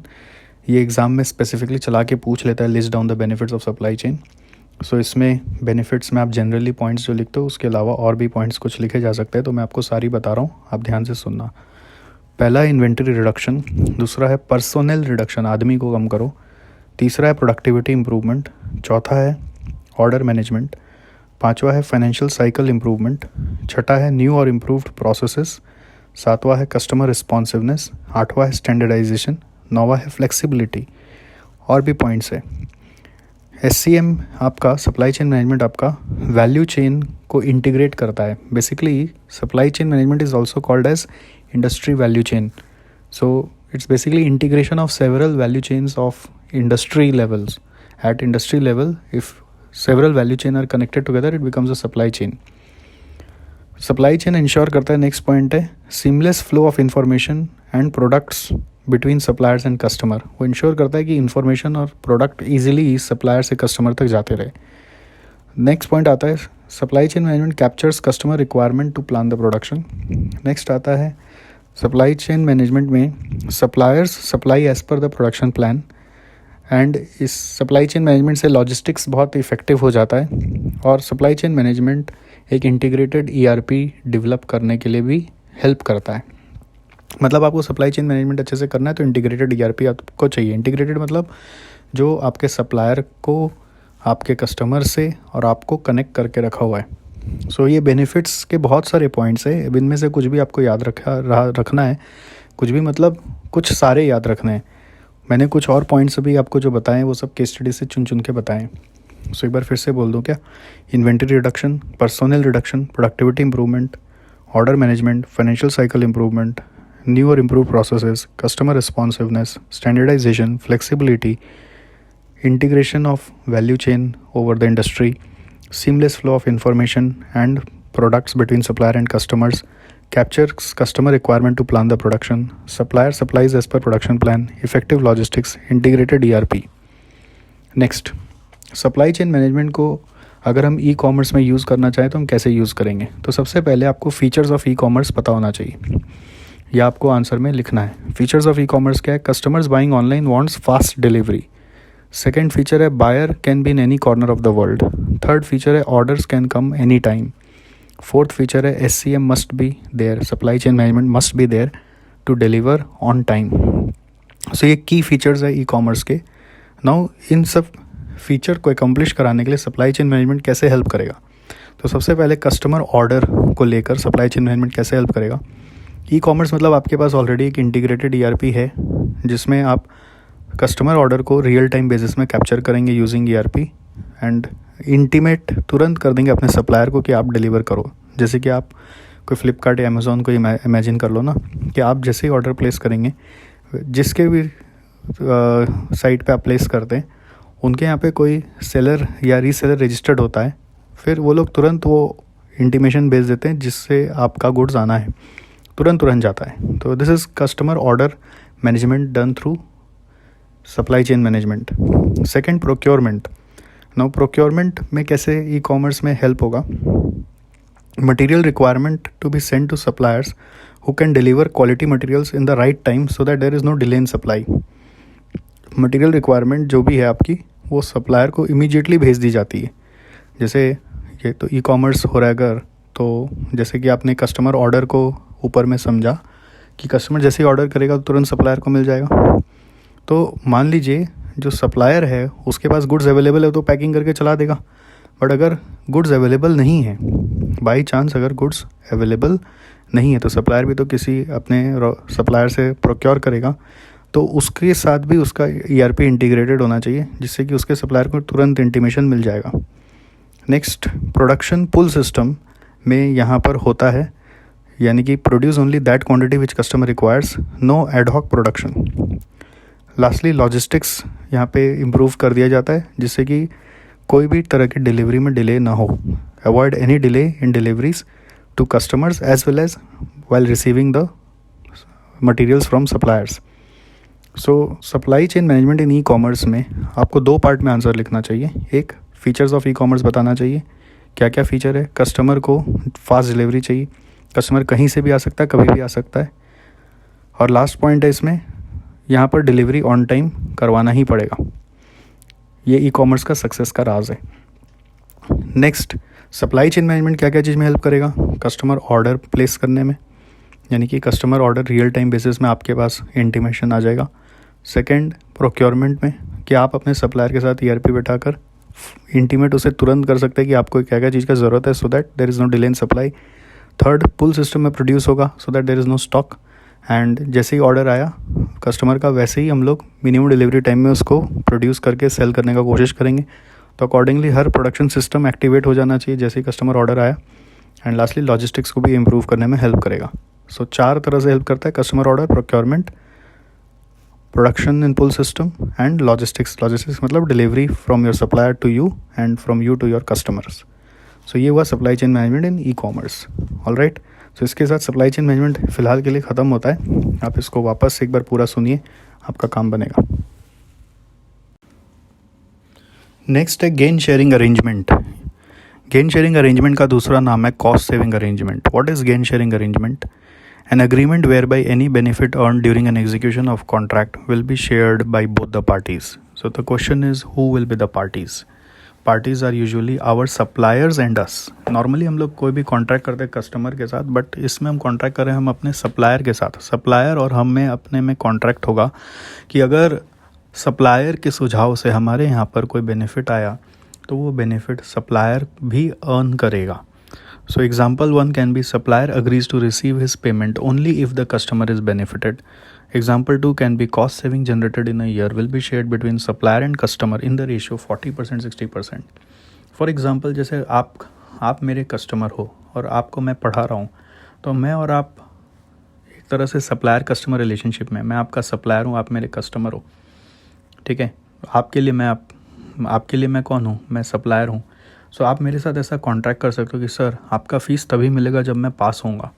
ये एग्ज़ाम में स्पेसिफिकली चला के पूछ लेता है, list down the benefits of supply chain. So इसमें बेनिफिट्स में आप जनरली पॉइंट्स जो लिखते हो उसके अलावा और भी पॉइंट्स कुछ लिखे जा सकते हैं, तो मैं आपको सारी बता रहा हूँ, आप ध्यान से सुनना। पहला इन्वेंटरी रिडक्शन, दूसरा है पर्सोनल रिडक्शन, आदमी को कम करो, तीसरा है प्रोडक्टिविटी इंप्रूवमेंट, चौथा है ऑर्डर मैनेजमेंट, पांचवा है फाइनेंशियल साइकिल इम्प्रूवमेंट, छठा है न्यू और इम्प्रूव्ड प्रोसेसेस, सातवां है कस्टमर रिस्पॉन्सिवनेस, आठवां है स्टैंडर्डाइजेशन, नौवां है फ्लेक्सिबिलिटी। और भी पॉइंट्स है। SCM आपका सप्लाई चेन मैनेजमेंट आपका वैल्यू चेन को इंटीग्रेट करता है। Basically supply chain management is also called as industry value chain. So it's basically integration of several value chains of industry levels. At industry level, if several value chain are connected together, it becomes a supply chain. Supply chain ensure करता है, next point है seamless flow of information and products between suppliers and customer. वो ensure करता है कि information और product easily supplier से customer तक जाते रहे. नेक्स्ट पॉइंट आता है supply chain management captures customer requirement to plan the production. Next आता है सप्लाई चेन मैनेजमेंट में suppliers supply as per the production plan, and इस सप्लाई चेन मैनेजमेंट से लॉजिस्टिक्स बहुत इफेक्टिव हो जाता है। और सप्लाई चेन मैनेजमेंट एक इंटीग्रेटेड ERP डेवलप करने के लिए भी हेल्प करता है। मतलब आपको सप्लाई चेन मैनेजमेंट अच्छे से करना है तो इंटीग्रेटेड ERP आपको चाहिए। इंटीग्रेटेड मतलब जो आपके सप्लायर को आपके कस्टमर से और आपको कनेक्ट करके रखा हुआ है। सो ये बेनिफिट्स के बहुत सारे पॉइंट्स हैं, इनमें से कुछ भी आपको याद रखना है, कुछ भी मतलब कुछ सारे याद रखने हैं। मैंने कुछ और पॉइंट्स अभी आपको जो बताएं वो सब केस स्टडी से चुन के बताएं। सो एक बार फिर से बोल दूं क्या, inventory reduction, personnel reduction, productivity improvement, order management, financial cycle improvement, new और improve processes, customer responsiveness, standardisation, flexibility, integration of value chain over the industry, seamless flow of information and products between supplier and customers, captures customer requirement to plan the production, supplier supplies as per production plan, effective logistics, integrated ERP. Next, supply chain management को अगर हम e-commerce में use करना चाहें तो हम कैसे use करेंगे? तो सबसे पहले आपको फीचर्स ऑफ e-commerce पता होना चाहिए, या आपको आंसर में लिखना है। फीचर्स ऑफ e-commerce क्या है? Customers buying online wants fast delivery. Second feature है buyer can be in any corner of the world. Third feature है orders can come any time. Fourth feature है SCM must be there, supply chain management must be there to deliver on time. So ये key features है e-commerce के। Now in सब feature को accomplish कराने के लिए सप्लाई चेन मैनेजमेंट कैसे हेल्प करेगा? तो सबसे पहले कस्टमर ऑर्डर को लेकर सप्लाई चेन मैनेजमेंट कैसे हेल्प करेगा? ई-कॉमर्स मतलब आपके पास ऑलरेडी एक इंटीग्रेटेड ERP है जिसमें आप कस्टमर ऑर्डर को रियल टाइम बेसिस में कैप्चर करेंगे यूजिंग ERP एंड इंटीमेट तुरंत कर देंगे अपने सप्लायर को कि आप डिलीवर करो। जैसे कि आप कोई फ्लिपकार्ट या अमेज़ॉन को इमेजिन कर लो ना, कि आप जैसे ही ऑर्डर प्लेस करेंगे, जिसके भी साइट पे आप प्लेस करते हैं उनके यहाँ पे कोई सेलर या रीसेलर रजिस्टर्ड होता है, फिर वो लोग तुरंत वो इंटीमेशन भेज देते हैं जिससे आपका गुड्स आना है, तुरंत जाता है। तो this is customer order management done through supply chain management. Second, procurement. Now procurement में कैसे ई-कॉमर्स में हेल्प होगा? Material requirement to be send to suppliers who can deliver quality materials in the right time so that there is no delay in supply. Material requirement जो भी है आपकी वो supplier को इमीडिएटली भेज दी जाती है। जैसे ये तो ई-कॉमर्स हो रहा है अगर, तो जैसे कि आपने कस्टमर ऑर्डर को ऊपर में समझा कि कस्टमर जैसे ही ऑर्डर करेगा तो तुरंत सप्लायर को मिल जाएगा। तो मान लीजिए जो सप्लायर है उसके पास गुड्स अवेलेबल है तो पैकिंग करके चला देगा, बट अगर गुड्स अवेलेबल नहीं है, बाई चांस अगर गुड्स अवेलेबल नहीं है, तो सप्लायर भी तो किसी अपने सप्लायर से प्रोक्योर करेगा, तो उसके साथ भी उसका ERP इंटीग्रेटेड होना चाहिए जिससे कि उसके सप्लायर को तुरंत इंटीमेशन मिल जाएगा। नेक्स्ट, प्रोडक्शन पुल सिस्टम में यहाँ पर होता है, यानी कि produce only that quantity which customer requires, no ad hoc production. Lastly, logistics यहाँ पे इम्प्रूव कर दिया जाता है जिससे कि कोई भी तरह की डिलीवरी में डिले ना हो। Avoid any delay in deliveries to customers as well as while receiving the materials from suppliers. So supply chain management in e-commerce में आपको दो पार्ट में आंसर लिखना चाहिए। एक, फीचर्स ऑफ ई-कॉमर्स बताना चाहिए, क्या क्या फ़ीचर है। कस्टमर को फास्ट डिलीवरी चाहिए, कस्टमर कहीं से भी आ सकता है, कभी भी आ सकता है। और लास्ट पॉइंट है इसमें, यहाँ पर डिलीवरी ऑन टाइम करवाना ही पड़ेगा। ये ई-कॉमर्स का सक्सेस का राज है। नेक्स्ट, सप्लाई चेन मैनेजमेंट क्या क्या चीज़ में हेल्प करेगा? कस्टमर ऑर्डर प्लेस करने में, यानी कि customer order real time basis में आपके पास इंटीमेशन आ जाएगा। सेकंड, प्रोक्योरमेंट में कि आप अपने सप्लायर के साथ ERP बैठाकर इंटीमेट उसे तुरंत कर सकते हैं कि आपको क्या क्या चीज़ का ज़रूरत है, so that there is no delay in supply. Third, pull system में प्रोड्यूस होगा so that there is no stock, and जैसे ही ऑर्डर आया कस्टमर का वैसे ही हम लोग मिनिमम डिलीवरी टाइम में उसको प्रोड्यूस करके सेल करने का कोशिश करेंगे। तो अकॉर्डिंगली हर प्रोडक्शन सिस्टम एक्टिवेट हो जाना चाहिए जैसे ही कस्टमर ऑर्डर आया। एंड लास्टली लॉजिस्टिक्स को भी इम्प्रूव करने में हेल्प करेगा। सो 4 तरह से हेल्प करता है: customer order, procurement, production in pull system and logistics. Logistics मतलब delivery from your supplier to you and from you to your customers. So ये हुआ supply chain management in e commerce. All right, so इसके साथ supply chain management फ़िलहाल के लिए ख़त्म होता है। आप इसको वापस एक बार पूरा सुनिए, आपका काम बनेगा। नेक्स्ट है gain sharing arrangement. Gain sharing arrangement का दूसरा नाम है cost saving arrangement. What is gain sharing arrangement? An agreement whereby any benefit earned during an execution of contract will be shared by both the parties. So the question is, who will be the parties? Parties are usually our suppliers and us. Normally हम लोग कोई भी contract करते हैं customer के साथ, but इसमें हम कॉन्ट्रैक्ट कर रहे हैं हम अपने सप्लायर के साथ। सप्लायर और हम में अपने में कॉन्ट्रैक्ट होगा कि अगर सप्लायर के सुझाव से हमारे यहाँ पर कोई बेनिफिट आया तो वो बेनिफिट सप्लायर भी अर्न करेगा। So example 1 can be supplier agrees to receive his payment only if the customer is benefited. Example 2 can be cost saving generated in a year will be shared between supplier and customer in the ratio 40% 60%. For example, जैसे आप मेरे customer हो और आपको मैं पढ़ा रहा हूँ, तो मैं और आप एक तरह से सप्लायर कस्टमर रिलेशनशिप में, मैं आपका सप्लायर हूँ, आप मेरे कस्टमर हो, ठीक है। आपके लिए मैं कौन हूँ? मैं सप्लायर हूँ। सो आप मेरे साथ ऐसा कॉन्ट्रैक्ट कर सकते हो कि सर आपका फ़ीस तभी मिलेगा जब मैं पास होऊंगा,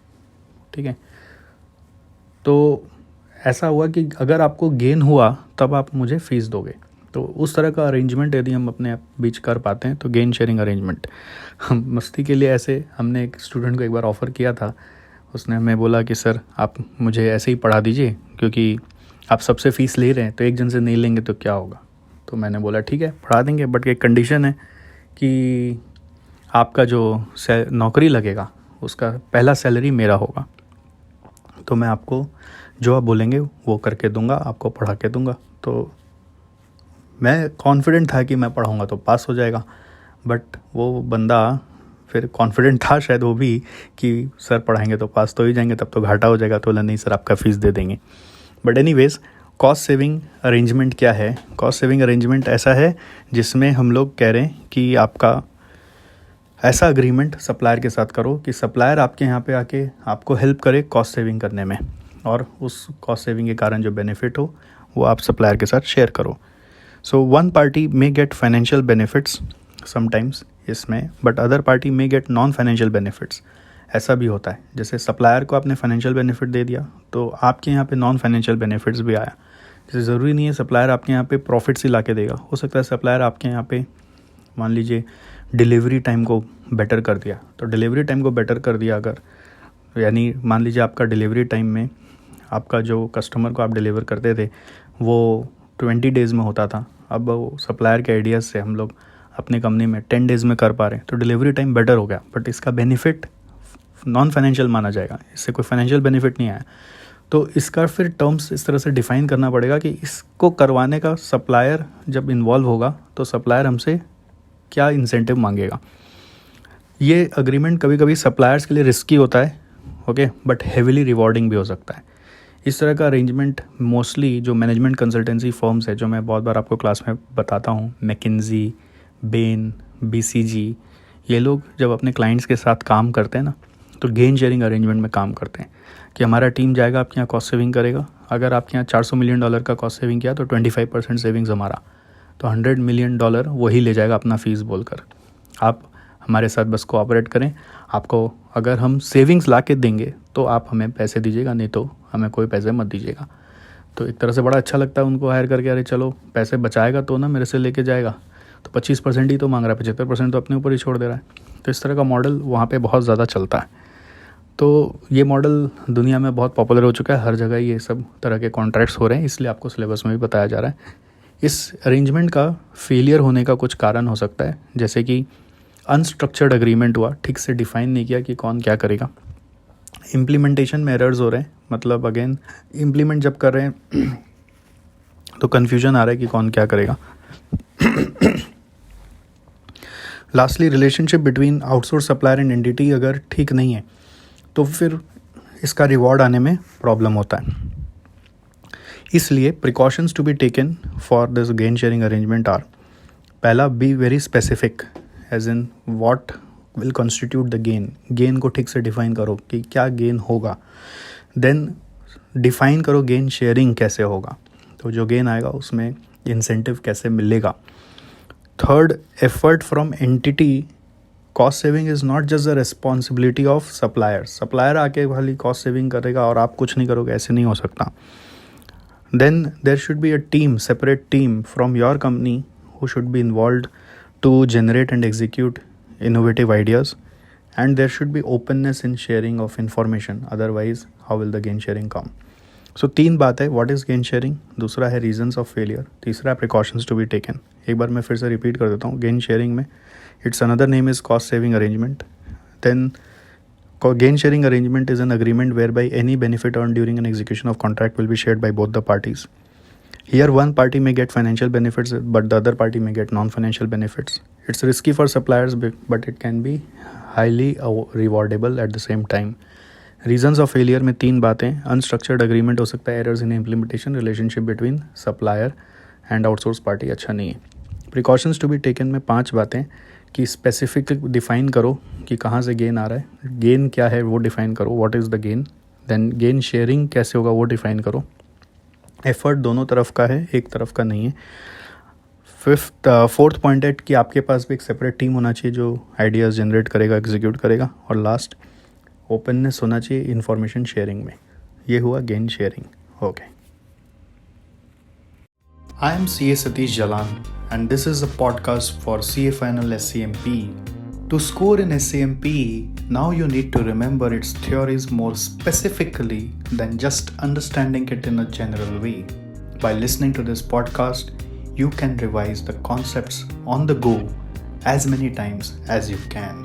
ठीक है। तो ऐसा हुआ कि अगर आपको गेन हुआ तब आप मुझे फ़ीस दोगे। तो उस तरह का अरेंजमेंट यदि हम अपने बीच कर पाते हैं तो गेन शेयरिंग अरेंजमेंट। हम मस्ती के लिए ऐसे हमने एक स्टूडेंट को एक बार ऑफ़र किया था। उसने हमें बोला कि सर आप मुझे ऐसे ही पढ़ा दीजिए, क्योंकि आप सबसे फ़ीस ले रहे हैं तो एक जन से नहीं लेंगे तो क्या होगा। तो मैंने बोला ठीक है पढ़ा देंगे, बट एक कंडीशन है कि आपका जो नौकरी लगेगा उसका पहला सैलरी मेरा होगा। तो मैं आपको जो आप बोलेंगे वो करके दूंगा, आपको पढ़ा के दूंगा। तो मैं कॉन्फिडेंट था कि मैं पढ़ाऊंगा तो पास हो जाएगा, बट वो बंदा फिर कॉन्फिडेंट था शायद वो भी कि सर पढ़ाएंगे तो पास तो ही जाएंगे, तब तो घाटा हो जाएगा। तो बोला नहीं सर आपका फ़ीस दे देंगे। But anyways, cost saving arrangement क्या है? कॉस्ट सेविंग अरेंजमेंट ऐसा है जिसमें हम लोग कह रहे हैं कि आपका ऐसा अग्रीमेंट सप्लायर के साथ करो कि सप्लायर आपके यहाँ पे आके आपको हेल्प करे कॉस्ट सेविंग करने में, और उस कॉस्ट सेविंग के कारण जो बेनिफिट हो वो आप सप्लायर के साथ शेयर करो। So one party may get financial benefits sometimes इसमें, but other party may get non financial benefits. ऐसा भी होता है, जैसे सप्लायर को आपने फाइनेंशियल बेनिफिट दे दिया तो आपके यहाँ पे नॉन फाइनेंशियल बेनिफिट्स भी आया। जैसे ज़रूरी नहीं है सप्लायर आपके यहाँ पे प्रॉफिट्स ही ला के देगा। हो सकता है सप्लायर आपके यहाँ पे मान लीजिए डिलीवरी टाइम को बेटर कर दिया। तो डिलीवरी टाइम को बेटर कर दिया अगर, यानी मान लीजिए आपका डिलीवरी टाइम में आपका जो कस्टमर को आप डिलीवर करते थे वो 20 डेज़ में होता था, अब वो सप्लायर के आइडियाज़ से हम लोग अपनी कंपनी में 10 डेज़ में कर पा रहे हैं, तो डिलीवरी टाइम बेटर हो गया। बट इसका बेनिफिट नॉन फाइनेंशियल माना जाएगा, इससे कोई फाइनेंशियल बेनिफिट नहीं आया। तो इसका फिर टर्म्स इस तरह से डिफ़ाइन करना पड़ेगा कि इसको करवाने का सप्लायर जब इन्वॉल्व होगा तो सप्लायर हमसे क्या इंसेंटिव मांगेगा। ये अग्रीमेंट कभी कभी सप्लायर्स के लिए रिस्की होता है, ओके, बट हेविली रिवॉर्डिंग भी हो सकता है। इस तरह का अरेंजमेंट मोस्टली जो मैनेजमेंट कंसल्टेंसी फर्म्स है, जो मैं बहुत बार आपको क्लास में बताता हूँ, मैकिन्जी, बेन, BCG, ये लोग जब अपने क्लाइंट्स के साथ काम करते हैं ना तो गेन शेयरिंग अरेंजमेंट में काम करते हैं कि हमारा टीम जाएगा आपके यहाँ कॉस्ट सेविंग करेगा। अगर आपके यहाँ $400 मिलियन का कॉस्ट सेविंग किया तो 25% सेविंग्स हमारा, तो $100 मिलियन वही ले जाएगा अपना फ़ीस बोलकर। आप हमारे साथ बस कोऑपरेट करें, आपको अगर हम सेविंग्स ला के देंगे तो आप हमें पैसे दीजिएगा, नहीं तो हमें कोई पैसे मत दीजिएगा। तो एक तरह से बड़ा अच्छा लगता है उनको हायर करके, अरे चलो पैसे बचाएगा तो ना मेरे से लेके जाएगा, तो 25% ही तो मांग रहा है, 75% तो अपने ऊपर ही छोड़ दे रहा है। तो इस तरह का मॉडल वहाँ पे बहुत ज़्यादा चलता है। तो ये मॉडल दुनिया में बहुत पॉपुलर हो चुका है, हर जगह ये सब तरह के कॉन्ट्रैक्ट्स हो रहे हैं, इसलिए आपको सिलेबस में भी बताया जा रहा है। इस अरेंजमेंट का फेलियर होने का कुछ कारण हो सकता है, जैसे कि अनस्ट्रक्चर्ड अग्रीमेंट हुआ, ठीक से डिफ़ाइन नहीं किया कि कौन क्या करेगा। इम्प्लीमेंटेशन में एरर्स हो रहे हैं, मतलब अगेन इम्प्लीमेंट जब कर रहे हैं तो कन्फ्यूजन आ रहा है कि कौन क्या करेगा। Lastly relationship between outsource supplier and entity अगर ठीक नहीं है तो फिर इसका रिवॉर्ड आने में प्रॉब्लम होता है. इसलिए precautions to be taken for this gain sharing arrangement are, पहला, be very specific as in what will constitute the gain. Gain को ठीक से डिफाइन करो कि क्या गेन होगा. देन डिफाइन करो गेन शेयरिंग कैसे होगा, तो जो गेन आएगा उसमें इंसेंटिव कैसे मिलेगा. Third, effort from entity. Cost saving is not just the responsibility of supplier. Supplier आके खाली कॉस्ट सेविंग करेगा और आप कुछ नहीं करोगे, ऐसे नहीं हो सकता. Then there should be a team, separate team from your company who should be involved to generate and execute innovative ideas, and there should be openness in sharing of information, otherwise how will the gain sharing come. So 3 बात है, what is gain sharing, दूसरा है reasons of failure, तीसरा precautions to be taken. एक बार मैं फिर से repeat कर देता हूँ. gain sharing में its another name is cost saving arrangement. Then gain sharing arrangement is an agreement whereby any benefit earned during an execution of contract will be shared by both the parties. Here one party may get financial benefits but the other party may get non-financial benefits. It's risky for suppliers but it can be highly rewardable at the same time. Reasons of failure में 3 बातें. Unstructured agreement हो सकता है, errors in implementation, relationship between supplier and outsource party अच्छा नहीं है. Precautions to be taken में 5 बातें कि specific define करो कि कहाँ से gain आ रहा है, gain क्या है वो define करो, what is the gain. Then gain sharing कैसे होगा वो define करो. एफर्ट दोनों तरफ का है, एक तरफ का नहीं है. फोर्थ पॉइंट है कि आपके पास भी एक सेपरेट टीम होना चाहिए जो आइडियाज़ जनरेट करेगा, एग्जीक्यूट करेगा. और लास्ट, ओपननेस होना चाहिए इंफॉर्मेशन शेयरिंग में. ये हुआ gain sharing. Okay, I am CA Satish Jalan and this is a podcast for CA Final SCMP. To score in SCMP, now you need to remember its theories more specifically than just understanding it in a general way. By listening to this podcast, you can revise the concepts on the go as many times as you can.